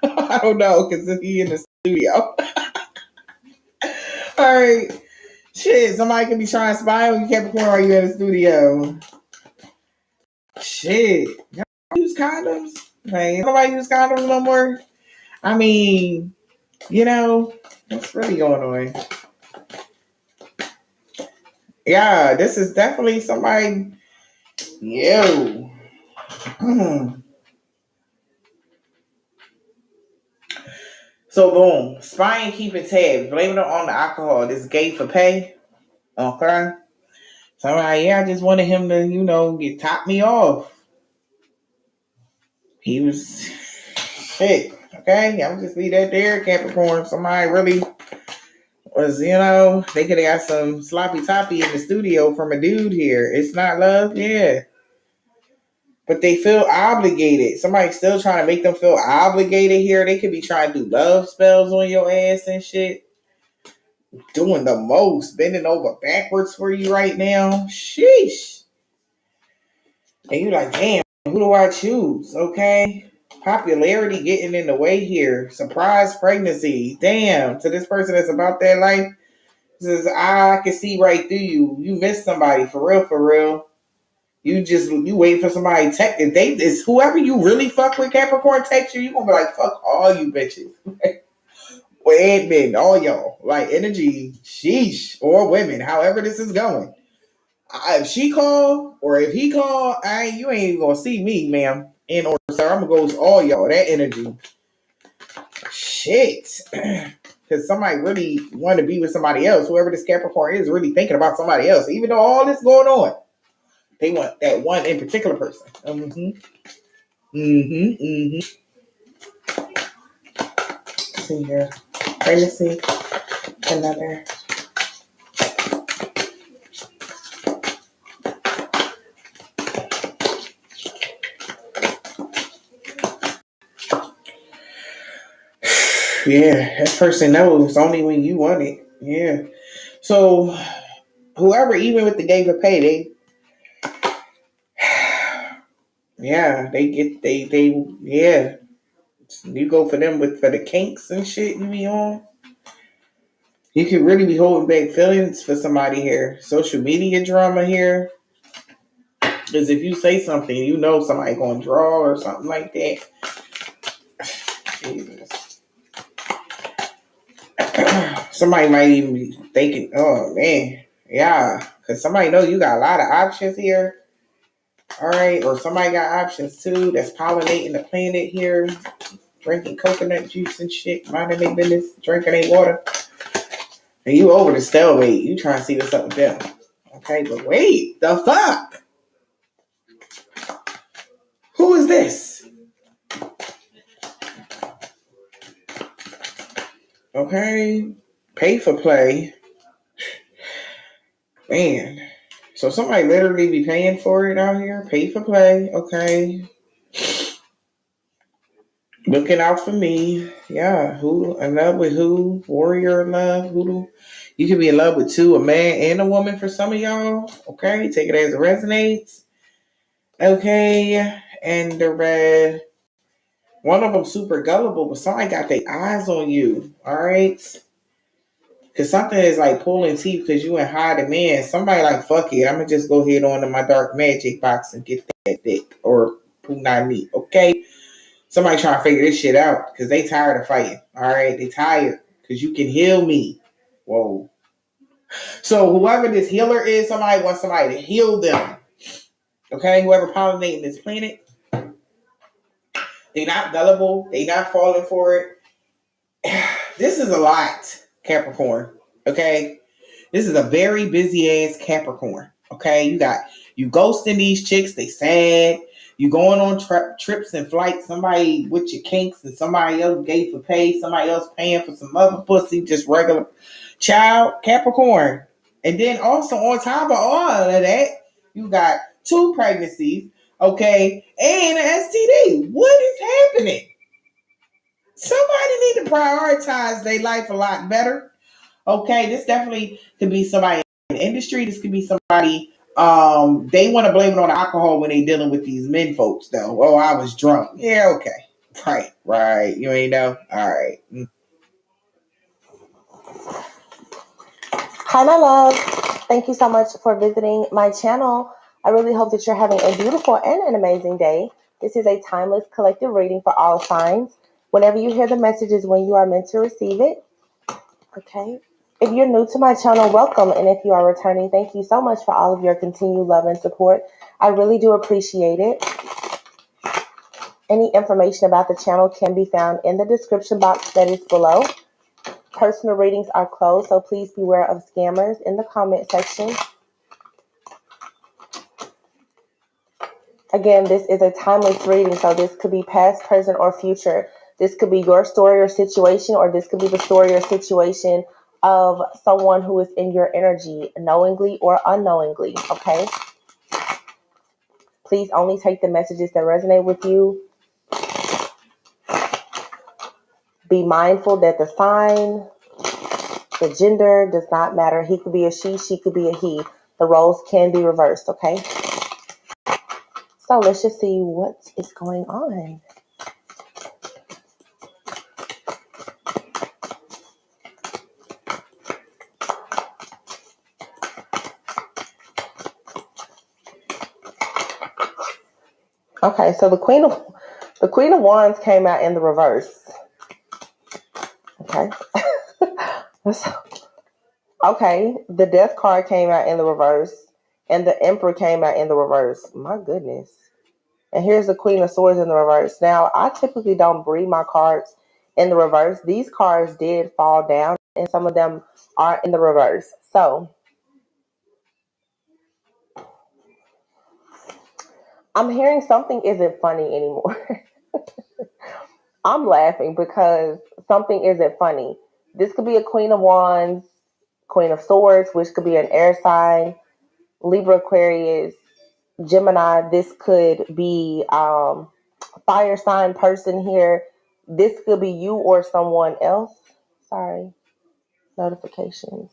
G: I don't know, because he in the studio. All right. Shit, somebody can be trying to spy on you, Capricorn, while you in the studio. Shit. Y'all use condoms? Like, nobody use condoms no more? I mean, you know, what's really going on? Yeah, this is definitely somebody. Yo. So, boom. Spying, keeping tabs. Blaming it on the alcohol. This gay for pay. Okay. So, yeah, I just wanted him to, you know, top me off. He was shit. Okay. I'm just leave that there, Capricorn. Somebody really was, you know, they could have got some sloppy toppy in the studio from a dude here. It's not love, yeah. But they feel obligated. Somebody's still trying to make them feel obligated here. They could be trying to do love spells on your ass and shit. Doing the most, bending over backwards for you right now. Sheesh. And you're like, damn, who do I choose? Okay. Popularity getting in the way here. Surprise pregnancy. Damn. To this person that's about that life, says, I can see right through you. You missed somebody for real, for real. You wait for somebody to text. If it's whoever you really fuck with, Capricorn text you, you gonna be like, fuck all you bitches. admin, all y'all. Like energy, sheesh, or women, however this is going. If she call or if he call, you ain't even gonna see me, ma'am. And or sir, I'm gonna go with all y'all. That energy. Shit. Because somebody really want to be with somebody else. Whoever this Capricorn is really thinking about somebody else. Even though all this going on. They want that one in particular person. Let's see here. Pregnancy. Another. Yeah, that person knows only when you want it. Yeah. So whoever, even with the game of pay, they yeah. You go for them for the kinks and shit you be on. You could really be holding back feelings for somebody here. Social media drama here. Because if you say something, you know somebody gonna draw or something like that. Jesus. Somebody might even be thinking, oh man, yeah. Because somebody know you got a lot of options here. All right, or somebody got options too that's pollinating the planet here, drinking coconut juice and shit, minding their business, drinking their water. And you over the stalemate, you trying to see what's up with them. Okay, but wait, the fuck? Who is this? Okay, pay for play. Man, so somebody literally be paying for it out here, pay for play. Okay, looking out for me. Yeah, who in love with who? Warrior in love. Who do? You can be in love with two, a man and a woman for some of y'all. Okay, take it as it resonates. Okay, and the red. One of them super gullible, but somebody got their eyes on you. All right. Cause something is like pulling teeth because you in high demand. Somebody like, fuck it, I'm gonna just go ahead on to my dark magic box and get that dick or punani. Okay. Somebody trying to figure this shit out because they tired of fighting. All right, they tired because you can heal me. Whoa. So whoever this healer is, somebody wants somebody to heal them. Okay, whoever pollinating this planet, they not gullible. They not falling for it. This is a lot, Capricorn. Okay, this is a very busy ass Capricorn. Okay, you ghosting these chicks. They sad. You going on trips and flights. Somebody with your kinks and somebody else gave for pay. Somebody else paying for some other pussy. Just regular child Capricorn. And then also on top of all of that, you got 2 pregnancies. Okay, and an STD. What is happening? Somebody need to prioritize their life a lot better. Okay, this definitely could be somebody in the industry. This could be somebody. They want to blame it on alcohol when they dealing with these men folks, though. Oh, I was drunk. Yeah, okay, right. You ain't know. All right.
H: Hi, my love. Thank you so much for visiting my channel. I really hope that you're having a beautiful and an amazing day. This is a timeless collective reading for all signs. Whenever you hear the message is when you are meant to receive it. Okay. If you're new to my channel, welcome. And if you are returning, thank you so much for all of your continued love and support. I really do appreciate it. Any information about the channel can be found in the description box that is below. Personal readings are closed, so please beware of scammers in the comment section. Again, this is a timeless reading, so this could be past, present, or future. This could be your story or situation, or this could be the story or situation of someone who is in your energy, knowingly or unknowingly, okay? Please only take the messages that resonate with you. Be mindful that the sign, the gender does not matter. He could be a she could be a he. The roles can be reversed, okay? So let's just see what is going on. Okay, so the Queen of Wands came out in the reverse. Okay. So, okay, the Death card came out in the reverse, and the Emperor came out in the reverse. My goodness. And here's the Queen of Swords in the reverse. Now, I typically don't read my cards in the reverse. These cards did fall down, and some of them are in the reverse. So, I'm hearing something isn't funny anymore. I'm laughing because something isn't funny. This could be a Queen of Wands, Queen of Swords, which could be an air sign, Libra, Aquarius, Gemini. This could be fire sign person here. This could be you or someone else. Sorry, notifications.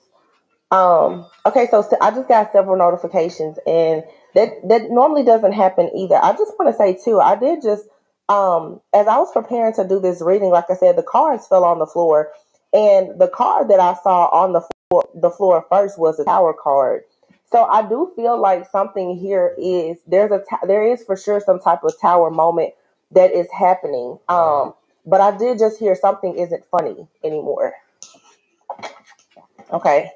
H: Okay, so I just got several notifications, and that normally doesn't happen either. I just want to say too, I did just as I was preparing to do this reading, like I said, the cards fell on the floor, and the card that I saw on the floor first was a Tower card. So I do feel like something here is there is for sure some type of Tower moment that is happening. But I did just hear something isn't funny anymore. Okay.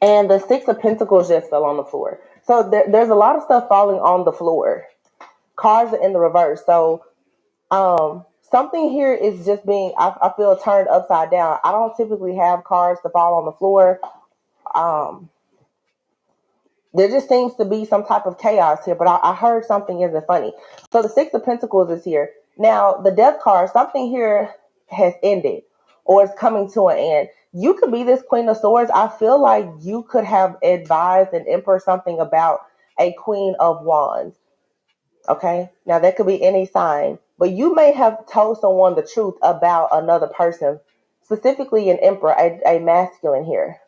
H: And the Six of Pentacles just fell on the floor. So there's a lot of stuff falling on the floor. Cards are in the reverse. So something here is just being, I feel, turned upside down. I don't typically have cards to fall on the floor. There just seems to be some type of chaos here, but I heard something isn't funny. So the Six of Pentacles is here. Now, the Death card, something here has ended or is coming to an end. You could be this Queen of Swords. I feel like you could have advised an Emperor something about a Queen of Wands. Okay? Now, that could be any sign. But you may have told someone the truth about another person, specifically an Emperor, a masculine here.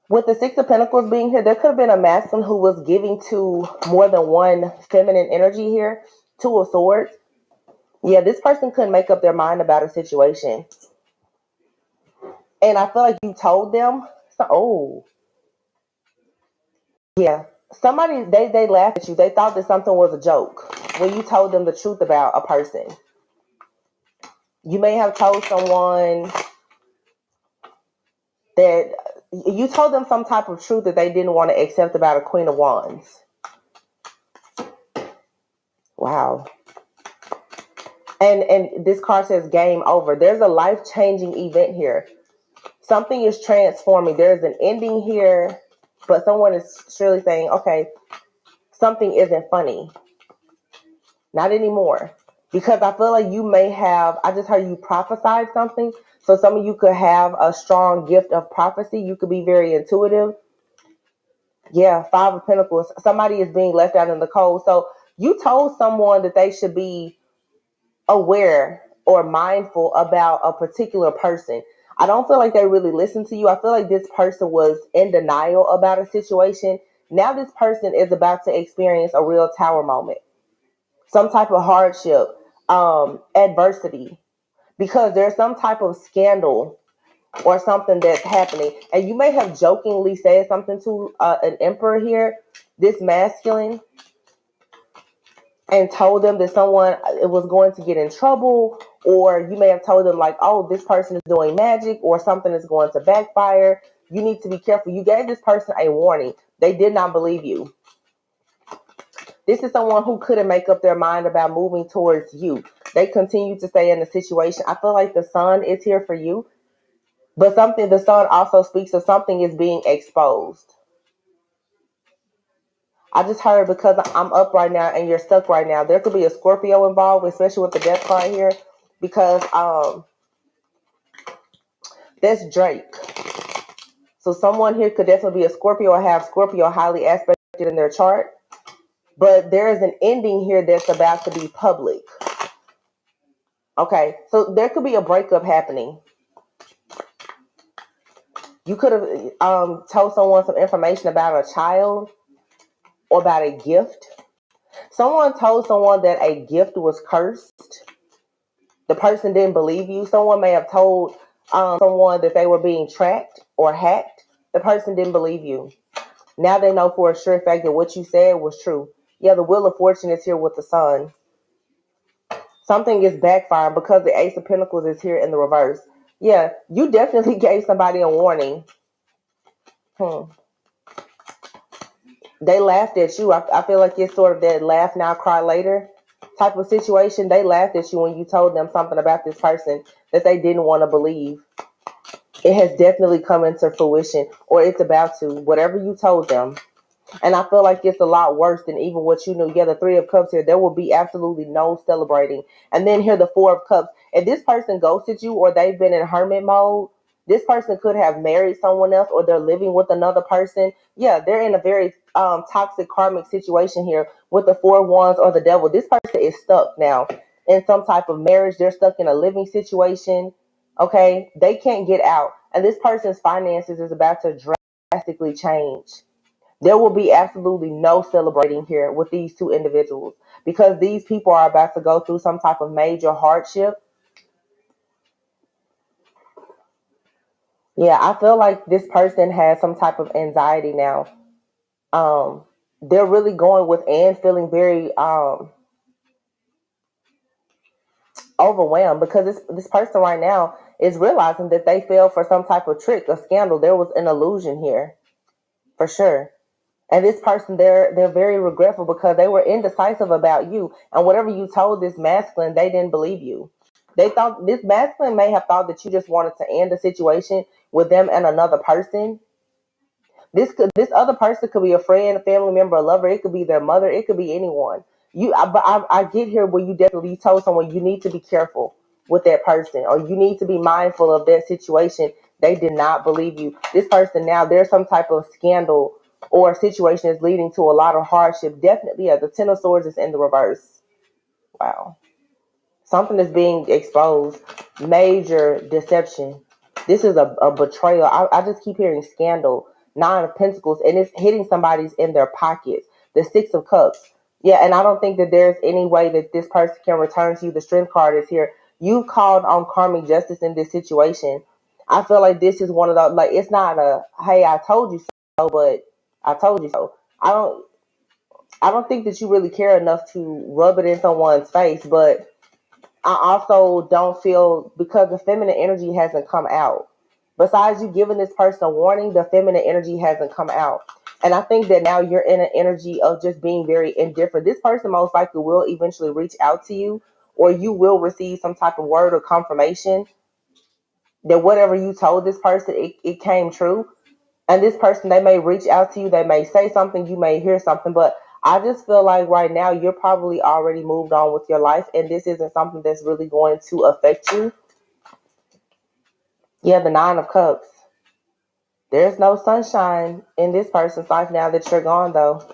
H: With the Six of Pentacles being here, there could have been a masculine who was giving to more than one feminine energy here. Two of Swords. Yeah, this person couldn't make up their mind about a situation. And I feel like you told them. Yeah. Somebody, they laughed at you. They thought that something was a joke when you told them the truth about a person. You may have told someone that you told them some type of truth that they didn't want to accept about a Queen of Wands. Wow. And this card says game over. There's a life-changing event here. Something is transforming. There's an ending here, but someone is surely saying, okay, something isn't funny. Not anymore. Because I feel like you may have, I just heard you prophesied something. So some of you could have a strong gift of prophecy. You could be very intuitive. Yeah, Five of Pentacles. Somebody is being left out in the cold. So you told someone that they should be aware or mindful about a particular person. I don't feel like they really listened to you. I feel like this person was in denial about a situation. Now this person is about to experience a real Tower moment. Some type of hardship, adversity, because there's some type of scandal or something that's happening. And you may have jokingly said something to an Emperor here, this masculine, and told them that someone was going to get in trouble, or you may have told them like, oh, this person is doing magic or something is going to backfire. You need to be careful. You gave this person a warning. They did not believe you. This is someone who couldn't make up their mind about moving towards you. They continue to stay in the situation. I feel like the sun is here for you, but the sun also speaks of something is being exposed. I just heard, because I'm up right now and you're stuck right now, there could be a Scorpio involved, especially with the Death card here, because that's Drake. So someone here could definitely be a Scorpio or have Scorpio highly aspected in their chart. But there is an ending here that's about to be public. Okay, so there could be a breakup happening. You could have told someone some information about a child or about a gift. Someone told someone that a gift was cursed. The person didn't believe you. Someone may have told someone that they were being tracked or hacked. The person didn't believe you. Now they know for a sure fact that what you said was true. Yeah, the Wheel of Fortune is here with the sun. Something is backfiring because the Ace of Pentacles is here in the reverse. Yeah, you definitely gave somebody a warning. They laughed at you. I feel like it's sort of that laugh now, cry later type of situation. They laughed at you when you told them something about this person that they didn't want to believe. It has definitely come into fruition, or it's about to, whatever you told them. And I feel like it's a lot worse than even what you knew. Yeah, the Three of Cups here, there will be absolutely no celebrating. And then here, the Four of Cups. If this person ghosted you or they've been in hermit mode, this person could have married someone else or they're living with another person. Yeah, they're in a very toxic karmic situation here with the Four of Wands or the Devil. This person is stuck now in some type of marriage. They're stuck in a living situation. Okay, they can't get out. And this person's finances is about to drastically change. There will be absolutely no celebrating here with these two individuals because these people are about to go through some type of major hardship. Yeah, I feel like this person has some type of anxiety now. They're really going with and feeling very overwhelmed because this person right now is realizing that they fell for some type of trick, a scandal. There was an illusion here, for sure. And this person, they're very regretful because they were indecisive about you. And whatever you told this masculine, they didn't believe you. They thought this masculine may have thought that you just wanted to end the situation with them and another person. This other person could be a friend, a family member, a lover. It could be their mother. It could be anyone. I get here where you definitely told someone you need to be careful with that person, or you need to be mindful of that situation. They did not believe you. This person now, there's some type of scandal or situation is leading to a lot of hardship. Definitely, yeah, the Ten of Swords is in the reverse. Wow. Something is being exposed. Major deception. This is a betrayal. I just keep hearing scandal. Nine of Pentacles, and it's hitting somebody's in their pockets. The Six of Cups. Yeah, and I don't think that there's any way that this person can return to you. The Strength card is here. You called on karmic justice in this situation. I feel like this is one of those, like, it's not a, hey, I told you so, but I told you so. I don't think that you really care enough to rub it in someone's face, but I also don't feel, because the feminine energy hasn't come out. Besides you giving this person a warning, the feminine energy hasn't come out. And I think that now you're in an energy of just being very indifferent. This person most likely will eventually reach out to you, or you will receive some type of word or confirmation that whatever you told this person, it came true. And this person, they may reach out to you, they may say something, you may hear something, but I just feel like right now you're probably already moved on with your life, and this isn't something that's really going to affect you. Yeah, the Nine of Cups. There's no sunshine in this person's life now that you're gone, though.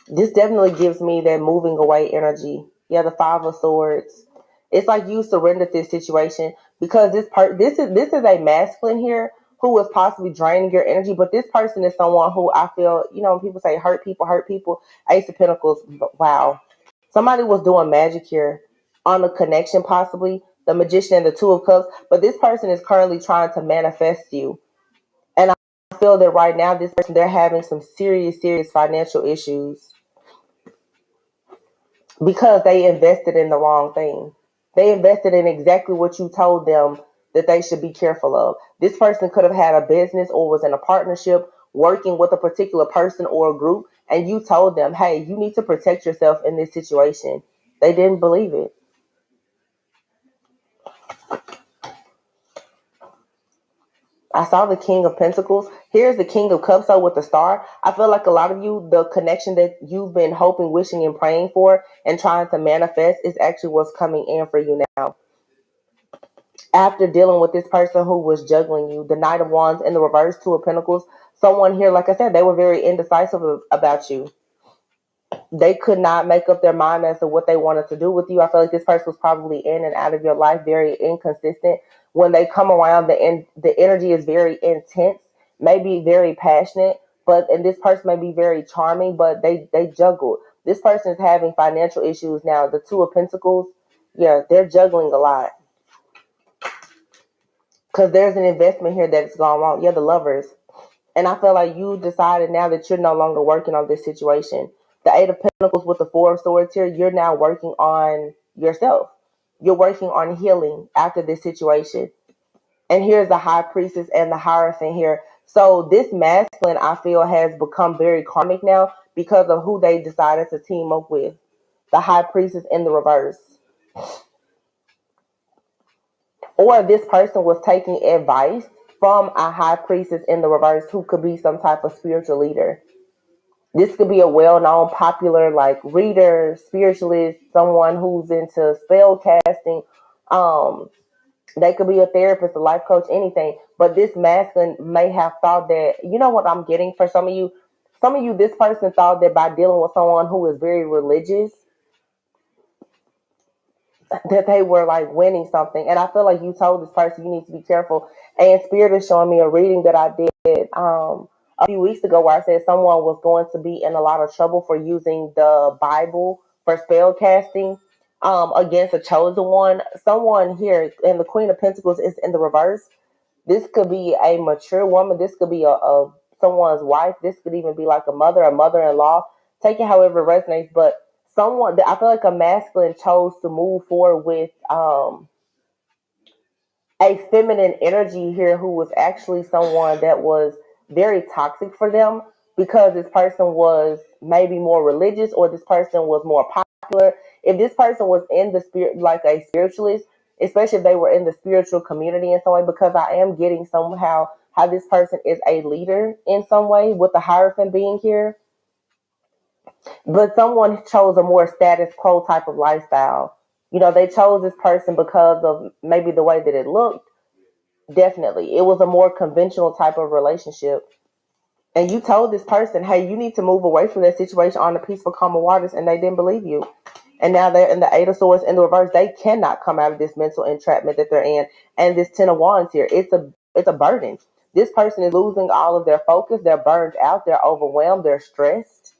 H: This definitely gives me that moving away energy. Yeah, the Five of Swords. It's like you surrendered this situation because this is a masculine here who was possibly draining your energy, but this person is someone who I feel, when people say hurt people. Ace of Pentacles. Wow, somebody was doing magic here on a connection, possibly the Magician and the Two of Cups. But this person is currently trying to manifest you, and I feel that right now this person, they're having some serious financial issues because they invested in the wrong thing. They invested in exactly what you told them that they should be careful of. This person could have had a business or was in a partnership working with a particular person or a group, and you told them, hey, you need to protect yourself in this situation. They didn't believe it. I saw the King of Pentacles. Here's the King of Cups, so with the star. I feel like a lot of you, the connection that you've been hoping, wishing, and praying for and trying to manifest is actually what's coming in for you now. After dealing with this person who was juggling you, the Knight of Wands in the reverse, Two of Pentacles, someone here, like I said, they were very indecisive about you. They could not make up their mind as to what they wanted to do with you. I feel like this person was probably in and out of your life, very inconsistent. When they come around, the energy is very intense, maybe very passionate, and this person may be very charming, but they juggle. This person is having financial issues now. The Two of Pentacles, yeah, they're juggling a lot because there's an investment here that's gone wrong. Yeah, the Lovers. And I feel like you decided now that you're no longer working on this situation. the Eight of Pentacles with the Four of Swords here, you're now working on yourself. You're working on healing after this situation. And here's the High Priestess and the Hierophant here. So this masculine, I feel, has become very karmic now because of who they decided to team up with. The High Priestess in the reverse. Or this person was taking advice from a High Priestess in the reverse who could be some type of spiritual leader. This could be a well-known, popular, like, reader, spiritualist, someone who's into spell casting. They could be a therapist, a life coach, anything. But this masculine may have thought that, you know what I'm getting for some of you? Some of you, this person thought that by dealing with someone who is very religious, that they were like winning something. And I feel like you told this person you need to be careful. And Spirit is showing me a reading that I did a few weeks ago where I said someone was going to be in a lot of trouble for using the Bible for spell casting against a chosen one. Someone here, and the Queen of Pentacles is in the reverse. This could be a mature woman. This could be a someone's wife. This could even be like a mother-in-law. Take it however it resonates. But someone, I feel like a masculine chose to move forward with a feminine energy here who was actually someone that was very toxic for them because this person was maybe more religious or this person was more popular. If this person was in the spirit, like a spiritualist, especially if they were in the spiritual community in some way, because I am getting somehow how this person is a leader in some way with the Hierophant being here. But someone chose a more status quo type of lifestyle. You know, they chose this person because of maybe the way that it looked. Definitely. It was a more conventional type of relationship. And you told this person, hey, you need to move away from that situation on the peaceful, calm waters, and they didn't believe you. And now they're in the Eight of Swords in the reverse. They cannot come out of this mental entrapment that they're in. And this Ten of Wands here, it's a burden. This person is losing all of their focus. They're burned out. They're overwhelmed. They're stressed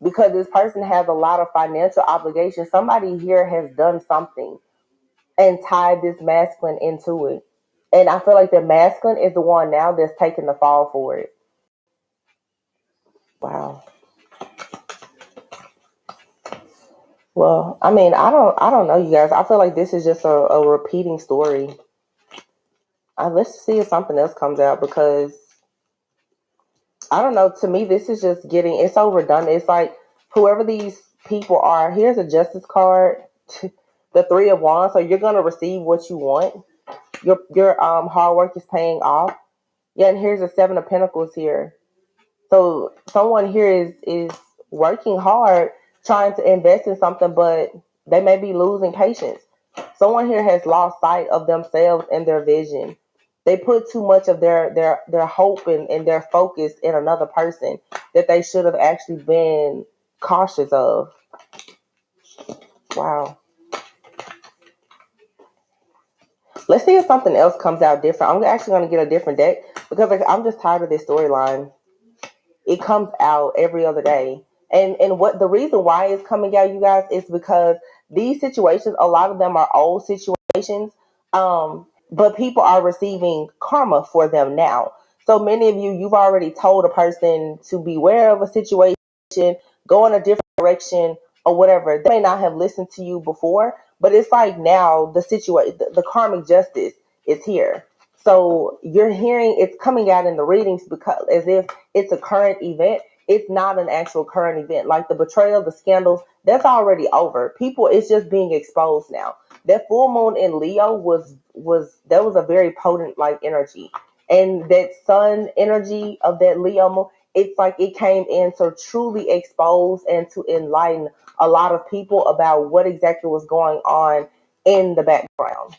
H: because this person has a lot of financial obligations. Somebody here has done something and tied this masculine into it. And I feel like the masculine is the one now that's taking the fall for it. Wow. Well, I mean, I don't know, you guys. I feel like this is just a repeating story. Let's see if something else comes out because I don't know. To me, this is just it's so redundant. It's like whoever these people are. Here's a Justice card, the Three of Wands. So you're gonna receive what you want. Your hard work is paying off. Yeah, and here's a Seven of Pentacles here. So someone here is working hard, trying to invest in something, but they may be losing patience. Someone here has lost sight of themselves and their vision. They put too much of their hope and their focus in another person that they should have actually been cautious of. Wow. Let's see if something else comes out different. I'm actually going to get a different deck because I'm just tired of this storyline. It comes out every other day. And what the reason why it's coming out, you guys, is because these situations, a lot of them are old situations, but people are receiving karma for them now. So many of you've already told a person to beware of a situation, go in a different direction or whatever. They may not have listened to you before, but it's like now the karmic justice is here. So you're hearing it's coming out in the readings because as if it's a current event. It's not an actual current event. Like the betrayal, the scandals, that's already over. People, it's just being exposed now. That full moon in Leo was a very potent like energy. And that sun energy of that Leo moon, it's like it came in to truly expose and to enlighten a lot of people about what exactly was going on in the background.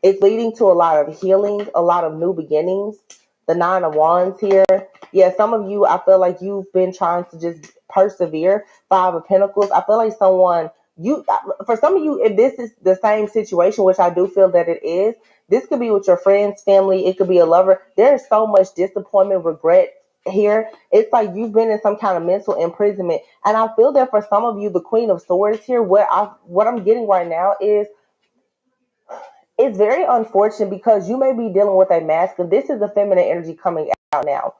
H: It's leading to a lot of healing, a lot of new beginnings. The Nine of Wands here. Yeah, some of you, I feel like you've been trying to just persevere. Five of Pentacles. I feel like for some of you, if this is the same situation, which I do feel that it is, this could be with your friends, family. It could be a lover. There's so much disappointment, regret here. It's like you've been in some kind of mental imprisonment. And I feel that for some of you, the Queen of Swords here, what I'm getting right now is, it's very unfortunate because you may be dealing with a masculine. This is the feminine energy coming out now.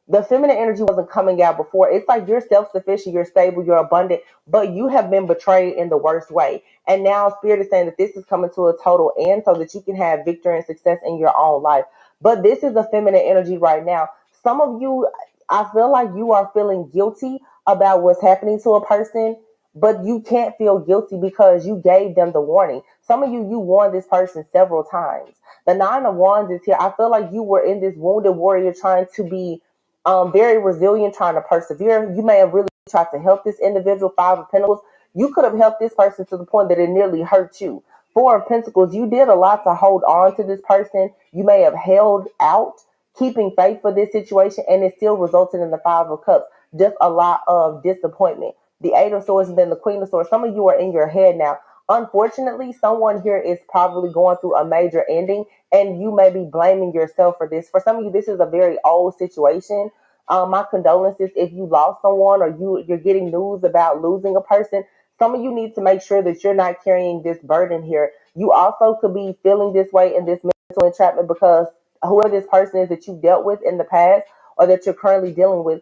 H: The feminine energy wasn't coming out before. It's like you're self-sufficient, you're stable, you're abundant, but you have been betrayed in the worst way. And now Spirit is saying that this is coming to a total end so that you can have victory and success in your own life. But this is the feminine energy right now. Some of you, I feel like you are feeling guilty about what's happening to a person, but you can't feel guilty because you gave them the warning. Some of you, you warned this person several times. The Nine of Wands is here. I feel like you were in this wounded warrior trying to be very resilient, trying to persevere. You may have really tried to help this individual. Five of Pentacles, you could have helped this person to the point that it nearly hurt you. Four of Pentacles, you did a lot to hold on to this person. You may have held out, keeping faith for this situation, and it still resulted in the Five of Cups. Just a lot of disappointment. The Eight of Swords and then the Queen of Swords. Some of you are in your head now. Unfortunately, someone here is probably going through a major ending, and you may be blaming yourself for this. For some of you, this is a very old situation. My condolences if you lost someone or you're getting news about losing a person. Some of you need to make sure that you're not carrying this burden here. You also could be feeling this way in this mental entrapment because whoever this person is that you dealt with in the past or that you're currently dealing with,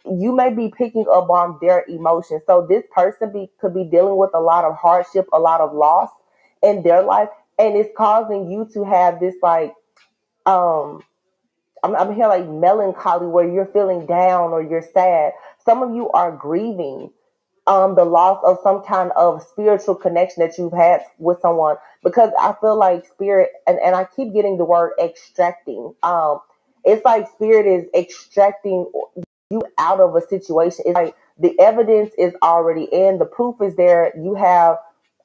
H: you may be picking up on their emotions. So this person could be dealing with a lot of hardship, a lot of loss in their life, and it's causing you to have this like I'm here like melancholy where you're feeling down or you're sad. Some of you are grieving the loss of some kind of spiritual connection that you've had with someone, because I feel like spirit and I keep getting the word extracting. It's like spirit is extracting you out of a situation. It's like the evidence is already in, the proof is there. You have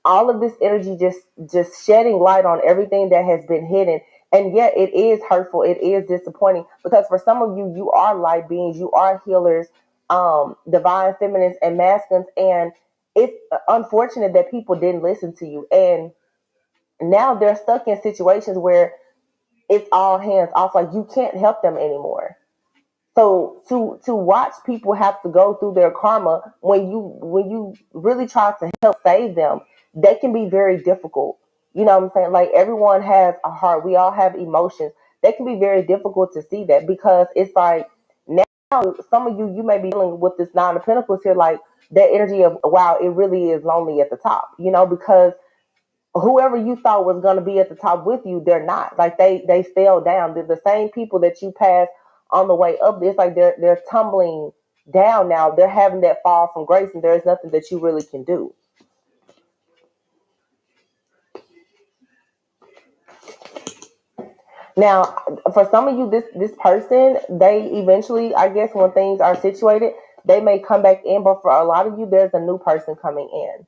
H: all of this energy just shedding light on everything that has been hidden. And yet it is hurtful, it is disappointing, because for some of you, you are light beings, you are healers, divine feminines and masculines, and it's unfortunate that people didn't listen to you, and now they're stuck in situations where it's all hands off, like you can't help them anymore. So to watch people have to go through their karma when you really try to help save them, that can be very difficult. You know what I'm saying? Like everyone has a heart. We all have emotions. That can be very difficult to see that, because it's like now some of you may be dealing with this Nine of Pentacles here, like that energy of wow, it really is lonely at the top, because whoever you thought was going to be at the top with you, they're not. Like they fell down. They're the same people that you passed on the way up. It's like they're tumbling down now. They're having that fall from grace, and there's nothing that you really can do. Now, for some of you, this person, they eventually, I guess, when things are situated, they may come back in. But for a lot of you, there's a new person coming in.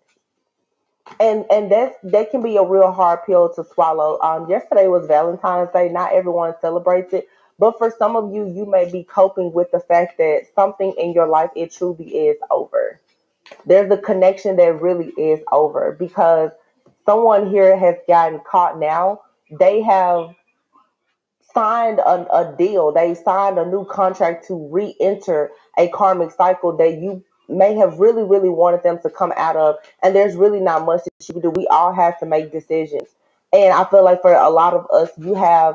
H: And that can be a real hard pill to swallow. Yesterday was Valentine's Day. Not everyone celebrates it, but for some of you, you may be coping with the fact that something in your life, it truly is over. There's a connection that really is over, because someone here has gotten caught now. They have signed a deal. They signed a new contract to re-enter a karmic cycle that you may have really, really wanted them to come out of. And there's really not much that you can do. We all have to make decisions. And I feel like for a lot of us, because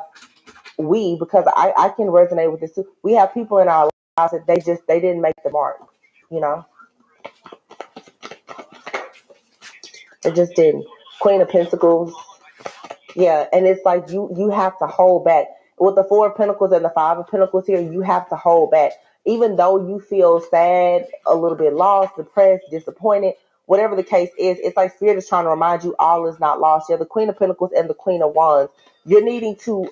H: I can resonate with this too. We have people in our lives that they didn't make the mark, you know, they just didn't. Queen of Pentacles. Yeah, and it's like you have to hold back. With the Four of Pentacles and the Five of Pentacles here, you have to hold back. Even though you feel sad, a little bit lost, depressed, disappointed, whatever the case is, it's like Spirit is trying to remind you all is not lost. Yeah, the Queen of Pentacles and the Queen of Wands. You're needing to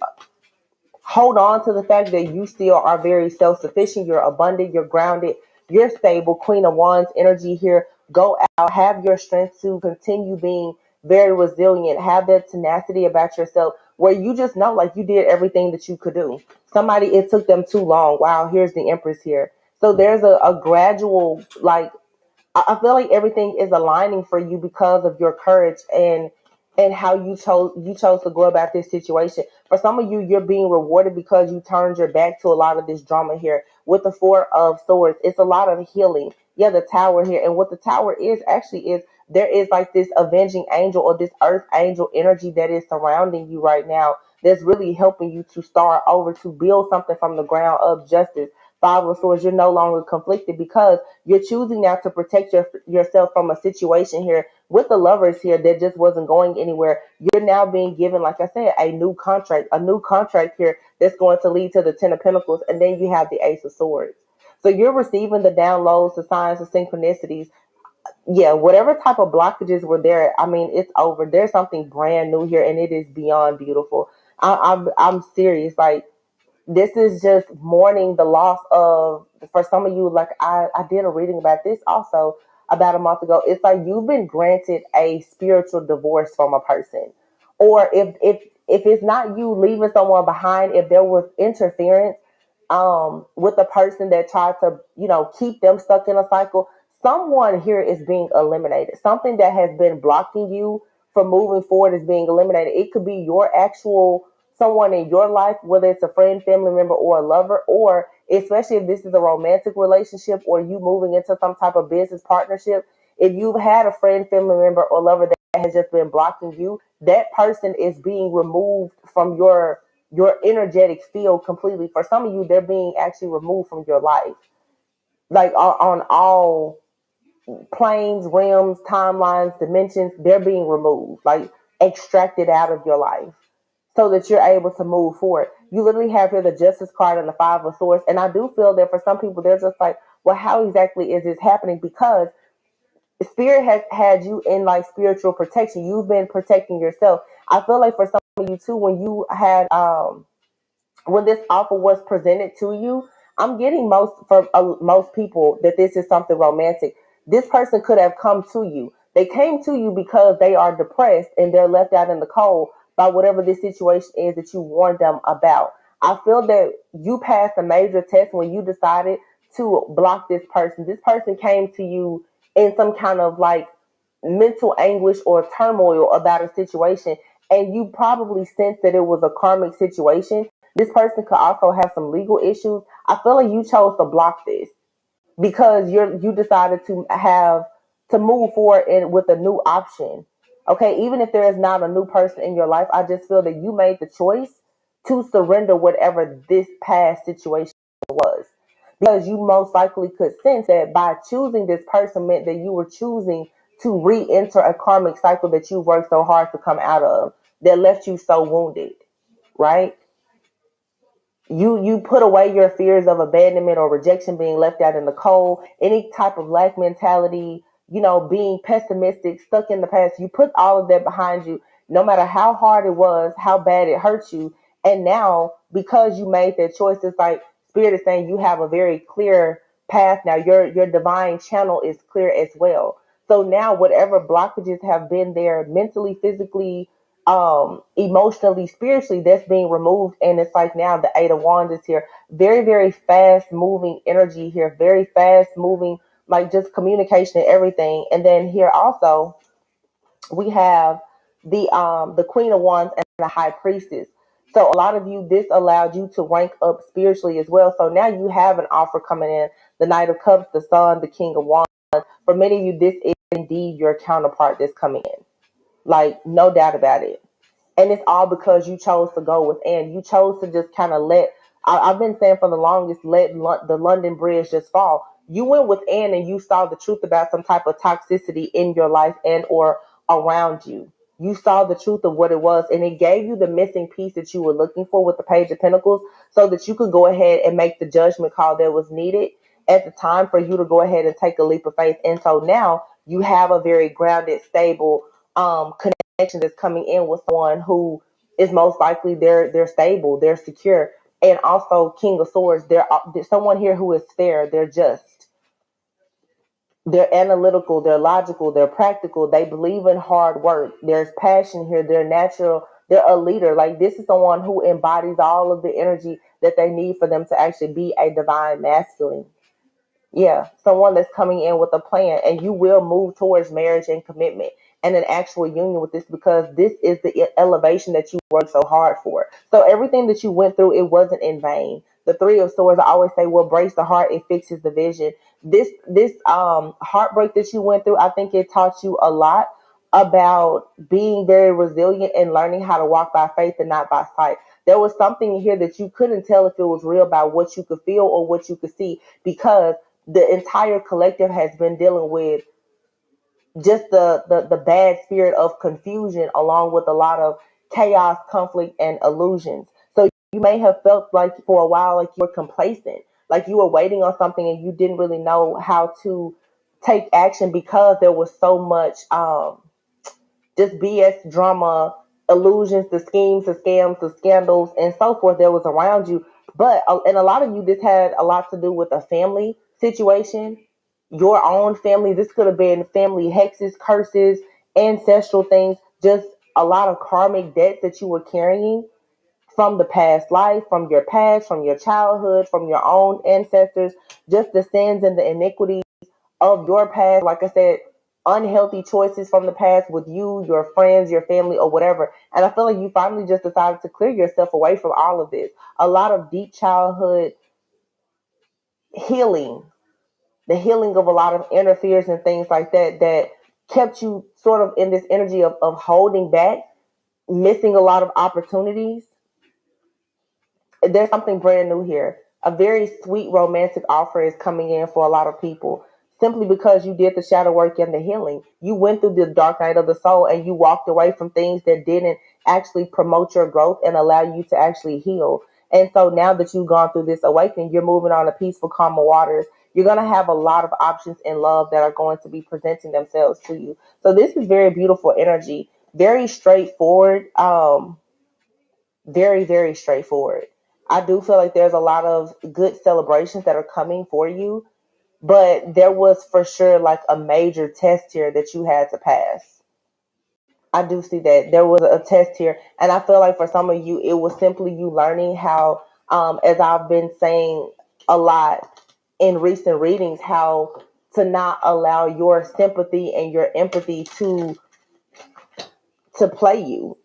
H: hold on to the fact that you still are very self-sufficient. You're abundant. You're grounded. You're stable. Queen of Wands energy here. Go out. Have your strength to continue being very resilient. Have that tenacity about yourself where you just know like you did everything that you could do. Somebody, it took them too long. Wow, here's the Empress here. So there's a gradual, like, I feel like everything is aligning for you because of your courage and how you chose to go about this situation. For some of you, you're being rewarded because you turned your back to a lot of this drama here. With the Four of Swords, it's a lot of healing. Yeah, the Tower here. And what the Tower is actually is there is like this avenging angel or this earth angel energy that is surrounding you right now that's really helping you to start over, to build something from the ground of justice. Five of Swords, you're no longer conflicted because you're choosing now to protect yourself from a situation here with the Lovers here that just wasn't going anywhere. You're now being given, like I said, a new contract here that's going to lead to the Ten of Pentacles, and then you have the Ace of Swords. So you're receiving the downloads, the signs, the synchronicities. Yeah, whatever type of blockages were there, I mean, it's over. There's something brand new here, and it is beyond beautiful. I'm serious. Like, this is just mourning the loss of, for some of you, like I did a reading about this also about a month ago. It's like you've been granted a spiritual divorce from a person, or if it's not you leaving someone behind, if there was interference with a person that tried to, keep them stuck in a cycle, someone here is being eliminated. Something that has been blocking you from moving forward is being eliminated. It could be your actual someone in your life, whether it's a friend, family member, or a lover, or especially if this is a romantic relationship or you moving into some type of business partnership. If you've had a friend, family member, or lover that has just been blocking you, that person is being removed from your energetic field completely. For some of you, they're being actually removed from your life, like on all planes, realms, timelines, dimensions. They're being removed, like extracted out of your life, so that you're able to move forward. You literally have here the Justice card and the Five of Swords, and I do feel that for some people, they're just like, well, how exactly is this happening? Because Spirit has had you in like spiritual protection. You've been protecting yourself. I feel like for some of you too, when you had when this offer was presented to you, I'm getting most people that this is something romantic. This person could have come to you. They came to you because they are depressed and they're left out in the cold by whatever this situation is that you warned them about. I feel that you passed a major test when you decided to block this person. This person came to you in some kind of like mental anguish or turmoil about a situation, and you probably sensed that it was a karmic situation. This person could also have some legal issues. I feel like you chose to block this because you decided to move forward with a new option. Okay, even if there is not a new person in your life, I just feel that you made the choice to surrender whatever this past situation was, because you most likely could sense that by choosing this person meant that you were choosing to re-enter a karmic cycle that you worked so hard to come out of, that left you so wounded, right? You put away your fears of abandonment or rejection, being left out in the cold, any type of lack mentality, being pessimistic, stuck in the past. You put all of that behind you, no matter how hard it was, how bad it hurt you. And now, because you made that choice, it's like Spirit is saying you have a very clear path now. Your divine channel is clear as well. So now whatever blockages have been there mentally, physically, emotionally, spiritually, that's being removed. And it's like now the Eight of Wands is here. Very, very fast moving energy here, very fast moving, like just communication and everything. And then here also we have the Queen of Wands and the High Priestess. So a lot of you, this allowed you to rank up spiritually as well. So now you have an offer coming in: the Knight of Cups, the Sun, the King of Wands. For many of you, this is indeed your counterpart that's coming in, like no doubt about it. And it's all because you chose to go within. You chose to just kind of I've been saying for the longest, let the London Bridge just fall. You went within and you saw the truth about some type of toxicity in your life and or around you. You saw the truth of what it was, and it gave you the missing piece that you were looking for with the Page of Pentacles, so that you could go ahead and make the judgment call that was needed at the time for you to go ahead and take a leap of faith. And so now you have a very grounded, stable connection that's coming in with someone who is most likely they're stable, they're secure. And also King of Swords, there's someone here who is fair, they're just, they're analytical, they're logical, they're practical, they believe in hard work, there's passion here, they're natural, they're a leader. Like, this is someone who embodies all of the energy that they need for them to actually be a divine masculine. Yeah, someone that's coming in with a plan, and you will move towards marriage and commitment and an actual union with this, because this is the elevation that you worked so hard for. So everything that you went through, it wasn't in vain. The Three of Swords, I always say, will brace the heart, it fixes the vision. This heartbreak that you went through, I think it taught you a lot about being very resilient and learning how to walk by faith and not by sight. There was something here that you couldn't tell if it was real by what you could feel or what you could see, because the entire collective has been dealing with just the bad spirit of confusion, along with a lot of chaos, conflict, and illusions. So you may have felt like for a while like you were complacent, like you were waiting on something and you didn't really know how to take action because there was so much just BS drama, illusions, the schemes, the scams, the scandals, and so forth that was around you. But and a lot of you, this had a lot to do with a family situation, your own family. This could have been family hexes, curses, ancestral things, just a lot of karmic debts that you were carrying from the past life, from your past, from your childhood, from your own ancestors, just the sins and the iniquities of your past. Like I said, unhealthy choices from the past with you, your friends, your family, or whatever. And I feel like you finally just decided to clear yourself away from all of this. A lot of deep childhood healing, the healing of a lot of inner fears and things like that, that kept you sort of in this energy of holding back, missing a lot of opportunities. There's something brand new here. A very sweet romantic offer is coming in for a lot of people, simply because you did the shadow work and the healing. You went through the dark night of the soul and you walked away from things that didn't actually promote your growth and allow you to actually heal. And so now that you've gone through this awakening, you're moving on to peaceful, calmer waters. You're going to have a lot of options in love that are going to be presenting themselves to you. So this is very beautiful energy, very straightforward. Very, very straightforward. I do feel like there's a lot of good celebrations that are coming for you, but there was for sure like a major test here that you had to pass. I do see that there was a test here, and I feel like for some of you, it was simply you learning how, as I've been saying a lot in recent readings, how to not allow your sympathy and your empathy to play you,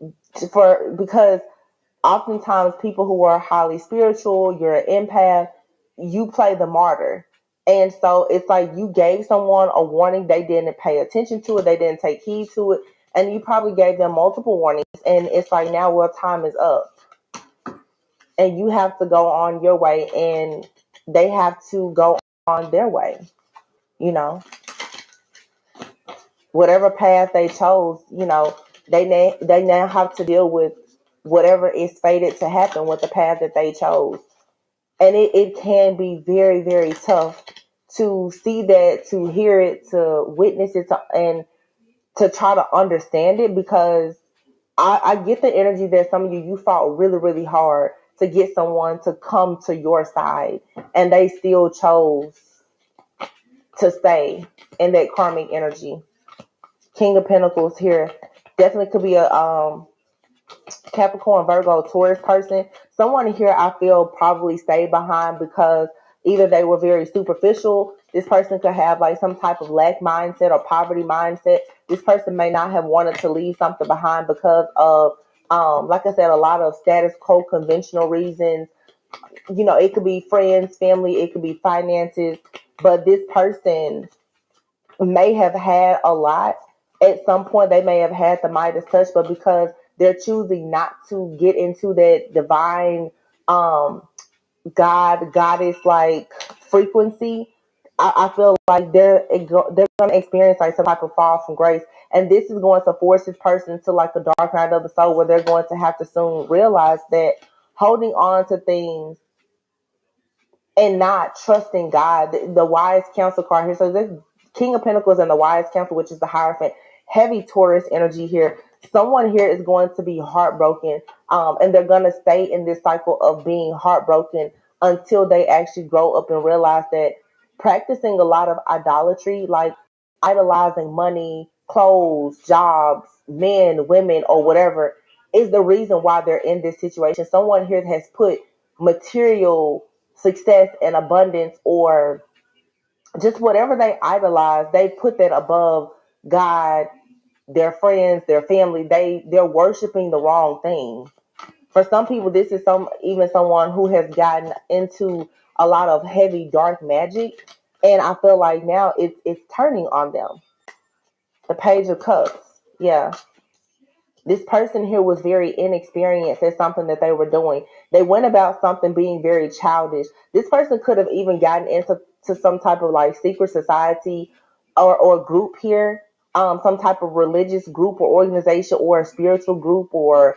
H: for because oftentimes people who are highly spiritual, you're an empath, you play the martyr. And so it's like you gave someone a warning, they didn't pay attention to it, they didn't take heed to it, and you probably gave them multiple warnings. And it's like, now, well, time is up. And you have to go on your way, and they have to go on their way. You know, whatever path they chose, they now have to deal with whatever is fated to happen with the path that they chose. And it can be very, very tough to see that, to hear it, to witness it, and to try to understand it, because I get the energy that some of you fought really, really hard to get someone to come to your side, and they still chose to stay in that karmic energy. King of Pentacles here definitely could be a Capricorn, Virgo, Taurus person. Someone here I feel probably stayed behind because either they were very superficial. This person could have like some type of lack mindset or poverty mindset. This person may not have wanted to leave something behind because of, like I said, a lot of status quo, conventional reasons. It could be friends, family, it could be finances. But this person may have had a lot. At some point, they may have had the Midas touch, but because they're choosing not to get into that divine goddess like frequency, I feel like they're going to experience like some type of fall from grace. And this is going to force this person to like a dark night of the soul, where they're going to have to soon realize that holding on to things and not trusting God, the wise counsel card here. So this King of Pentacles and the wise counsel, which is the Hierophant, heavy Taurus energy here. Someone here is going to be heartbroken, and they're going to stay in this cycle of being heartbroken until they actually grow up and realize that practicing a lot of idolatry, like idolizing money, clothes, jobs, men, women, or whatever, is the reason why they're in this situation. Someone here has put material success and abundance, or just whatever they idolize, they put that above God, their friends, their family. They're worshiping the wrong thing. For some people, this is even someone who has gotten into a lot of heavy dark magic, and I feel like now it's turning on them. The Page of Cups. Yeah. This person here was very inexperienced at something that they were doing. They went about something being very childish. This person could have even gotten into some type of like secret society or group here, some type of religious group or organization or a spiritual group or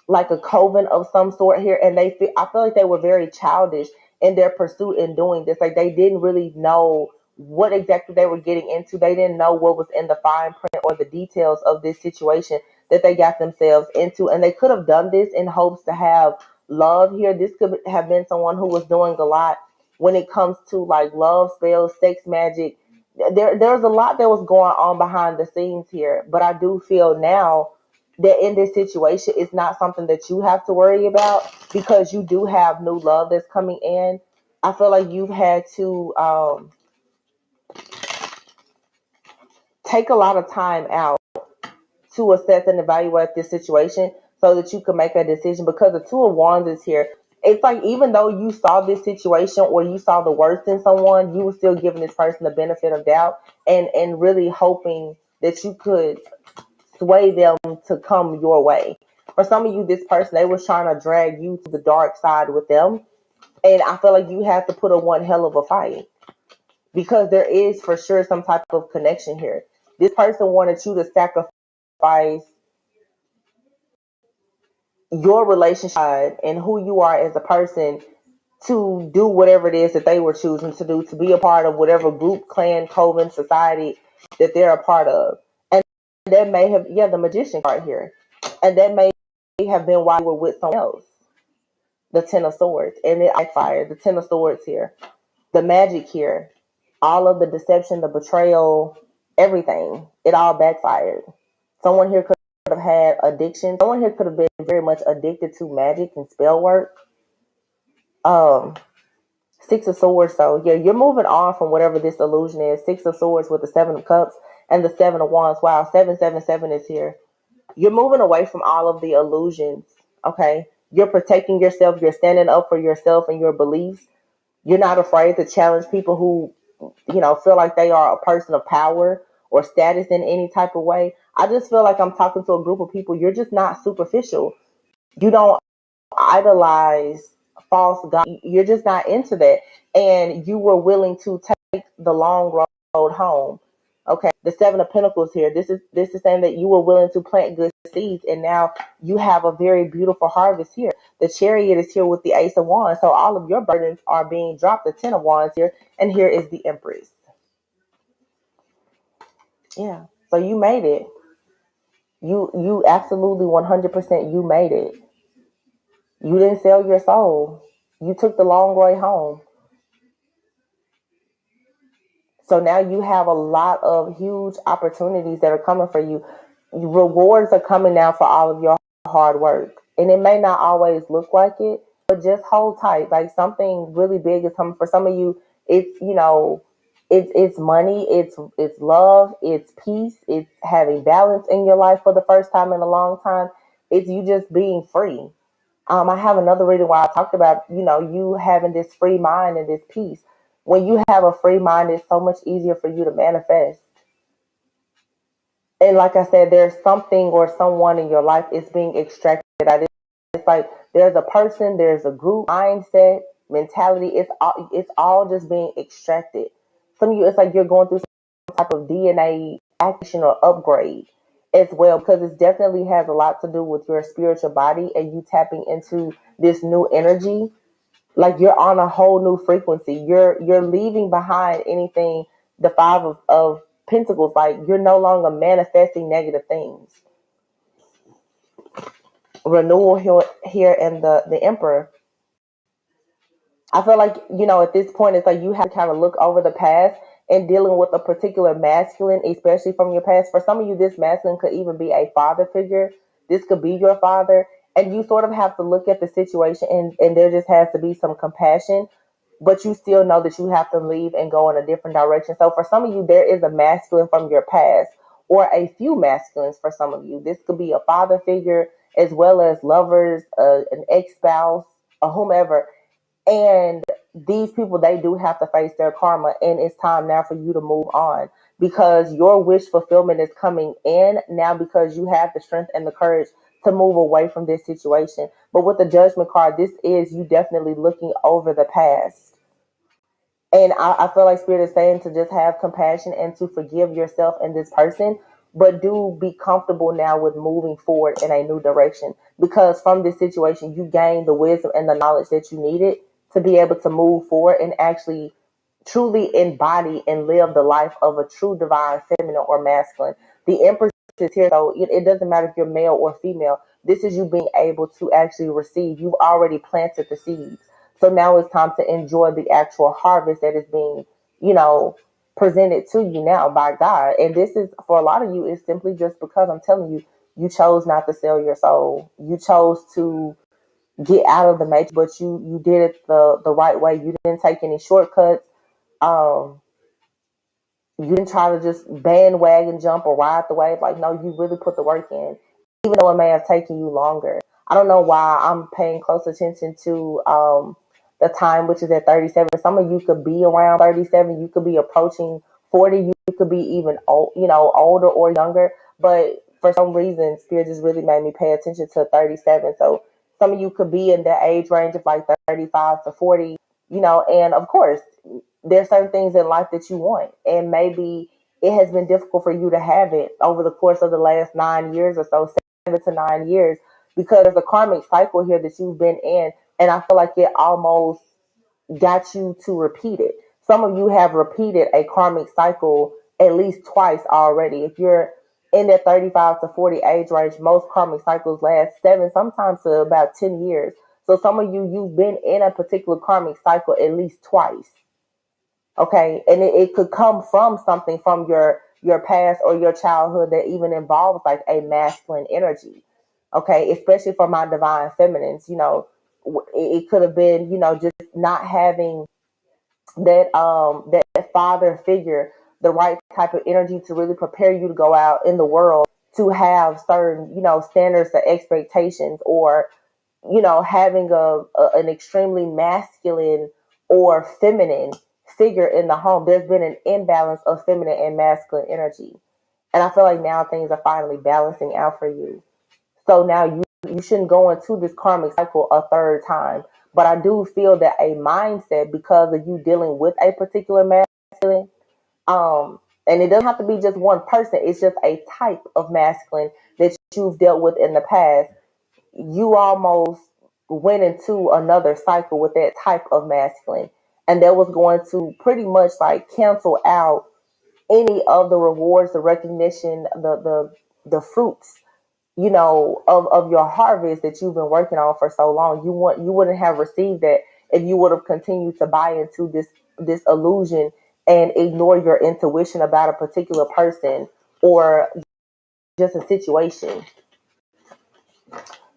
H: like a coven of some sort here. And I feel like they were very childish in their pursuit in doing this. Like they didn't really know what exactly they were getting into. They didn't know what was in the fine print or the details of this situation that they got themselves into. And they could have done this in hopes to have love here. This could have been someone who was doing a lot when it comes to like love spells, sex magic. There's a lot that was going on behind the scenes here. But I do feel now that in this situation, it's not something that you have to worry about because you do have new love that's coming in. I feel like you've had to take a lot of time out to assess and evaluate this situation so that you can make a decision because the Two of Wands is here. It's like even though you saw this situation or you saw the worst in someone, you were still giving this person the benefit of doubt and really hoping that you could sway them to come your way. For some of you, this person, they was trying to drag you to the dark side with them. And I feel like you have to put up one hell of a fight because there is for sure some type of connection here. This person wanted you to sacrifice your relationship and who you are as a person to do whatever it is that they were choosing to do, to be a part of whatever group, clan, coven, society that they're a part of. And that may have, yeah, the magician card here. And that may have been why you were with someone else. The Ten of Swords. And it backfired. The Ten of Swords here. The magic here. All of the deception, the betrayal, everything. It all backfired. Someone here could have had addiction. Someone here could have been very much addicted to magic and spell work. Six of Swords. So yeah, you're moving on from whatever this illusion is. Six of Swords with the Seven of Cups and the Seven of Wands. Wow, 777 is here. You're moving away from all of the illusions. Okay, you're protecting yourself. You're standing up for yourself and your beliefs. You're not afraid to challenge people who, feel like they are a person of power or status in any type of way. I just feel like I'm talking to a group of people. You're just not superficial. You don't idolize false God. You're just not into that. And you were willing to take the long road home. Okay. The Seven of Pentacles here. This is saying that you were willing to plant good seeds and now you have a very beautiful harvest here. The Chariot is here with the Ace of Wands. So all of your burdens are being dropped. The Ten of Wands here. And here is the Empress. Yeah. So you made it. You absolutely 100% you made it. You didn't sell your soul. You took the long way home. So now you have a lot of huge opportunities that are coming for you. Rewards are coming now for all of your hard work. And it may not always look like it, but just hold tight. Like something really big is coming for some of you. It's, it's money, it's love, it's peace, it's having balance in your life for the first time in a long time. It's you just being free. I have another reason why I talked about, you having this free mind and this peace. When you have a free mind, it's so much easier for you to manifest. And like I said, there's something or someone in your life is being extracted out. It's like there's a person, there's a group, mindset, mentality. It's all just being extracted. Some of you, it's like you're going through some type of DNA action or upgrade as well, because it definitely has a lot to do with your spiritual body and you tapping into this new energy. Like you're on a whole new frequency. You're leaving behind anything, the Five of Pentacles. Like you're no longer manifesting negative things. Renewal here and the Emperor. I feel like, at this point, it's like you have to kind of look over the past and dealing with a particular masculine, especially from your past. For some of you, this masculine could even be a father figure. This could be your father. And you sort of have to look at the situation and there just has to be some compassion, but you still know that you have to leave and go in a different direction. So for some of you, there is a masculine from your past or a few masculines for some of you. This could be a father figure as well as lovers, an ex-spouse, or whomever. And these people, they do have to face their karma. And it's time now for you to move on. because your wish fulfillment is coming in now because you have the strength and the courage to move away from this situation. But with the judgment card, this is you definitely looking over the past. And I feel like Spirit is saying to just have compassion and to forgive yourself and this person, but do be comfortable now with moving forward in a new direction. Because from this situation, you gain the wisdom and the knowledge that you needed to be able to move forward and actually truly embody and live the life of a true divine feminine or masculine. The Empress is here, so it doesn't matter if you're male or female. This is you being able to actually receive. You've already planted the seeds. So now it's time to enjoy the actual harvest that is being, presented to you now by God. And this is, for a lot of you, it's simply just because I'm telling you, you chose not to sell your soul. You chose to get out of the matrix, but you did it the right way. You didn't take any shortcuts. Um, you didn't try to just bandwagon jump or ride the wave. Like, no, you really put the work in, even though it may have taken you longer. I don't know why I'm paying close attention to the time, which is at 37. Some of you could be around 37. You could be approaching 40. You could be even older or younger. But for some reason, Spirit just really made me pay attention to 37. So some of you could be in the age range of like 35 to 40. And of course, there's certain things in life that you want, and maybe it has been difficult for you to have it over the course of the last 9 years or so, 7 to 9 years, because there's a karmic cycle here that you've been in, and I feel like it almost got you to repeat it. Some of you have repeated a karmic cycle at least twice already. If you're in that 35 to 40 age range, most karmic cycles last 7, sometimes to about 10 years. So some of you, you've been in a particular karmic cycle at least twice. Okay, and it could come from something from your past or your childhood that even involves like a masculine energy. Okay, especially for my divine feminines, it could have been, just not having that father figure, the right type of energy to really prepare you to go out in the world, to have certain, standards or expectations, or having an extremely masculine or feminine figure in the home. There's been an imbalance of feminine and masculine energy. And I feel like now things are finally balancing out for you. So now you shouldn't go into this karmic cycle a third time. But I do feel that a mindset, because of you dealing with a particular masculine, and it doesn't have to be just one person, it's just a type of masculine that you've dealt with in the past. You almost went into another cycle with that type of masculine, and that was going to pretty much like cancel out any of the rewards, the recognition, the fruits, of your harvest that you've been working on for so long. You wouldn't have received that if you would have continued to buy into this illusion and ignore your intuition about a particular person or just a situation.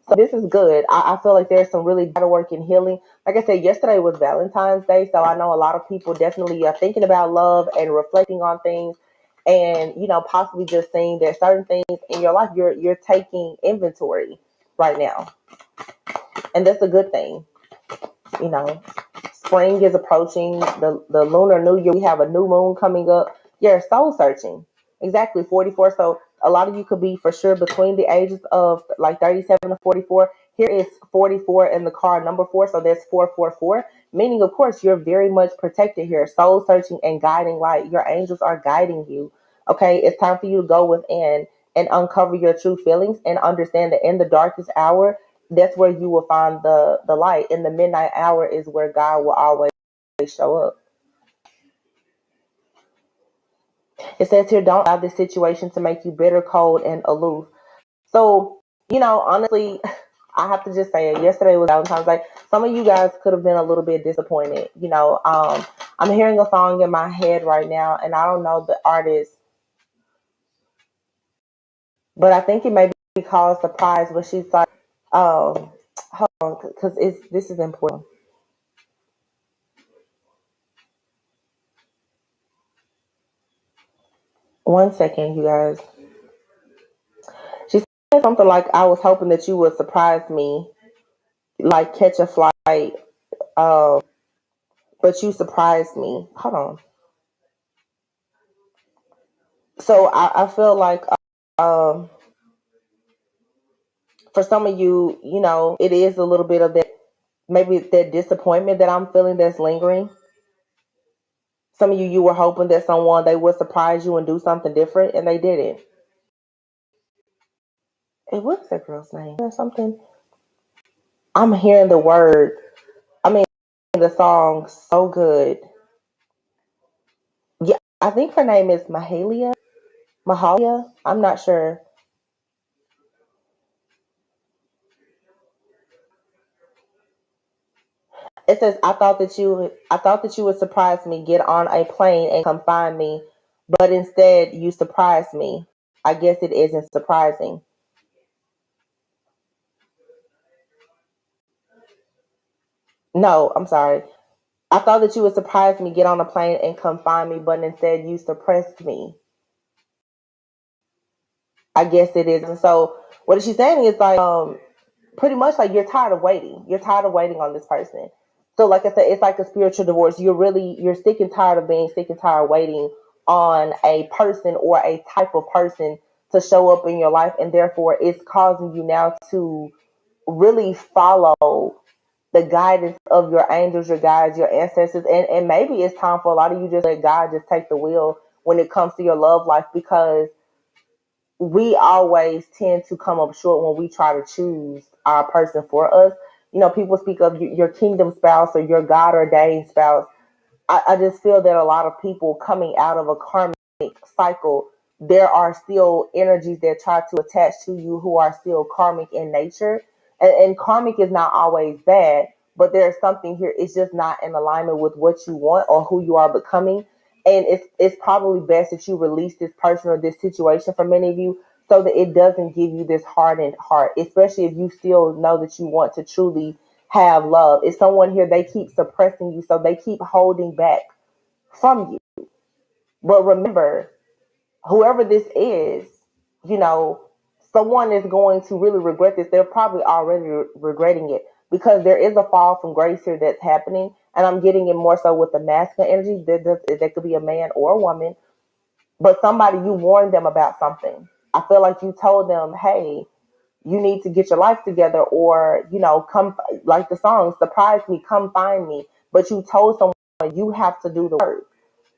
H: So this is good. I feel like there's some really better work in healing. Like I said, yesterday was Valentine's Day, so I know a lot of people definitely are thinking about love and reflecting on things, and possibly just seeing that certain things in your life you're taking inventory right now, and that's a good thing. You know, spring is approaching, the lunar new year. We have a new moon coming up. You're soul searching. Exactly, 44. So a lot of you could be for sure between the ages of like 37 to 44. Here is 44 in the card number 4. So that's 444. Meaning, of course, you're very much protected here. Soul searching and guiding light. Your angels are guiding you. Okay, it's time for you to go within and uncover your true feelings and understand that in the darkest hour, that's where you will find the light. In the midnight hour is where God will always show up. It says here, don't allow this situation to make you bitter, cold, and aloof. So, honestly, I have to just say it. Yesterday was Valentine's Day. Some of you guys could have been a little bit disappointed. I'm hearing a song in my head right now, and I don't know the artist, but I think it may be called Surprise, but she's like, hold on, because this is important. One second, you guys. She said something like, I was hoping that you would surprise me, like catch a flight, um, but you surprised me. Hold on. So I feel like um, for some of you, it is a little bit of that, maybe that disappointment that I'm feeling that's lingering. Some of you were hoping that someone, they would surprise you and do something different, and they didn't. Hey, what's that girl's name? There's something. I'm hearing the word. I mean, the song so good. Yeah, I think her name is Mahalia. I'm not sure. It says, I thought that you would surprise me, get on a plane and come find me, but instead you surprised me. I guess it isn't surprising. No, I'm sorry. I thought that you would surprise me, get on a plane and come find me, but instead you suppressed me. I guess it is. And so what she's saying is like, pretty much like you're tired of waiting. You're tired of waiting on this person. So like I said, it's like a spiritual divorce. You're sick and tired of being sick and tired of waiting on a person or a type of person to show up in your life, and therefore it's causing you now to really follow the guidance of your angels, your guides, your ancestors, and maybe it's time for a lot of you just let God just take the wheel when it comes to your love life, because we always tend to come up short when we try to choose our person for us. People speak of your kingdom spouse or your God ordained spouse. I just feel that a lot of people coming out of a karmic cycle, there are still energies that try to attach to you who are still karmic in nature. And karmic is not always bad, but there's something here. It's just not in alignment with what you want or who you are becoming. And it's probably best that you release this person or this situation for many of you, so that it doesn't give you this hardened heart, especially if you still know that you want to truly have love. It's someone here, they keep suppressing you, so they keep holding back from you. But remember, whoever this is, you know, someone is going to really regret this. They're probably already regretting it, because there is a fall from grace here that's happening. And I'm getting it more so with the masculine energy. That could be a man or a woman, but somebody, you warned them about something. I feel like you told them, hey, you need to get your life together, or, come, like the song, surprise me, come find me. But you told someone you have to do the work.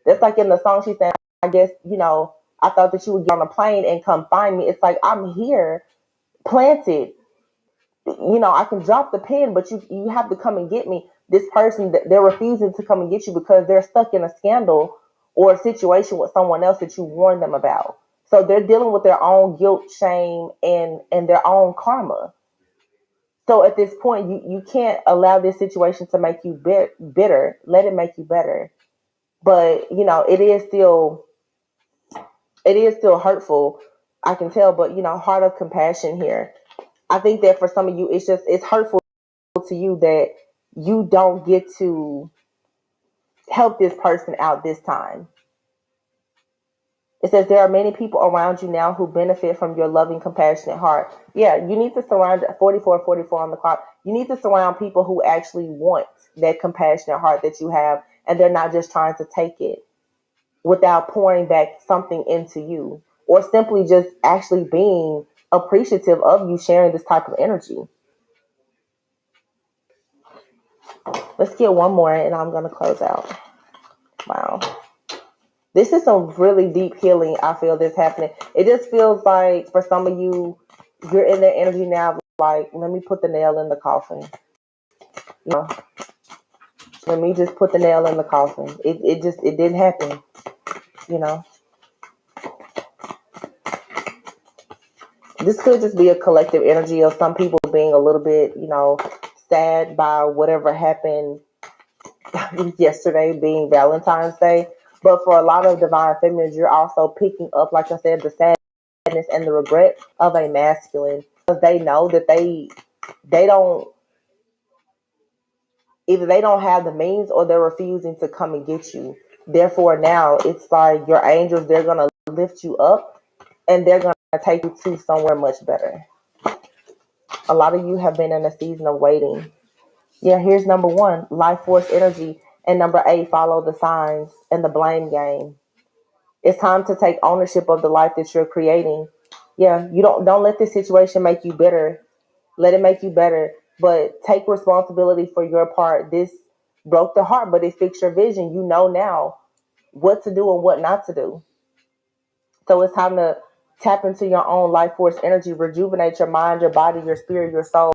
H: That's like in the song she said, I guess, I thought that you would get on a plane and come find me. It's like, I'm here planted. I can drop the pen, but you have to come and get me. This person, they're refusing to come and get you because they're stuck in a scandal or a situation with someone else that you warned them about. So they're dealing with their own guilt, shame, and their own karma. So at this point, you can't allow this situation to make you bitter. Let it make you better. But it is still hurtful. I can tell, but heart of compassion here. I think that for some of you, it's hurtful to you that you don't get to help this person out this time. It says there are many people around you now who benefit from your loving, compassionate heart. Yeah, you need to surround 44 on the clock. You need to surround people who actually want that compassionate heart that you have, and they're not just trying to take it without pouring back something into you, or simply just actually being appreciative of you sharing this type of energy. Let's get one more and I'm going to close out. Wow. This is some really deep healing. I feel this happening. It just feels like for some of you, you're in their energy now. Like, let me put the nail in the coffin. Let me just put the nail in the coffin. It didn't happen. You know, this could just be a collective energy of some people being a little bit, sad by whatever happened yesterday being Valentine's Day. But for a lot of divine feminines, you're also picking up, like I said, the sadness and the regret of a masculine, because they know that they don't, either they don't have the means or they're refusing to come and get you. Therefore, now it's like your angels, they're going to lift you up and they're going to take you to somewhere much better. A lot of you have been in a season of waiting. Yeah, here's number 1, life force energy. And number 8, follow the signs and the blame game. It's time to take ownership of the life that you're creating. Yeah, you don't let this situation make you bitter. Let it make you better, but take responsibility for your part. This broke the heart, but it fixed your vision. You know now what to do and what not to do. So it's time to tap into your own life force energy, rejuvenate your mind, your body, your spirit, your soul,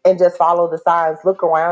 H: and just follow the signs. Look around